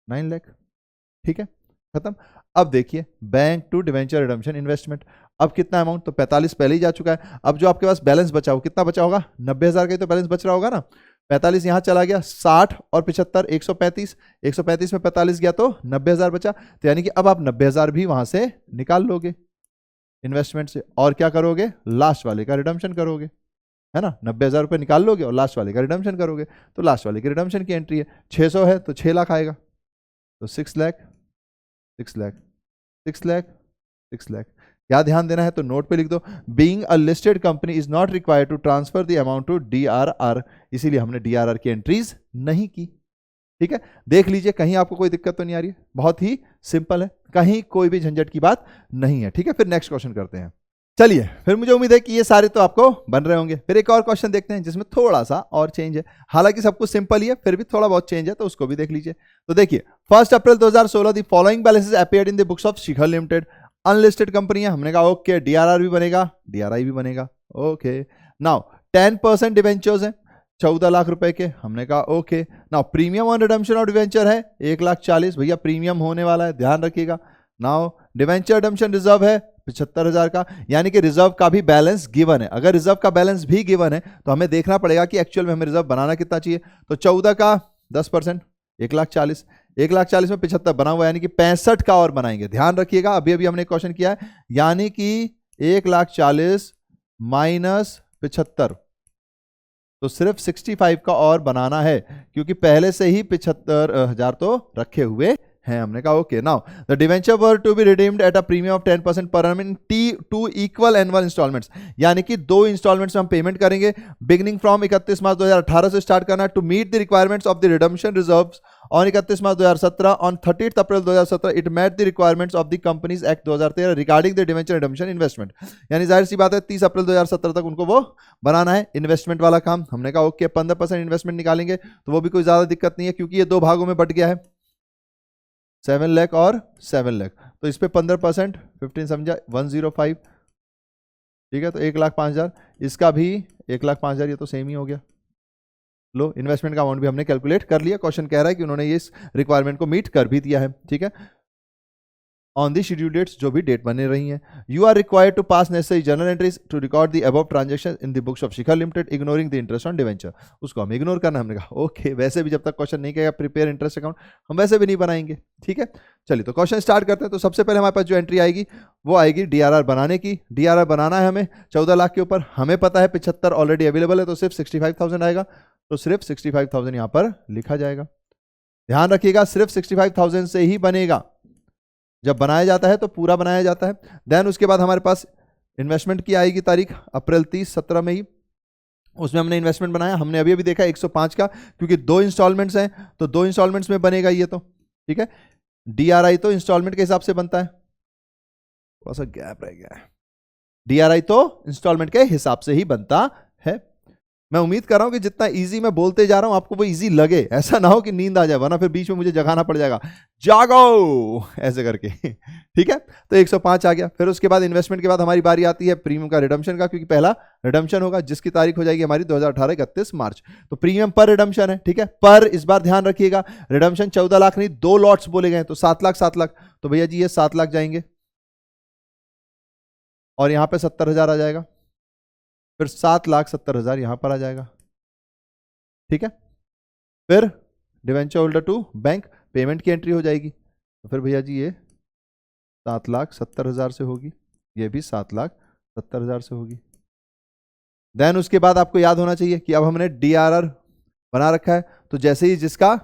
9 लाख, ठीक है, खत्म। अब देखिए bank to debenture redemption investment, अब कितना अमाउंट? तो 45 पहले ही जा चुका है। अब जो आपके पास बैलेंस बचा हो, कितना बचा होगा? 90,000 का ही तो बैलेंस बच रहा होगा ना। 45 यहां चला गया, 60 और 75 135, 135 में 45 गया तो 90,000 बचा, तो यानी कि अब आप 90,000 भी वहां से निकाल लोगे इन्वेस्टमेंट से, और क्या करोगे? लास्ट वाले का रिडम्पशन करोगे, है ना। 90,000 रुपये निकाल लोगे और लास्ट वाले का रिडम्पशन करोगे, तो लास्ट वाले की रिडम्पशन की एंट्री है 600 है तो 6 लाख आएगा, तो 6 लाख, 6 लाख, 6 लाख, 6 लाख। क्या ध्यान देना है? तो नोट पे लिख दो, being a listed company is not required to transfer the amount to DRR, इसीलिए हमने DRR की एंट्रीज नहीं की, ठीक है। देख लीजिए कहीं आपको कोई दिक्कत तो नहीं आ रही है, बहुत ही सिंपल है, कहीं कोई भी झंझट की बात नहीं है, ठीक है। फिर नेक्स्ट क्वेश्चन करते हैं। चलिए, फिर मुझे उम्मीद है कि ये सारे तो आपको बन रहे होंगे। फिर एक और क्वेश्चन देखते हैं जिसमें थोड़ा सा और चेंज है, हालांकि सब कुछ सिंपल ही है, फिर भी थोड़ा बहुत चेंज है, तो उसको भी देख लीजिए। तो देखिए, 1 अप्रैल 2016 the following balances appeared in the books of Shikhar limited. Unlisted company है, हमने कहा ओके, डीआरआर भी बनेगा, डीआरआई भी बनेगा, ओके। नाउ 10% डिवेंचर्स हैं 14 लाख रुपए के, हमने कहा okay. Now premium on redemption of debenture है 1,40,000, भैया प्रीमियम होने वाला है, ध्यान रखिएगा। नाउ डिवेंचर रिडम्पशन रिजर्व है 75,000 का, यानी कि रिजर्व का भी बैलेंस गिवन है। अगर रिजर्व का बैलेंस भी गिवन है तो हमें देखना पड़ेगा कि एक्चुअल में हमें रिजर्व बनाना कितना चाहिए। तो 14 का 10%, 1,40,000, 1,40,000 में 75 बना हुआ, यानी कि 65 का और बनाएंगे। ध्यान रखिएगा, अभी अभी हमने क्वेश्चन किया है, यानी कि 1,40,000 माइनस 75, तो सिर्फ 65 का और बनाना है, क्योंकि पहले से ही 75,000 तो रखे हुए हैं। हमने कहा okay. Now the debenture were to be redeemed at a premium of 10% per annum in two equal annual instalments, यानी कि 2 इंस्टॉलमेंट्स में हम पेमेंट करेंगे, बिगिनिंग फ्रॉम 31 मार्च 2018 से स्टार्ट करना, to meet the requirements of the redemption reserves on 31 March 2017। On 30 April 2017 it met the requirements of the companies act 2013 regarding the debenture redemption investment, यानी जाहिर सी बात है 30 अप्रैल 2017 तक उनको वो बनाना है इन्वेस्टमेंट वाला काम। हमने कहा ओके, 15% इन्वेस्टमेंट निकालेंगे, तो वो भी कोई ज्यादा दिक्कत नहीं है, क्योंकि ये 2 भागों में बट गया है, 7 लाख और 7 लाख, तो इस पे 15%, 15 समझा 105, ठीक है। तो 1,05,000, इसका भी 1,05,000, ये तो सेम ही हो गया। लो, इन्वेस्टमेंट का अमाउंट भी हमने कैलकुलेट कर लिया। क्वेश्चन कह रहा है कि उन्होंने ये इस रिक्वायरमेंट को मीट कर भी दिया है, ठीक है। ऑन दी शेड्यूल डेट्स, जो भी डेट बने रही हैं, you are required to pass necessary journal entries to record the above transaction in the books of Shikhar limited ignoring the interest on debenture. उसको हम इग्नोर करना, हमने कहा ओके, वैसे भी जब तक क्वेश्चन नहीं कहेगा प्रिपेयर इंटरेस्ट अकाउंट, हम वैसे भी नहीं बनाएंगे, ठीक है। चलिए, तो क्वेश्चन स्टार्ट करते हैं। तो सबसे पहले हमारे पास जो एंट्री आएगी वो आएगी डीआरआर बनाने की। डीआरआर बनाना है हमें 14 लाख के ऊपर, हमें पता है 75 ऑलरेडी अवेलेबल है, तो सिर्फ 65,000 आएगा, तो सिर्फ 65,000 यहां पर लिखा जाएगा। ध्यान रखिएगा, सिर्फ 65,000 से ही बनेगा, जब बनाया जाता है तो पूरा बनाया जाता है। देन उसके बाद हमारे पास इन्वेस्टमेंट की आएगी तारीख अप्रैल 30, 17 में ही, उसमें हमने इन्वेस्टमेंट बनाया, हमने अभी अभी देखा 105 का, क्योंकि 2 इंस्टॉलमेंट्स हैं, तो 2 इंस्टॉलमेंट्स में बनेगा ये, तो ठीक है। डीआरआई तो इंस्टॉलमेंट के हिसाब से बनता है, थोड़ा सा गैप रह गया है, डीआरआई तो इंस्टॉलमेंट के हिसाब से ही बनता है। मैं उम्मीद कर रहा हूं कि जितना इजी मैं बोलते जा रहा हूं आपको वो इजी लगे, ऐसा ना हो कि नींद आ जाए, वरना फिर बीच में मुझे जगाना पड़ जाएगा, जागो ऐसे करके, ठीक है। तो 105 आ गया। फिर उसके बाद इन्वेस्टमेंट के बाद हमारी बारी आती है प्रीमियम का रिडम्पशन का, क्योंकि पहला रिडम्पशन होगा, जिसकी तारीख हो जाएगी हमारी 2018 31 मार्च। तो प्रीमियम पर रिडम्पशन है, ठीक है। पर इस बार ध्यान रखिएगा, रिडम्पशन 14 लाख नहीं, 2 लॉट्स बोले गए, तो 7 लाख 7 लाख, तो भैया जी ये 7 लाख जाएंगे, और यहां पे 70,000 आ जाएगा, फिर 7,70,000 यहां पर आ जाएगा, ठीक है। फिर debenture holder to bank, payment की एंट्री हो जाएगी, तो फिर भैया जी ये 7,70,000 से होगी, ये भी 7,70,000 से होगी। देन उसके बाद आपको याद होना चाहिए कि अब हमने डीआरआर बना रखा है, तो जैसे ही जिसका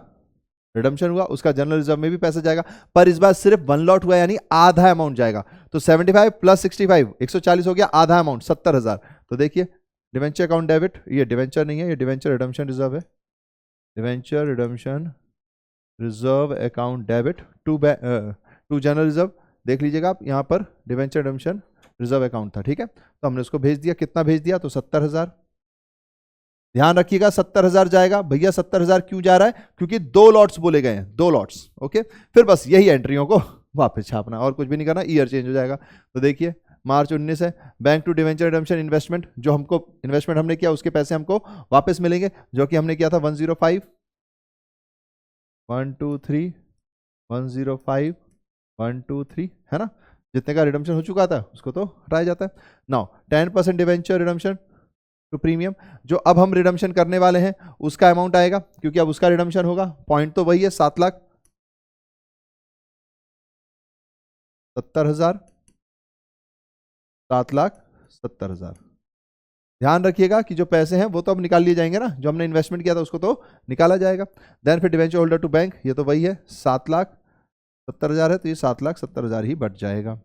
रिडम्पशन हुआ उसका जनरल रिजर्व में भी पैसा जाएगा, पर इस बार सिर्फ 1 लॉट हुआ, यानी आधा अमाउंट जाएगा। तो 75 प्लस 65 140 हो गया, आधा अमाउंट 70,000। तो देखिए, डिवेंचर अकाउंट डेबिट, ये डिवेंचर नहीं है, ये डिवेंचर रिडम्पशन रिजर्व है, debenture redemption reserve account debit to general reserve, देख लीजिएगा आप, यहाँ पर डिवेंचर रिडम्पशन रिजर्व अकाउंट था, ठीक है। तो हमने उसको भेज दिया, कितना भेज दिया, तो 70,000। ध्यान रखिएगा 70,000 जाएगा, भैया 70,000 क्यों जा रहा है, क्योंकि 2 लॉट्स बोले गए हैं, 2 लॉट्स, ओके। फिर बस यही एंट्रियों को वापस छापना, और कुछ भी नहीं करना, ईयर चेंज हो जाएगा। तो देखिए मार्च 19 है, bank to debenture redemption investment, जो हमको इन्वेस्टमेंट हमने किया उसके पैसे हमको वापस मिलेंगे, जो कि हमने किया था 105, 1 2 3 105 1 2 3, है ना, जितने का रिडम्पशन हो चुका था उसको तो हटाया जाता है। Now 10% debenture redemption to premium, जो अब हम रिडम्पशन करने वाले हैं उसका अमाउंट आएगा, क्योंकि अब उसका रिडम्पशन होगा, पॉइंट तो वही है 7,70,000, 7,70,000। ध्यान रखिएगा कि जो पैसे हैं वो तो अब निकाल लिए जाएंगे ना, जो हमने इन्वेस्टमेंट किया था उसको तो निकाला जाएगा। देन फिर डिवेंचर होल्डर टू बैंक, ये तो वही है 7,70,000 है, तो ये 7,70,000 ही बच जाएगा।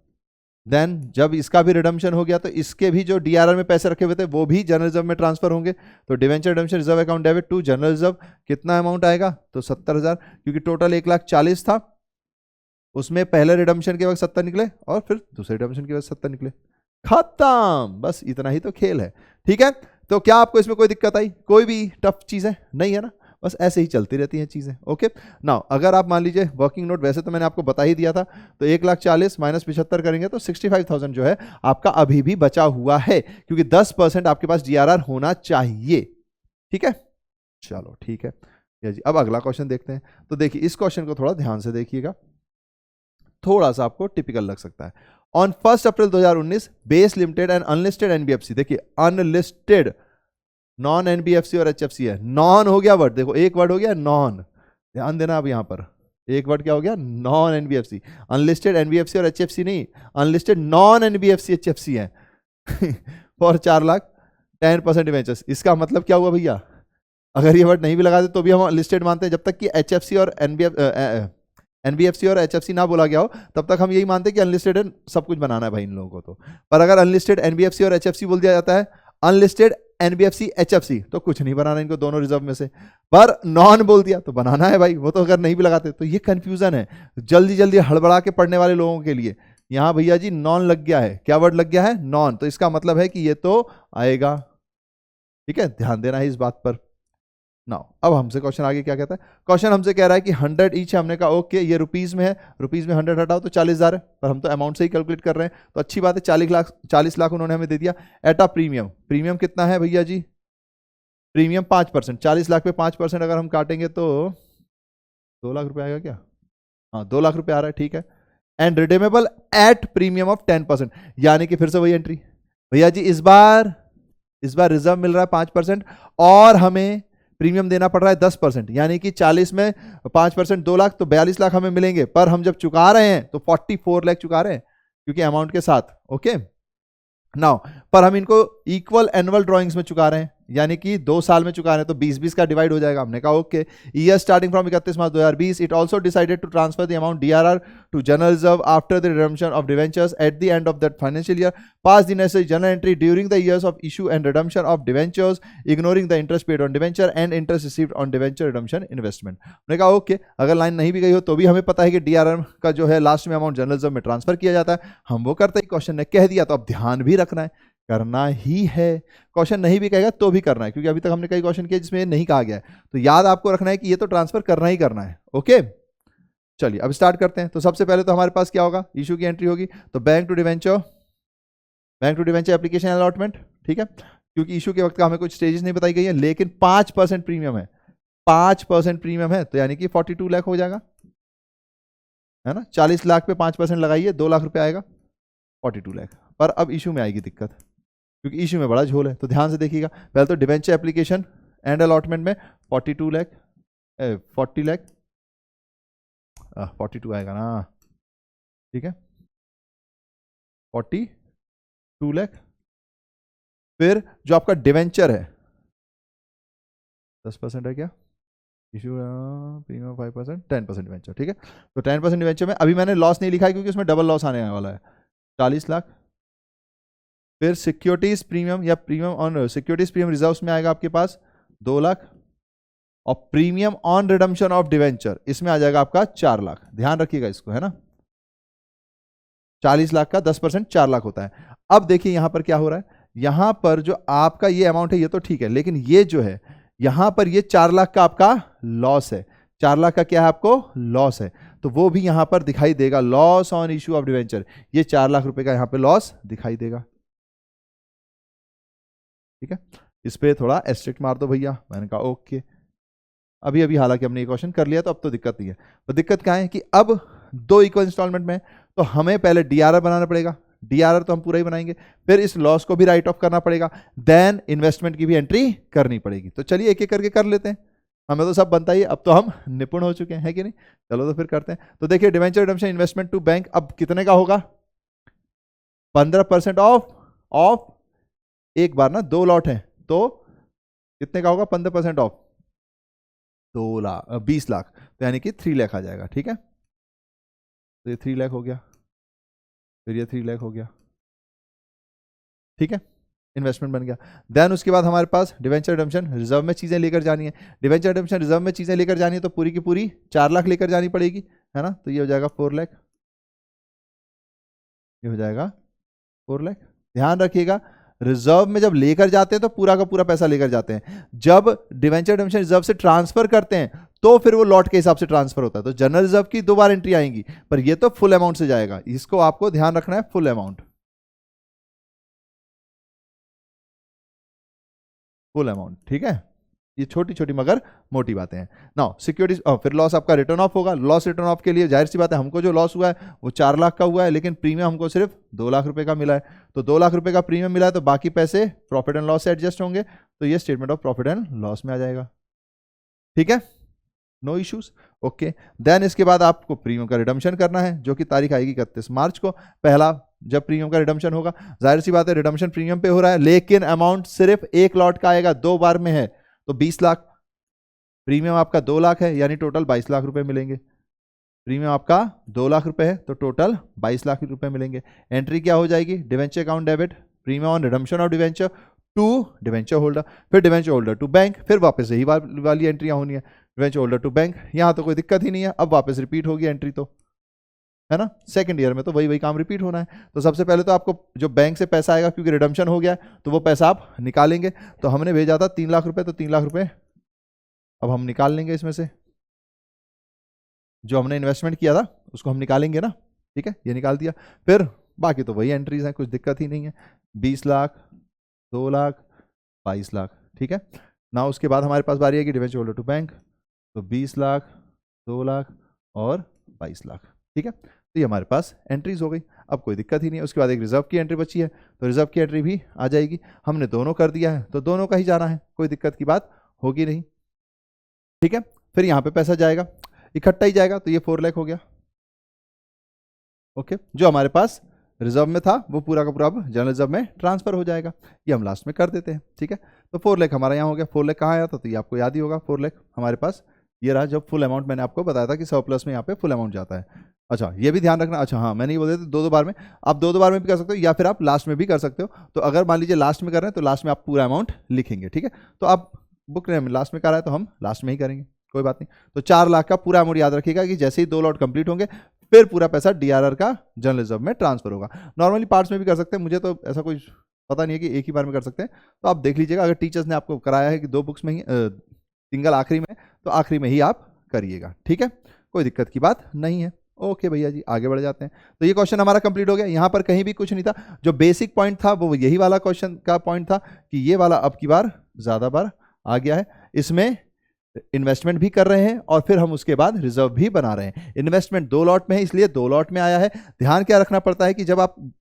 देन जब इसका भी रिडम्पशन हो गया तो इसके भी जो डीआरआर में पैसे रखे हुए थे वो भी जनरल रिजर्व में ट्रांसफर होंगे, तो debenture redemption reserve account debit to general reserve, कितना अमाउंट आएगा, तो 70,000, क्योंकि टोटल 1,40,000 था, उसमें पहले रिडम्पशन के वक्त 70 निकले और फिर दूसरे रिडम्पशन के वक्त 70 निकले, खत्म, बस इतना ही तो खेल है। ठीक है, तो क्या आपको इसमें कोई दिक्कत आई, कोई भी टफ चीज है नहीं है ना, बस ऐसे ही चलती रहती हैं चीजें। ओके नाउ अगर आप मान लीजिए वर्किंग नोट वैसे तो मैंने आपको बता ही दिया था, तो 1,40,000 माइनस 75 करेंगे तो 65,000 जो है आपका अभी भी बचा हुआ है, क्योंकि 10% आपके पास DRR होना चाहिए। ठीक है, चलो ठीक है जी। अब अगला क्वेश्चन देखते हैं। तो देखिए इस क्वेश्चन को थोड़ा ध्यान से देखिएगा, थोड़ा सा आपको टिपिकल लग सकता है। On 1 April 2019 base limited and unlisted NBFC, देखिए अनलिस्टेड, नॉन NBFC और HFC है, नॉन हो गया वर्ड, देखो एक वर्ड हो गया नॉन, ध्यान देना अब यहां पर एक वर्ड क्या हो गया, नॉन NBFC। अनलिस्टेड NBFC और HFC नहीं, अनलिस्टेड नॉन NBFC HFC है फॉर 4,10% डिवेंचर्स। इसका मतलब क्या हुआ भैया, अगर ये वर्ड नहीं भी लगाते तो भी हम लिस्टेड मानते हैं, जब तक कि HFC और NBFC और HFC ना बोला गया हो तब तक हम यही मानते हैं कि अनलिस्टेड सब कुछ बनाना है भाई इन लोगों को। तो पर अगर अनलिस्टेड NBFC और HFC बोल दिया जाता है, अनलिस्टेड NBFC HFC, तो कुछ नहीं बनाना इनको दोनों रिजर्व में से, पर नॉन बोल दिया तो बनाना है भाई, वो तो अगर नहीं भी लगाते। तो ये कंफ्यूजन है जल्दी जल्दी हड़बड़ा के पढ़ने वाले लोगों के लिए। यहां भैया जी नॉन लग गया है, क्या वर्ड लग गया है, नॉन, तो इसका मतलब है कि ये तो आएगा। ठीक है, ध्यान देना है इस बात पर। नाउ अब हमसे क्वेश्चन आगे क्या कहता है, क्वेश्चन हमसे कह रहा है कि 100 ईच है, हमने कहा ओके ये रुपीज में है, रुपीज में 100 हटाओ तो 40,000 है, पर हम तो अमाउंट से ही कैलकुलेट कर रहे हैं, तो अच्छी बात है 40 लाख उन्होंने हमें दे दिया। एट अ प्रीमियम, प्रीमियम कितना है भैया जी, प्रीमियम 5%, 40 लाख पे 5% अगर हम काटेंगे तो 2 लाख रुपए आएगा क्या, हाँ 2 लाख रुपए आ रहा है। ठीक है, and redeemable at premium of 10%, यानी कि फिर से वही एंट्री भैया जी, इस बार रिजर्व मिल रहा है 5% और हमें प्रीमियम देना पड़ रहा है 10%, यानी कि 40 में 5% 2 लाख, तो 42 लाख हमें मिलेंगे, पर हम जब चुका रहे हैं तो 44 लाख चुका रहे हैं क्योंकि अमाउंट के साथ। ओके नाउ पर हम इनको इक्वल एनुअल ड्रॉइंग्स में चुका रहे हैं, यानी कि 2 साल में चुका रहे हैं, तो 20-20 का डिवाइड हो जाएगा। हमने कहा okay, year starting from 31 March 2020, it also decided to transfer the amount DRR to general reserve after the redemption of debentures at the end of that financial year, pass the necessary general entry during the years of issue and redemption of debentures, ignoring the interest paid on debenture and interest received on debenture redemption investment. हमने कहा okay, अगर line नहीं भी गई हो तो भी हमें पता है कि DRR का जो है लास्ट में अमाउंट जनरल रिजर्व में ट्रांसफर किया जाता है, हम वो करते ही क्वेश्चन ने कह दिया, तो अब ध्यान भी रखना है, करना ही है। क्वेश्चन नहीं भी कहेगा तो भी करना है, क्योंकि अभी तक हमने कई क्वेश्चन किए जिसमें नहीं कहा गया है, तो याद आपको रखना है कि ये तो ट्रांसफर करना ही करना है। ओके चलिए अब स्टार्ट करते हैं। तो सबसे पहले तो हमारे पास क्या होगा, इशू की एंट्री होगी, तो bank to debenture application allotment. ठीक है, क्योंकि इशू के वक्त का हमें कुछ स्टेजेस नहीं बताई गई है, लेकिन 5% प्रीमियम है, 5% प्रीमियम है, तो यानी कि 42 लाख हो जाएगा, है ना। 40 लाख पे 5% लगाइए, 2 लाख रुपए आएगा, 42 लाख। पर अब इशू में आएगी दिक्कत, क्योंकि इशू में बड़ा झोल है, तो ध्यान से देखिएगा। पहले तो डिवेंचर एप्लीकेशन एंड अलॉटमेंट में 42 लाख 40 लाख 42 आएगा ना, ठीक है 42 लाख। फिर जो आपका डिवेंचर है 10% है क्या, इशू प्रीमियम 5%, 10% डिवेंचर। ठीक है, तो 10% डिवेंचर में अभी मैंने लॉस नहीं लिखा है क्योंकि उसमें डबल लॉस आने वाला है, 40 लाख। फिर सिक्योरिटीज प्रीमियम या premium on securities premium reserves में आएगा आपके पास 2 लाख, और premium on redemption of debenture इसमें आ जाएगा आपका 4 लाख। ध्यान रखिएगा इसको, है ना, 40 लाख का 10% 4 लाख होता है। अब देखिए यहां पर क्या हो रहा है, यहां पर जो आपका ये अमाउंट है ये तो ठीक है, लेकिन ये जो है यहां पर ये 4 लाख का आपका लॉस है, 4 लाख का क्या है आपको लॉस है, तो वो भी यहां पर दिखाई देगा, loss on issue of debenture, ये 4 लाख रुपए का यहां पर लॉस दिखाई देगा। ठीक है, इस पे थोड़ा एस्टेट मार दो भैया, मैंने कहा ओके। अभी अभी हालांकि हमने ये क्वेश्चन कर लिया तो अब तो दिक्कत नहीं है, तो दिक्कत क्या है कि अब 2 इक्वल इंस्टॉलमेंट में, तो हमें पहले DRR बनाना पड़ेगा, DRR तो हम पूरा ही बनाएंगे, फिर इस लॉस को भी राइट ऑफ करना पड़ेगा, देन इन्वेस्टमेंट की भी एंट्री करनी पड़ेगी। तो चलिए एक एक करके कर लेते हैं, हमें तो सब बनता ही है, अब तो हम निपुण हो चुके हैं कि नहीं। चलो तो फिर करते हैं। तो देखिए debenture redemption investment to bank अब कितने का होगा, 15% ऑफ एक बार ना, 2 लॉट है तो कितने का होगा, 15% ऑफ 20 लाख, तो यानी कि 3 लाख आ जाएगा। ठीक है, तो ये 3 लाख हो गया, फिर ये 3 लाख हो गया। ठीक है, इन्वेस्टमेंट बन गया। देन उसके बाद हमारे पास डिवेंचर रिडम्पशन रिजर्व में चीजें लेकर जानी है, डिवेंचर रिडम्पशन रिजर्व में चीजें लेकर जानी है तो पूरी की पूरी 4 लाख लेकर जानी पड़ेगी, है ना, तो ये हो जाएगा 4 लाख, ये हो जाएगा 4 लाख। ध्यान रखिएगा, रिजर्व में जब लेकर जाते हैं तो पूरा का पूरा पैसा लेकर जाते हैं, जब डिवेंचर रिडेम्पशन रिजर्व से ट्रांसफर करते हैं तो फिर वो लॉट के हिसाब से ट्रांसफर होता है। तो जनरल रिजर्व की 2 बार एंट्री आएंगी, पर ये तो फुल अमाउंट से जाएगा, इसको आपको ध्यान रखना है, फुल अमाउंट, फुल अमाउंट, ठीक है। ये छोटी छोटी मगर मोटी बातें हैं। नाउ सिक्योरिटीज, फिर लॉस आपका रिटर्न ऑफ होगा। लॉस रिटर्न ऑफ के लिए जाहिर सी बात है, हमको जो लॉस हुआ है वो 4 लाख का हुआ है, लेकिन प्रीमियम हमको सिर्फ 2 लाख रुपए का मिला है। तो 2 लाख रुपए का प्रीमियम मिला है, तो बाकी पैसे प्रॉफिट एंड लॉस से एडजस्ट होंगे, तो ये statement of profit and loss में आ जाएगा, ठीक है, नो इश्यूज, ओके। देन इसके बाद आपको प्रीमियम का रिडम्पशन करना है, जो कि तारीख आएगी 31 मार्च को। पहला जब प्रीमियम का रिडम्पशन होगा, जाहिर सी बात है रिडम्पशन प्रीमियम पे हो रहा है, लेकिन अमाउंट सिर्फ 1 लॉट का आएगा, 2 बार में है, तो 20 लाख। प्रीमियम आपका 2 लाख है, यानी टोटल 22 लाख रुपए मिलेंगे। प्रीमियम आपका 2 लाख रुपए है, तो टोटल 22 लाख रुपए मिलेंगे। एंट्री क्या हो जाएगी, debenture account debit, premium on redemption of debenture to debenture holder, फिर डिवेंचर होल्डर टू बैंक, फिर वापस यही वाली एंट्रियां होनी है, डिवेंचर होल्डर टू बैंक। यहां तो कोई दिक्कत ही नहीं है, अब वापस रिपीट होगी एंट्री, तो है ना, सेकंड ईयर में तो वही काम रिपीट होना है। तो सबसे पहले तो आपको जो बैंक से पैसा आएगा, क्योंकि रिडम्पशन हो गया है, तो वो पैसा आप निकालेंगे। तो हमने भेजा था 3 लाख रुपए, तो 3 लाख रुपए अब हम निकाल लेंगे इसमें से, जो हमने इन्वेस्टमेंट किया था उसको हम निकालेंगे ना, ठीक है, ये निकाल दिया। फिर बाकी तो वही एंट्रीज हैं, कुछ दिक्कत ही नहीं है। 20 लाख, 2 लाख, 22 लाख, ठीक है ना। उसके बाद हमारे पास बारी आएगी डिवेंचर होल्डर टू बैंक, तो 20 लाख, 2 लाख और 22 लाख, ठीक है। तो ये हमारे पास एंट्रीज हो गई, अब कोई दिक्कत ही नहीं है। उसके बाद एक रिजर्व की एंट्री बची है, तो रिजर्व की एंट्री भी आ जाएगी। हमने दोनों कर दिया है, तो दोनों का ही जाना है, कोई दिक्कत की बात होगी नहीं, ठीक है। फिर यहाँ पे पैसा जाएगा, इकट्ठा ही जाएगा, तो ये 4 लाख हो गया, ओके। जो हमारे पास रिजर्व में था वो पूरा का पूरा अब जनरल रिजर्व में ट्रांसफर हो जाएगा, ये हम लास्ट में कर देते हैं, ठीक है। तो 4 लाख हमारा यहाँ हो गया। 4 लाख कहाँ आया था, तो ये आपको याद ही होगा, 4 लाख हमारे पास ये रहा, जब फुल अमाउंट मैंने आपको बताया था कि सरप्लस में यहाँ पे फुल अमाउंट जाता है। अच्छा, ये भी ध्यान रखना, अच्छा हाँ, मैंने ये बोल दिया 2-2 बार में, आप 2-2 बार में भी कर सकते हो, या फिर आप लास्ट में भी कर सकते हो। तो अगर मान लीजिए लास्ट में कर रहे हैं, तो लास्ट में आप पूरा अमाउंट लिखेंगे, ठीक है। तो आप बुक में लास्ट में कर रहा है, तो हम लास्ट में ही करेंगे, कोई बात नहीं। तो 4 लाख का पूरा अमाउंट याद रखिएगा कि जैसे ही 2 लॉट कंप्लीट होंगे, फिर पूरा पैसा डीआरआर का जनरल रिजर्व में ट्रांसफर होगा। नॉर्मली पार्ट्स में भी कर सकते हैं, मुझे तो ऐसा कोई पता नहीं है कि एक ही बार में कर सकते हैं, तो आप देख लीजिएगा। अगर टीचर्स ने आपको कराया है कि 2 बुक्स में ही सिंगल आखिरी में, तो आखिरी में ही आप करिएगा, ठीक है, कोई दिक्कत की बात नहीं है। ओके भैया जी, आगे बढ़ जाते हैं। तो ये क्वेश्चन हमारा कंप्लीट हो गया, यहाँ पर कहीं भी कुछ नहीं था। जो बेसिक पॉइंट था वो यही वाला क्वेश्चन का पॉइंट था कि ये वाला अब की बार ज़्यादा बार आ गया है। इसमें इन्वेस्टमेंट भी कर रहे हैं और फिर हम उसके बाद रिजर्व भी बना रहे हैं। इन्वेस्टमेंट 2 लॉट में है, इसलिए 2 लॉट में आया है। ध्यान क्या रखना पड़ता है कि जब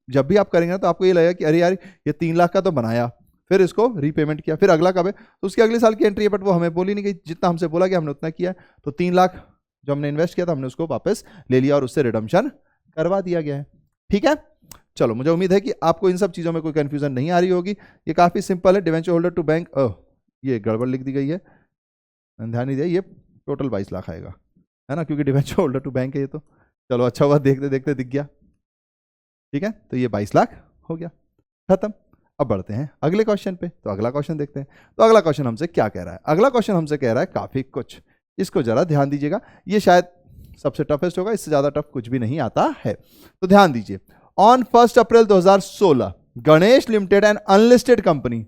भी आप करेंगे ना, तो आपको ये लगेगा कि अरे यार, ये 3 लाख का तो बनाया, फिर इसको रीपेमेंट किया, फिर अगला कब है, तो उसके अगले साल की एंट्री है, बट वो हमें बोली नहीं गई। जितना हमसे बोला गया हमने उतना किया। तो 3 लाख जो हमने इन्वेस्ट किया था, हमने उसको वापस ले लिया और उससे रिडम्पशन करवा दिया गया है, ठीक है। चलो, मुझे उम्मीद है कि आपको इन सब चीज़ों में कोई कंफ्यूजन नहीं आ रही होगी। ये काफ़ी सिंपल है। डिवेंचर होल्डर टू बैंक, ये गड़बड़ लिख दी गई है, ध्यान नहीं दिया, ये टोटल 22 लाख आएगा, है ना, क्योंकि डिवेंचर होल्डर टू बैंक है ये। तो चलो, अच्छा हुआ देखते देखते दिख गया, ठीक है। तो ये 22 लाख हो गया, खत्म। अब बढ़ते हैं अगले क्वेश्चन पे। तो अगला क्वेश्चन देखते हैं। तो अगला क्वेश्चन हमसे क्या कह रहा है? अगला क्वेश्चन हमसे कह रहा है काफी कुछ, इसको जरा ध्यान दीजिएगा। ये शायद सबसे टफेस्ट होगा, इससे ज्यादा टफ कुछ भी नहीं आता है। तो ध्यान दीजिए। On 1 April 2016 Ganesh limited and unlisted company,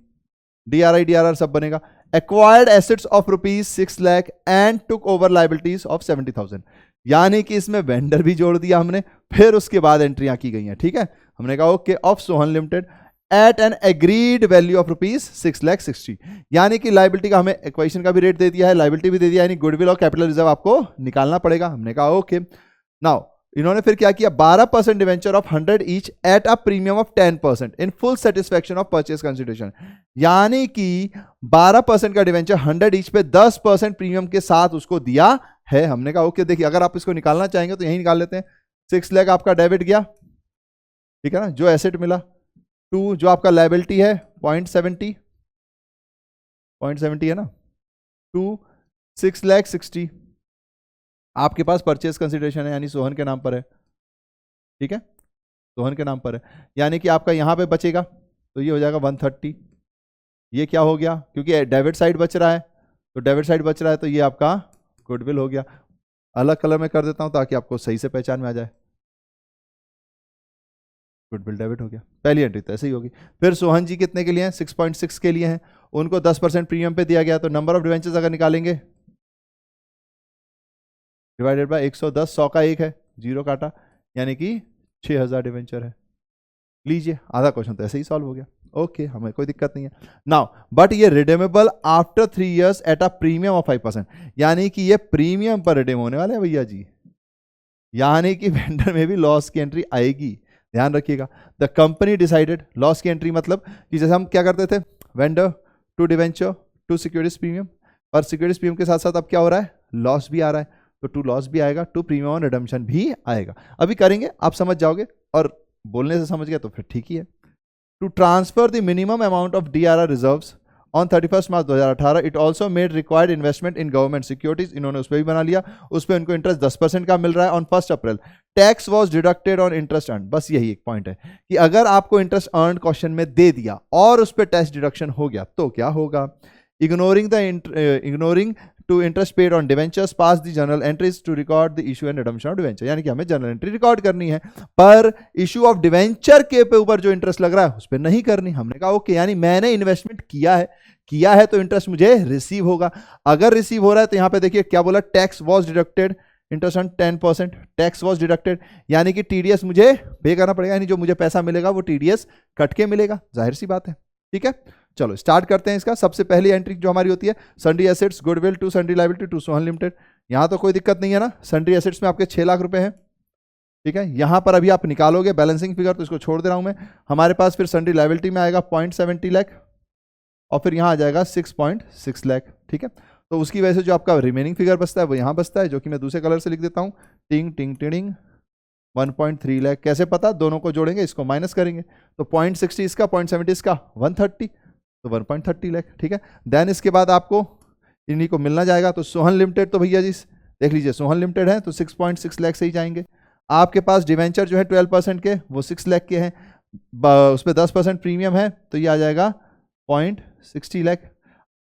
DRR सब बनेगा, acquired assets of ₹6 lakh and took over liabilities of 70,000। यानी कि इसमें वेंडर भी जोड़ दिया हमने, फिर उसके बाद एंट्रियां की गई हैं, ठीक है। हमने कहा okay, of Sohan limited at an agreed value of ₹6,60,000। यानी कि लाइबिलिटी का हमें इक्वेशन का भी रेट दे दिया है, लाइबिलिटी भी दे दिया है, यानी गुडविल और कैपिटल रिजर्व आपको निकालना पड़ेगा। हमने कहा ओके। नाउ इन्होंने फिर क्या किया, 12% debenture of 100 each eight a premium of 10% in full satisfaction of purchase consideration. यानी कि 12% का डिवेंचर 100 ईच पे 10% प्रीमियम के साथ उसको दिया है। हमने कहा ओके, देखिए अगर आप इसको निकालना चाहेंगे तो यही निकाल लेते हैं। 6 लाख आपका डेबिट गया, ठीक है ना, जो एसेट मिला, 2 जो आपका लायबिलिटी है 0.70 है ना, 2 6,60,000 आपके पास परचेज कंसिडरेशन है, यानी सोहन के नाम पर है, ठीक है, सोहन के नाम पर है। यानी कि आपका यहां पे बचेगा, तो ये हो जाएगा 130। ये क्या हो गया, क्योंकि डेबिट साइड बच रहा है, तो डेबिट साइड बच रहा है, तो ये आपका गुडविल हो गया। अलग कलर में कर देता हूं ताकि आपको सही से पहचान में आ जाए। गुडविल डेबिट हो गया, पहली एंट्री तो ऐसे ही होगी। फिर सोहन जी कितने के लिए हैं? 6.6 के लिए हैं, उनको 10% प्रीमियम पे दिया गया, तो नंबर ऑफ डिवेंचर्स अगर निकालेंगे डिवाइडेड बाय 110, 100 का 1 है, 0 काटा, यानी कि 6000 डिवेंचर है। लीजिए, आधा क्वेश्चन तो ऐसे ही सॉल्व हो गया। ओके, हमें कोई दिक्कत नहीं है। नाउ बट ये redeemable after 3 years eight a premium of 5%, यानी कि ये प्रीमियम पर रिडीम होने वाले हैं भैया जी, यानी कि वेंडर में भी लॉस की एंट्री आएगी, ध्यान रखिएगा। द कंपनी डिसाइडेड, लॉस की एंट्री मतलब कि जैसे हम क्या करते थे, vendor to debenture to securities premium, और सिक्योरिटीज प्रीमियम के साथ साथ अब क्या हो रहा है, लॉस भी आ रहा है, तो टू लॉस भी आएगा, टू प्रीमियम ऑन रिडम्पशन भी आएगा। अभी करेंगे, आप समझ जाओगे, और बोलने से समझ गया तो फिर ठीक ही है। To transfer the minimum amount of DRR reserves on 31 March 2018, it also made required investment in government securities, इन्होंने उस पर भी बना लिया, उस पर उनको इंटरेस्ट 10% का मिल रहा है on 1 April. Tax was deducted on interest earn, बस यही एक पॉइंट है कि अगर आपको इंटरेस्ट अर्न क्वेश्चन में दे दिया और उस पर टैक्स डिडक्शन हो गया तो क्या होगा। Ignoring to interest paid on debentures, pass the general entries to record the issue and redemption of debenture, यानी कि हमें जनरल एंट्री रिकॉर्ड करनी है, पर इशू ऑफ डिवेंचर के ऊपर जो इंटरेस्ट लग रहा है उस पर नहीं करनी। हमने कहा ओके, यानी मैंने इन्वेस्टमेंट किया है तो इंटरेस्ट मुझे रिसीव होगा। अगर रिसीव हो रहा है तो यहां पे देखिए क्या बोला, tax was deducted, interest on 10%, tax was deducted, यानी कि TDS मुझे पे करना पड़ेगा, यानी जो मुझे पैसा मिलेगा वो TDS कट के मिलेगा, जाहिर सी बात है। ठीक है, चलो स्टार्ट करते हैं इसका। सबसे पहली एंट्री जो हमारी होती है, sundry assets goodwill to sundry liability to Sohan limited. यहां तो कोई दिक्कत नहीं है ना, सन्ड्री एसेट्स में आपके 6 लाख रुपए हैं। ठीक है, यहां पर अभी आप निकालोगे बैलेंसिंग फिगर, तो इसको छोड़ दे रहा हूं मैं। हमारे पास फिर सन्ड्री लायबिलिटी में आएगा 0.70 लाख, और फिर यहां आ जाएगा 6.6 लाख। ठीक है, तो उसकी वजह से जो आपका रिमेनिंग फिगर बचता है वो यहां बचता है, जो कि मैं दूसरे कलर से लिख देता हूं, टिंग टिंग टिंग 1.3 लाख। कैसे पता, दोनों को जोड़ेंगे, इसको माइनस करेंगे, तो 0.60 इसका, 0.70 इसका, 130, तो 1.30 लाख। ठीक है, देन इसके बाद आपको इन्हीं को मिलना जाएगा, तो सोहन लिमिटेड तो भैया जी देख लीजिए, सोहन लिमिटेड है तो 6.6 लाख से ही जाएंगे। आपके पास डिवेंचर जो है 12% के, वो 6 लाख के हैं, उस पर 10% प्रीमियम है, तो ये आ जाएगा 0.60 लाख।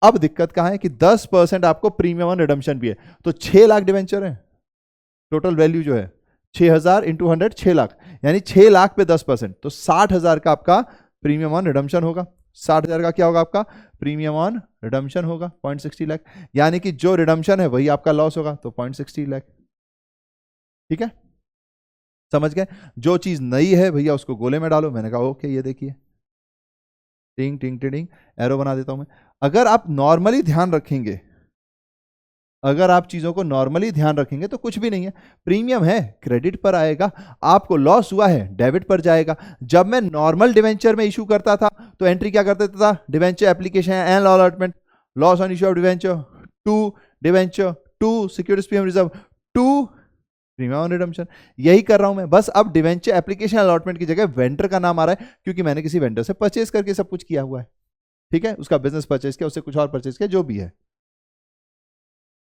अब दिक्कत कहाँ है कि 10% आपको प्रीमियम ऑन रिडम्पशन भी है, तो 6 लाख डिवेंचर है, टोटल वैल्यू जो है 6000 इंटू 100, 6 लाख, यानी 6 लाख पे 10%, तो 60,000 का आपका प्रीमियम ऑन रिडम्पशन होगा। 60,000 का क्या होगा, आपका प्रीमियम ऑन रिडम्पशन होगा 0.60 लाख, यानी कि जो रिडम्पशन है वही आपका लॉस होगा, तो 0.60 लाख। ठीक है, समझ गए। जो चीज नई है भैया उसको गोले में डालो। मैंने कहा ओके, ये देखिए टिंग टिंग टिंग, एरो बना देता हूं मैं। अगर आप नॉर्मली ध्यान रखेंगे, अगर आप चीजों को नॉर्मली ध्यान रखेंगे तो कुछ भी नहीं है, प्रीमियम है क्रेडिट पर आएगा, आपको लॉस हुआ है डेबिट पर जाएगा। जब मैं नॉर्मल डिवेंचर में इशू करता था तो एंट्री क्या कर देता था, debenture application and allotment, loss on issue of debenture to securities premium reserve to premium on redemption, यही कर रहा हूं मैं। बस अब डिवेंचर एप्लीकेशन अलॉटमेंट की जगह वेंडर का नाम आ रहा है, क्योंकि मैंने किसी वेंडर से परचेज करके सब कुछ किया हुआ है। ठीक है, उसका बिजनेस परचेज किया, उससे कुछ और परचेज किया, जो भी है।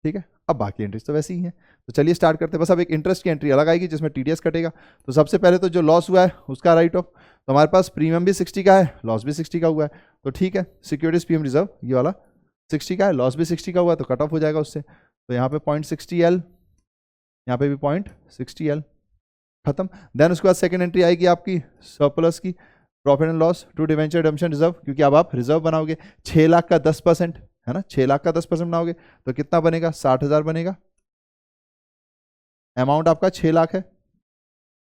ठीक है, अब बाकी एंट्रीज तो वैसे ही हैं, तो चलिए स्टार्ट करते हैं। बस अब एक इंटरेस्ट की एंट्री अलग आएगी जिसमें TDS कटेगा। तो सबसे पहले तो जो लॉस हुआ है उसका राइट ऑफ, तो हमारे पास प्रीमियम भी 60 का है, लॉस भी 60 का हुआ है, तो ठीक है, सिक्योरिटीज प्रीमियम रिजर्व ये वाला 60 का है, लॉस भी 60 का हुआ है, तो कट ऑफ हो जाएगा उससे। तो यहाँ पे 0.60 L, यहाँ पे भी 0.60 L, खत्म। देन उसके बाद सेकंड एंट्री आएगी आपकी सरप्लस की, profit and loss to debenture redemption reserve, क्योंकि अब आप रिजर्व बनाओगे 6 लाख का 10%, है ना, 6 लाख का 10% बनाओगे तो कितना बनेगा, 60,000 बनेगा। अमाउंट आपका 6 लाख है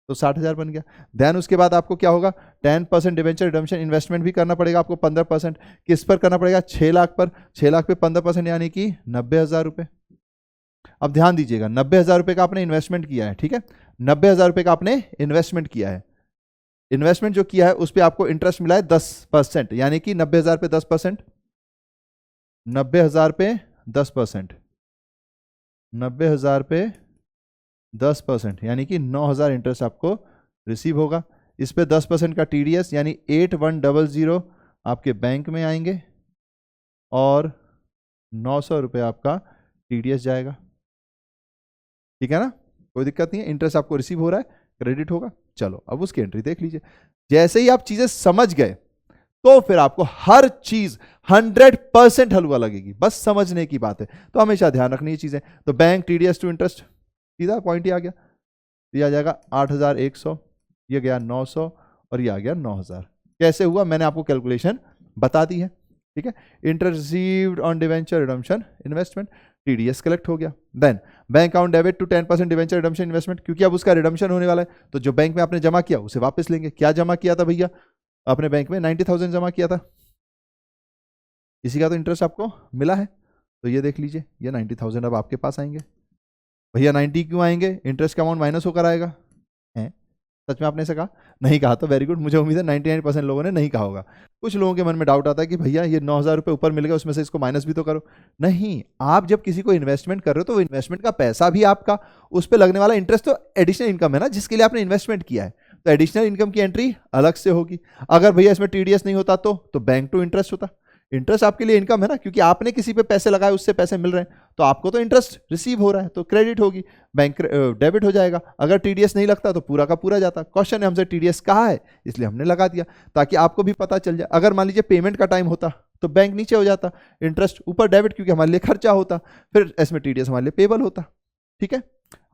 तो 60,000 बन गया। देन उसके बाद आपको क्या होगा, 10% डिवेंचर रिडम्पशन इन्वेस्टमेंट भी करना पड़ेगा आपको, 15%। किस पर करना पड़ेगा, 6 लाख पर, 6 लाख पे 15%, यानी कि 90,000 रुपये। अब ध्यान दीजिएगा, 90,000 रुपये का आपने इन्वेस्टमेंट किया है। ठीक है, 90,000 रुपये का आपने इन्वेस्टमेंट किया है, इन्वेस्टमेंट जो किया है उस पर आपको इंटरेस्ट मिला है 10%, यानी कि 90,000 पे 10%, 90,000 पे 10%, 90,000 पे 10%, यानी कि 9,000 इंटरेस्ट आपको रिसीव होगा। इस पे 10% का TDS यानी 8100 आपके बैंक में आएंगे, और 900 रुपये आपका TDS जाएगा। ठीक है ना, कोई दिक्कत नहीं है, इंटरेस्ट आपको रिसीव हो रहा है, क्रेडिट होगा। चलो अब उसकी एंट्री देख लीजिए। जैसे ही आप चीजें समझ गए तो फिर आपको हर चीज 100% हलवा लगेगी, बस समझने की बात है, तो हमेशा ध्यान रखनी है चीजें। तो बैंक TDS टू इंटरेस्ट सीधा पॉइंट ही आ गया, ये आ जाएगा 8,100, ये गया 900, और ये आ गया 9,000। कैसे हुआ मैंने आपको कैलकुलेशन बता दी है, ठीक है। Interest received on debenture redemption investment, TDS collect हो गया। Then bank account debit to 10% debenture redemption investment, क्योंकि अब उसका रिडम्पशन होने वाला है तो जो बैंक में आपने जमा किया उसे वापस लेंगे। क्या जमा किया था भैया, अपने बैंक में 90,000 जमा किया था, इसी का तो इंटरेस्ट आपको मिला है, तो ये देख लीजिए ये 90,000 अब आपके पास आएंगे। भैया 90 क्यों आएंगे, इंटरेस्ट का अमाउंट माइनस होकर आएगा, है सच में आपने ऐसा कहा? नहीं कहा तो वेरी गुड, मुझे उम्मीद है 99% लोगों ने नहीं कहा होगा। कुछ लोगों के मन में डाउट आता है कि भैया ये 9,000 रुपये ऊपर मिल गया, उसमें से इसको माइनस भी तो करो। नहीं, आप जब किसी को इन्वेस्टमेंट कर रहे हो तो वो इन्वेस्टमेंट का पैसा भी आपका, उस पर लगने वाला इंटरेस्ट तो एडिशनल इनकम है ना, जिसके लिए आपने इन्वेस्टमेंट किया है, तो एडिशनल इनकम की एंट्री अलग से होगी। अगर भैया इसमें टीडीएस नहीं होता तो बैंक टू इंटरेस्ट होता। इंटरेस्ट आपके लिए इनकम है ना, क्योंकि आपने किसी पे पैसे लगाए उससे पैसे मिल रहे हैं, तो आपको तो इंटरेस्ट रिसीव हो रहा है, तो क्रेडिट होगी, बैंक डेबिट हो जाएगा। अगर टीडीएस नहीं लगता तो पूरा का पूरा जाता। क्वेश्चन है हमसे टीडीएस कहाँ है, इसलिए हमने लगा दिया ताकि आपको भी पता चल जाए। अगर मान लीजिए पेमेंट का टाइम होता तो बैंक नीचे हो जाता, इंटरेस्ट ऊपर डेबिट, क्योंकि हमारे लिए खर्चा होता, फिर इसमें टीडीएस हमारे लिए पेबल होता। ठीक है,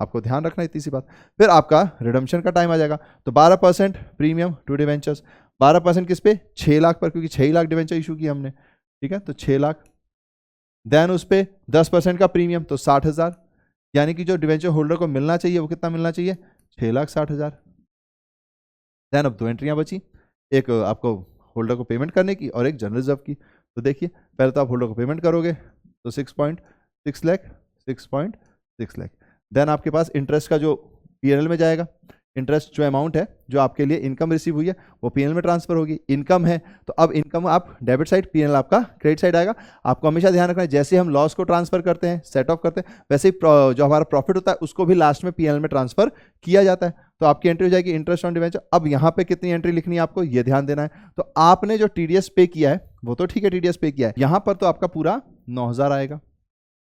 आपको ध्यान रखना इतनी सी बात। फिर आपका रिडम्पशन का टाइम आ जाएगा, तो 12% प्रीमियम टू डिवेंचर्स, 12% किस पे, 6 लाख पर, क्योंकि 6 लाख डिवेंचर इशू किया हमने, ठीक है, तो 6 लाख। देन उस पे 10% का प्रीमियम, तो 60,000, यानी कि जो डिवेंचर होल्डर को मिलना चाहिए वो कितना मिलना चाहिए, 6,60,000। देन अब 2 एंट्रियां बची, एक आपको होल्डर को पेमेंट करने की और एक जनरल रिजर्व की। तो देखिए पहले तो आप होल्डर को पेमेंट करोगे तो 6.6 लाख, 6.6 लाख। देन आपके पास इंटरेस्ट का जो पीएनएल में जाएगा, इंटरेस्ट जो अमाउंट है जो आपके लिए इनकम रिसीव हुई है वो पीएनएल में ट्रांसफर होगी। इनकम है तो अब इनकम आप डेबिट साइड, पीएनएल आपका क्रेडिट साइड आएगा। आपको हमेशा ध्यान रखना है, जैसे हम लॉस को ट्रांसफर करते हैं, सेट ऑफ करते हैं, वैसे ही जो हमारा प्रॉफिट होता है उसको भी लास्ट में पीएनएल में ट्रांसफर किया जाता है। तो आपकी एंट्री हो जाएगी इंटरेस्ट ऑन डिवेंचर। अब यहाँ पे कितनी एंट्री लिखनी है आपको, ये ध्यान देना है। तो आपने जो टीडीएस पे किया है वो तो ठीक है, टीडीएस पे किया है, यहाँ पर तो आपका पूरा 9,000 आएगा।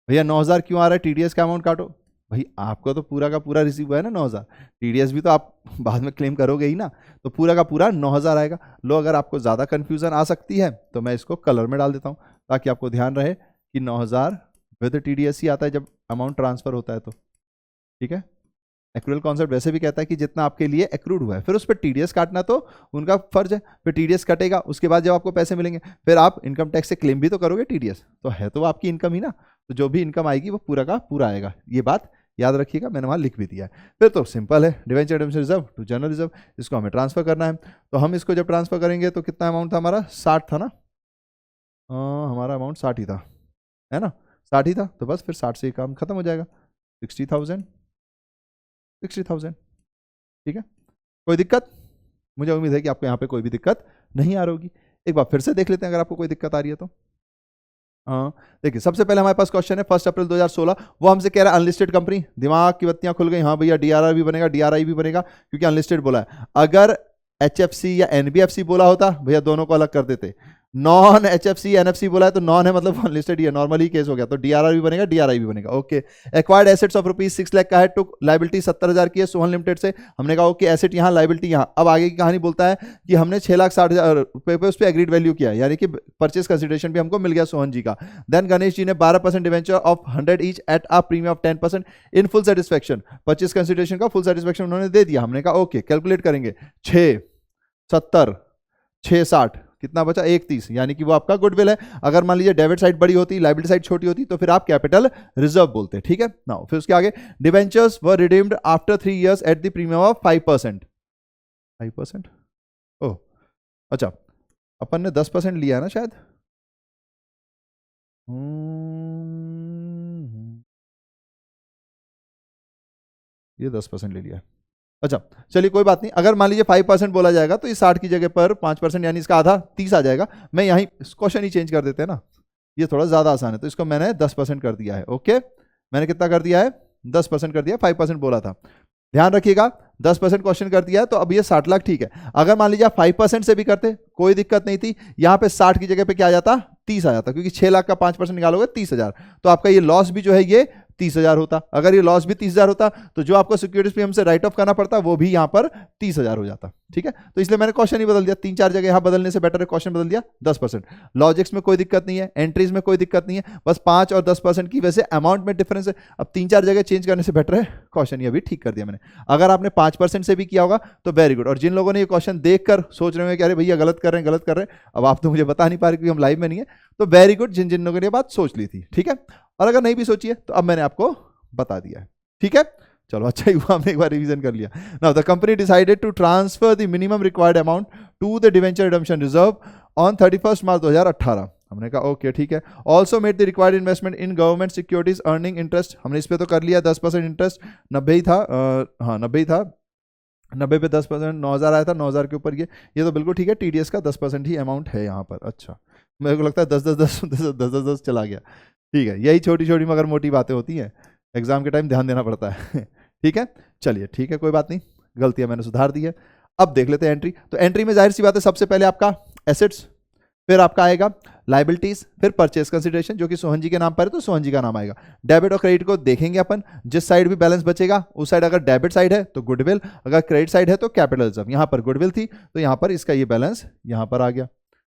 भैया 9,000 क्यों आ रहा है, टीडीएस का अमाउंट काटो। भाई आपको तो पूरा का पूरा रिसीव हुआ है ना 9,000, टीडीएस भी तो आप बाद में क्लेम करोगे ही ना, तो पूरा का पूरा 9,000 आएगा। लो, अगर आपको ज़्यादा कन्फ्यूजन आ सकती है तो मैं इसको कलर में डाल देता हूँ ताकि आपको ध्यान रहे कि 9,000 विद टीडीएस ही आता है जब अमाउंट ट्रांसफर होता है तो, ठीक है। एक्रूअल कॉन्सेप्ट वैसे भी कहता है कि जितना आपके लिए एक्रूड हुआ है, फिर उस पर टीडीएस काटना तो उनका फर्ज है, फिर टीडीएस कटेगा, उसके बाद जब आपको पैसे मिलेंगे फिर आप इनकम टैक्स से क्लेम भी तो करोगे, टीडीएस तो है तो आपकी इनकम ही ना, तो जो भी इनकम आएगी वो पूरा का पूरा आएगा। ये बात याद रखिएगा, मैंने वहाँ लिख भी दिया है। फिर तो सिंपल है, debenture redemption reserve to general reserve, इसको हमें ट्रांसफर करना है। तो हम इसको जब ट्रांसफर करेंगे तो कितना अमाउंट था हमारा, 60 था ना, हमारा अमाउंट 60 ही था, है ना, 60 ही था, तो बस फिर 60 से काम खत्म हो जाएगा, 60,000, 60,000, ठीक है। कोई दिक्कत, मुझे उम्मीद है कि आपको यहाँ पे कोई भी दिक्कत नहीं आ रही होगी। एक बार फिर से देख लेते हैं अगर आपको कोई दिक्कत आ रही है तो। हाँ देखिए, सबसे पहले हमारे पास क्वेश्चन है 1 अप्रैल 2016, वो हमसे कह रहा है अनलिस्टेड कंपनी, दिमाग की बत्तियां खुल गई, हाँ भैया डीआरआर भी बनेगा, डीआरआई भी बनेगा, क्योंकि अनलिस्टेड बोला है। अगर एचएफसी या एनबीएफसी बोला होता भैया दोनों को अलग कर देते, नॉन एचएफसी एनएफसी बोला है तो नॉन है मतलब अनलिस्टेड ही है, नॉर्मली केस हो गया, तो डीआरआर भी बनेगा, डीआरआई भी बनेगा। Okay, acquired assets of rupees 6 lakh का है, टुक लाइबिलिटी 70,000 की है सोहन लिमिटेड से। हमने कहा ओके, एसेट यहाँ, लाइबिलिटी यहाँ। अब आगे की कहानी बोलता है कि हमने 6,60,000 रुपये पे उस पर एग्रीड वैल्यू किया, यानी कि परचेज कंसिडरेशन भी हमको मिल गया सोहन जी का। देन गणेश जी ने 12% debenture of 100 each eight a premium of 10% in full satisfaction, purchase consideration का फुल सेटिस्फेक्शन उन्होंने दे दिया। हमने कहा ओके, कैलकुलेट करेंगे, 670, 660, कितना बचा, 130, यानी कि वो आपका गुडविल है। अगर मान लीजिए डेबिट साइड बड़ी होती, लाइबिलिटी साइड छोटी होती, तो फिर आप कैपिटल रिजर्व बोलते हैं, ठीक है ना। फिर उसके आगे debentures were redeemed after 3 years at the premium of 5%, 5%, ओह अच्छा, अपन ने 10% लिया है ना शायद, ये 10% ले लिया। अच्छा चलिए कोई बात नहीं, अगर मान लीजिए 5% बोला जाएगा तो इस 60 की जगह पर 5% यानी इसका आधा 30 आ जाएगा। मैं यहीं क्वेश्चन ही चेंज कर देते हैं ना, ये थोड़ा ज़्यादा आसान है, तो इसको मैंने 10% कर दिया है। ओके, मैंने कितना कर दिया है, 10% कर दिया, 5% बोला था, ध्यान रखिएगा 10% क्वेश्चन कर दिया है, तो अब ये 60 लाख ठीक है। अगर मान लीजिए आप 5% से भी करते कोई दिक्कत नहीं थी, यहाँ पे 60 की जगह पे क्या आ जाता, 30 आ जाता, क्योंकि 6 लाख का 5% निकालोगे 30,000, तो आपका ये लॉस भी जो है ये 30,000 होता। अगर ये लॉस भी 30,000 होता तो जो आपको सिक्योरिटीज प्रीमियम से राइट ऑफ करना पड़ता वो भी यहाँ पर 30,000 हो जाता। ठीक है, तो इसलिए मैंने क्वेश्चन ही बदल दिया, 3-4 जगह यहाँ बदलने से बेटर है क्वेश्चन बदल दिया 10%। लॉजिक्स में कोई दिक्कत नहीं है, एंट्रीज में कोई दिक्कत नहीं है, बस 5 और 10% की वैसे अमाउंट में डिफरेंस है। अब 3-4 जगह चेंज करने से बेटर है क्वेश्चन ये भी ठीक कर दिया मैंने। अगर आपने 5% से भी किया होगा तो वेरी गुड। और जिन लोगों ने ये क्वेश्चन देखकर सोच रहे हैं कि अरे भैया गलत कर रहे हैं, गलत कर रहे हैं, अब आप तो मुझे बता नहीं पा रहे क्योंकि हम लाइव में नहीं है, तो वेरी गुड जिन जिन लोगों ने ये बात सोच ली थी। ठीक है, और अगर नहीं भी सोची है तो अब मैंने आपको बता दिया है। ठीक है, चलो अच्छा ही हुआ हमने एक बार रिवीजन कर लिया। Now the company decided to transfer the minimum required amount to the debenture redemption reserve on 31 March 2018। हमने कहा ओके ठीक है। Also made the required investment in government securities earning interest, हमने इस पे तो कर लिया 10% इंटरेस्ट, 90 ही था, हाँ 90 ही था, 90 पे 10%, 9,000 आया था, 9,000 के ऊपर ये तो बिल्कुल ठीक है। टीडीएस का 10% ही अमाउंट है यहाँ पर। अच्छा, मेरे को लगता है 10-10 चला गया। ठीक है, यही छोटी छोटी मगर मोटी बातें होती हैं, एग्जाम के टाइम ध्यान देना पड़ता है। ठीक है, चलिए ठीक है, कोई बात नहीं, गलतियां मैंने सुधार दी है। अब देख लेते हैं एंट्री। तो एंट्री में जाहिर सी बात है सबसे पहले आपका एसेट्स, फिर आपका आएगा लाइबिलिटीज, फिर परचेज कंसिडरेशन जो कि सोहन जी के नाम पर है तो सोहन जी का नाम आएगा। डेबिट और क्रेडिट को देखेंगे अपन, जिस साइड भी बैलेंस बचेगा उस साइड अगर डेबिट साइड है तो गुडविल, अगर क्रेडिट साइड है तो कैपिटल रिजर्व। यहाँ पर गुडविल थी तो यहाँ पर इसका ये बैलेंस यहाँ पर आ गया।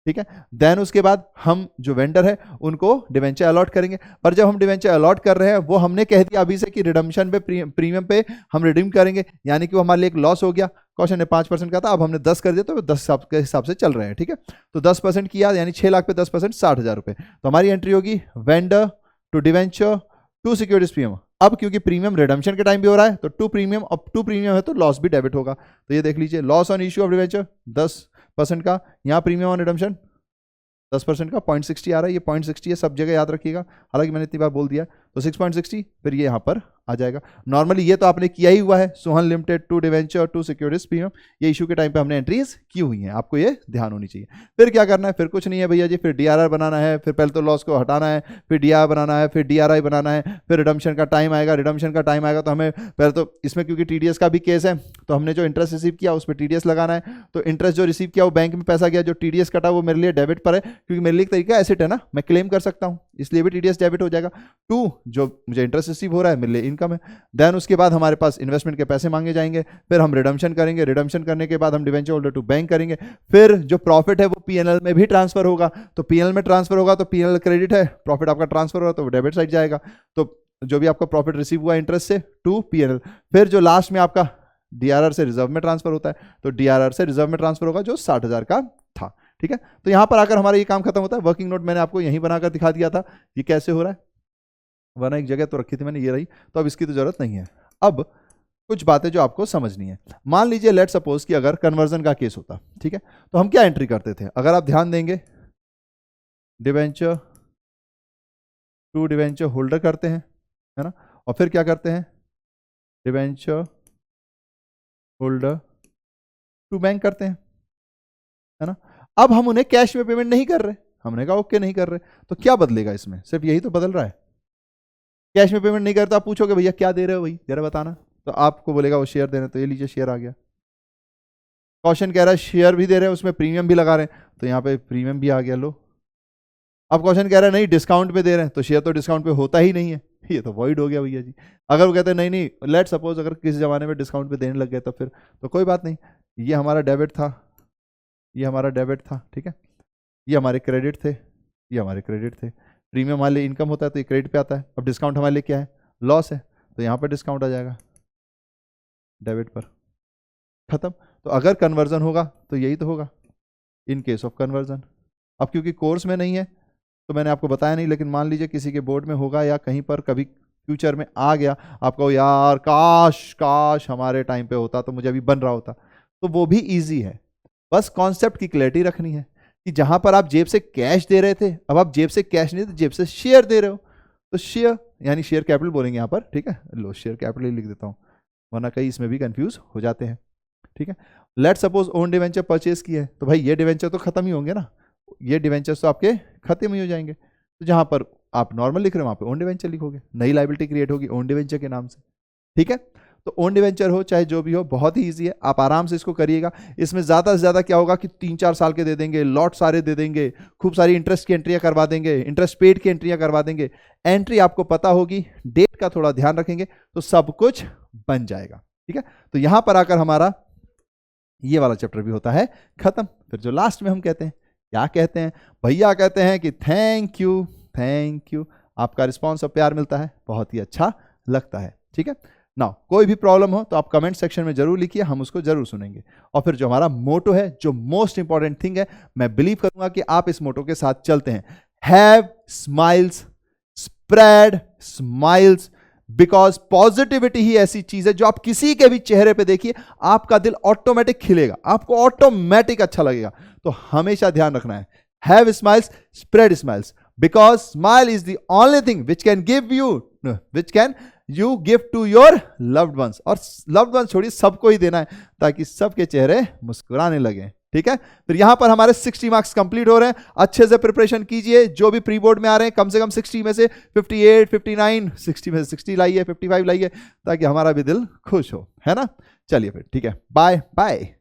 ठीक है, देन उसके बाद हम जो वेंडर है उनको डिवेंचर अलॉट करेंगे। पर जब हम डिवेंचर अलॉट कर रहे हैं वो हमने कह दिया अभी से कि रिडम्पशन पे प्रीमियम पे हम रिडीम करेंगे, यानी कि वो हमारे लिए एक लॉस हो गया। क्वेश्चन ने 5% का था, अब हमने 10 कर दिया तो 10 के हिसाब से चल रहे हैं। ठीक है, तो 10% किया यानी 6 लाख पे 10% 60,000 रुपए। तो हमारी एंट्री होगी vendor to debenture to securities premium. अब क्योंकि प्रीमियम रिडम्पशन के टाइम भी हो रहा है तो टू प्रीमियम, अब टू प्रीमियम है तो लॉस भी डेबिट होगा। तो ये देख लीजिए, loss on issue of debenture 10% का, यहाँ प्रीमियम ऑन रिडम्पशन 10% का 0.60 आ रहा है, ये 0.60 है, सब जगह याद रखिएगा, हालांकि मैंने इतनी बार बोल दिया। तो 6.60 फिर ये यहाँ पर आ जाएगा। नॉर्मली ये तो आपने किया ही हुआ है, Sohan limited to debenture to securities premium, ये इशू के टाइम पे हमने एंट्रीज की हुई हैं, आपको ये ध्यान होनी चाहिए। फिर क्या करना है, फिर कुछ नहीं है भैया जी, फिर डीआरआर बनाना है, फिर पहले तो लॉस को हटाना है, फिर डीआर बनाना है, फिर डीआरआई बनाना है, फिर रिडम्पशन का टाइम आएगा। रिडम्पशन का टाइम आएगा तो हमें पहले तो इसमें क्योंकि टीडीएस का भी केस है तो हमने जो इंटरेस्ट रिसीव किया उस पर टीडीएस लगाना है। तो इंटरेस्ट जो रिसीव किया वो बैंक में पैसा गया, जो टीडीएस कटा वो मेरे लिए डेबिट पर है क्योंकि मेरे लिए एक तरीका एसेट है ना, मैं क्लेम कर सकता हूँ, इसलिए भी टीडीएस डेबिट हो जाएगा। टू जो मुझे इंटरेस्ट रिसीव हो रहा है मेरे लिए इनकम है। देन उसके बाद हमारे पास इन्वेस्टमेंट के पैसे मांगे जाएंगे, फिर हम रिडम्पशन करेंगे, रिडम्पशन करने के बाद हम डिवेंचर होल्डर टू बैंक करेंगे, फिर जो प्रॉफिट है वो पीएनएल में भी ट्रांसफर होगा। तो पीएनएल में ट्रांसफर होगा तो पीएनएल क्रेडिट है, प्रॉफिट आपका ट्रांसफर होगा तो वो डेबिट साइड जाएगा। तो जो भी आपका प्रॉफिट रिसीव हुआ इंटरेस्ट से टू पीएनएल, फिर जो लास्ट में आपका डीआरआर से रिजर्व में ट्रांसफर होता है तो डीआरआर से रिजर्व में ट्रांसफर होगा जो 60,000 का था। ठीक है, तो यहां पर आकर हमारा ये काम खत्म होता है। वर्किंग नोट मैंने आपको यहीं बनाकर दिखा दिया था ये कैसे हो रहा है, वरना एक जगह तो रखी थी मैंने, ये रही, तो अब इसकी तो जरूरत नहीं है। अब कुछ बातें जो आपको समझनी है, मान लीजिए लेट सपोज कि अगर कन्वर्जन का केस होता, ठीक है, तो हम क्या एंट्री करते थे, अगर आप ध्यान देंगे डिवेंचर टू डिवेंचर होल्डर करते हैं, है ना, और फिर क्या करते हैं डिवेंचर होल्डर टू बैंक करते हैं, है ना। अब हम उन्हें कैश में पेमेंट नहीं कर रहे, हमने कहा ओके नहीं कर रहे, तो क्या बदलेगा इसमें, सिर्फ यही तो बदल रहा है, कैश में पेमेंट नहीं करता। आप पूछोगे भैया क्या दे रहे हो भाई जरा बताना, तो आपको बोलेगा वो शेयर दे रहे हैं, तो ये लीजिए शेयर आ गया। क्वेश्चन कह रहा है शेयर भी दे रहे हैं उसमें प्रीमियम भी लगा रहे हैं, तो यहाँ पे प्रीमियम भी आ गया लो। अब क्वेश्चन कह रहा है नहीं डिस्काउंट पे दे रहे हैं, तो शेयर तो डिस्काउंट पे होता ही नहीं है, ये तो वॉइड हो गया भैया जी। अगर वो कहते हैं नहीं नहीं लेट सपोज अगर किसी जमाने में डिस्काउंट पे देने लग गए तो फिर तो कोई बात नहीं, ये हमारा डेबिट था, ये हमारा डेबिट था, ठीक है, ये हमारे क्रेडिट थे, ये हमारे क्रेडिट थे। प्रीमियम हमारे लिए इनकम होता है तो ये क्रेडिट पे आता है। अब डिस्काउंट हमारे लिए क्या है, लॉस है, तो यहाँ पर डिस्काउंट आ जाएगा डेबिट पर, खत्म। तो अगर कन्वर्जन होगा तो यही तो होगा इन केस ऑफ कन्वर्जन। अब क्योंकि कोर्स में नहीं है तो मैंने आपको बताया नहीं, लेकिन मान लीजिए किसी के बोर्ड में होगा या कहीं पर कभी फ्यूचर में आ गया, आपको यार काश काश हमारे टाइम पे होता तो मुझे अभी बन रहा होता, तो वो भी इजी है। बस कॉन्सेप्ट की क्लैरिटी रखनी है कि जहां पर आप जेब से कैश दे रहे थे अब आप जेब से कैश नहीं, तो जेब से शेयर दे रहे हो, तो शेयर यानी शेयर कैपिटल बोलेंगे यहाँ पर, ठीक है, लो शेयर कैपिटल ही लिख देता हूँ वरना कहीं इसमें भी कंफ्यूज हो जाते हैं, ठीक है। Let suppose own debenture purchase किए तो भाई ये डिवेंचर तो खत्म ही होंगे ना, ये डिवेंचर्स तो आपके खत्म ही हो जाएंगे, तो जहां पर आप नॉर्मल लिख रहे हो वहां पे ओन डिवेंचर लिखोगे, नई लायबिलिटी क्रिएट होगी ओन डिवेंचर के नाम से, ठीक है। तो ओन डिवेंचर हो चाहे जो भी हो, बहुत ही ईजी है, आप आराम से इसको करिएगा। इसमें ज़्यादा से ज़्यादा क्या होगा कि 3-4 साल के दे देंगे, लॉट सारे दे देंगे, खूब सारी इंटरेस्ट की एंट्रियाँ करवा देंगे, इंटरेस्ट पेड की एंट्रियाँ करवा देंगे, एंट्री आपको पता होगी, डेट का थोड़ा ध्यान रखेंगे तो सब कुछ बन जाएगा। ठीक है, तो यहां पर आकर हमारा ये वाला चैप्टर भी होता है खत्म। फिर जो लास्ट में हम कहते हैं, क्या कहते हैं भैया, कहते हैं कि थैंक यू, थैंक यू। आपका रिस्पॉन्स और प्यार मिलता है, बहुत ही अच्छा लगता है। ठीक है ना, कोई भी प्रॉब्लम हो तो आप कमेंट सेक्शन में जरूर लिखिए, हम उसको जरूर सुनेंगे। और फिर जो हमारा मोटो है, जो मोस्ट इंपॉर्टेंट थिंग है, मैं बिलीव करूंगा कि आप इस मोटो के साथ चलते हैं, have smiles, spread smiles, because positivity ही ऐसी चीज है जो आप किसी के भी चेहरे पे देखिए, आपका दिल ऑटोमेटिक खिलेगा, आपको ऑटोमेटिक अच्छा लगेगा। तो हमेशा ध्यान रखना है, have smiles, spread smiles, because smile is the only thing which can give you, which can you give to your loved ones. और लव्ड वंस छोड़िए, सबको ही देना है ताकि सबके चेहरे मुस्कुराने लगे। ठीक है, फिर यहां पर हमारे 60 मार्क्स कंप्लीट हो रहे हैं। अच्छे से प्रिपरेशन कीजिए, जो भी प्री बोर्ड में आ रहे हैं कम से कम 60 में से 58, 59, 60 में से 60 लाइए, 55 लाइए, ताकि हमारा भी दिल खुश हो, है ना। चलिए फिर ठीक है, बाय बाय।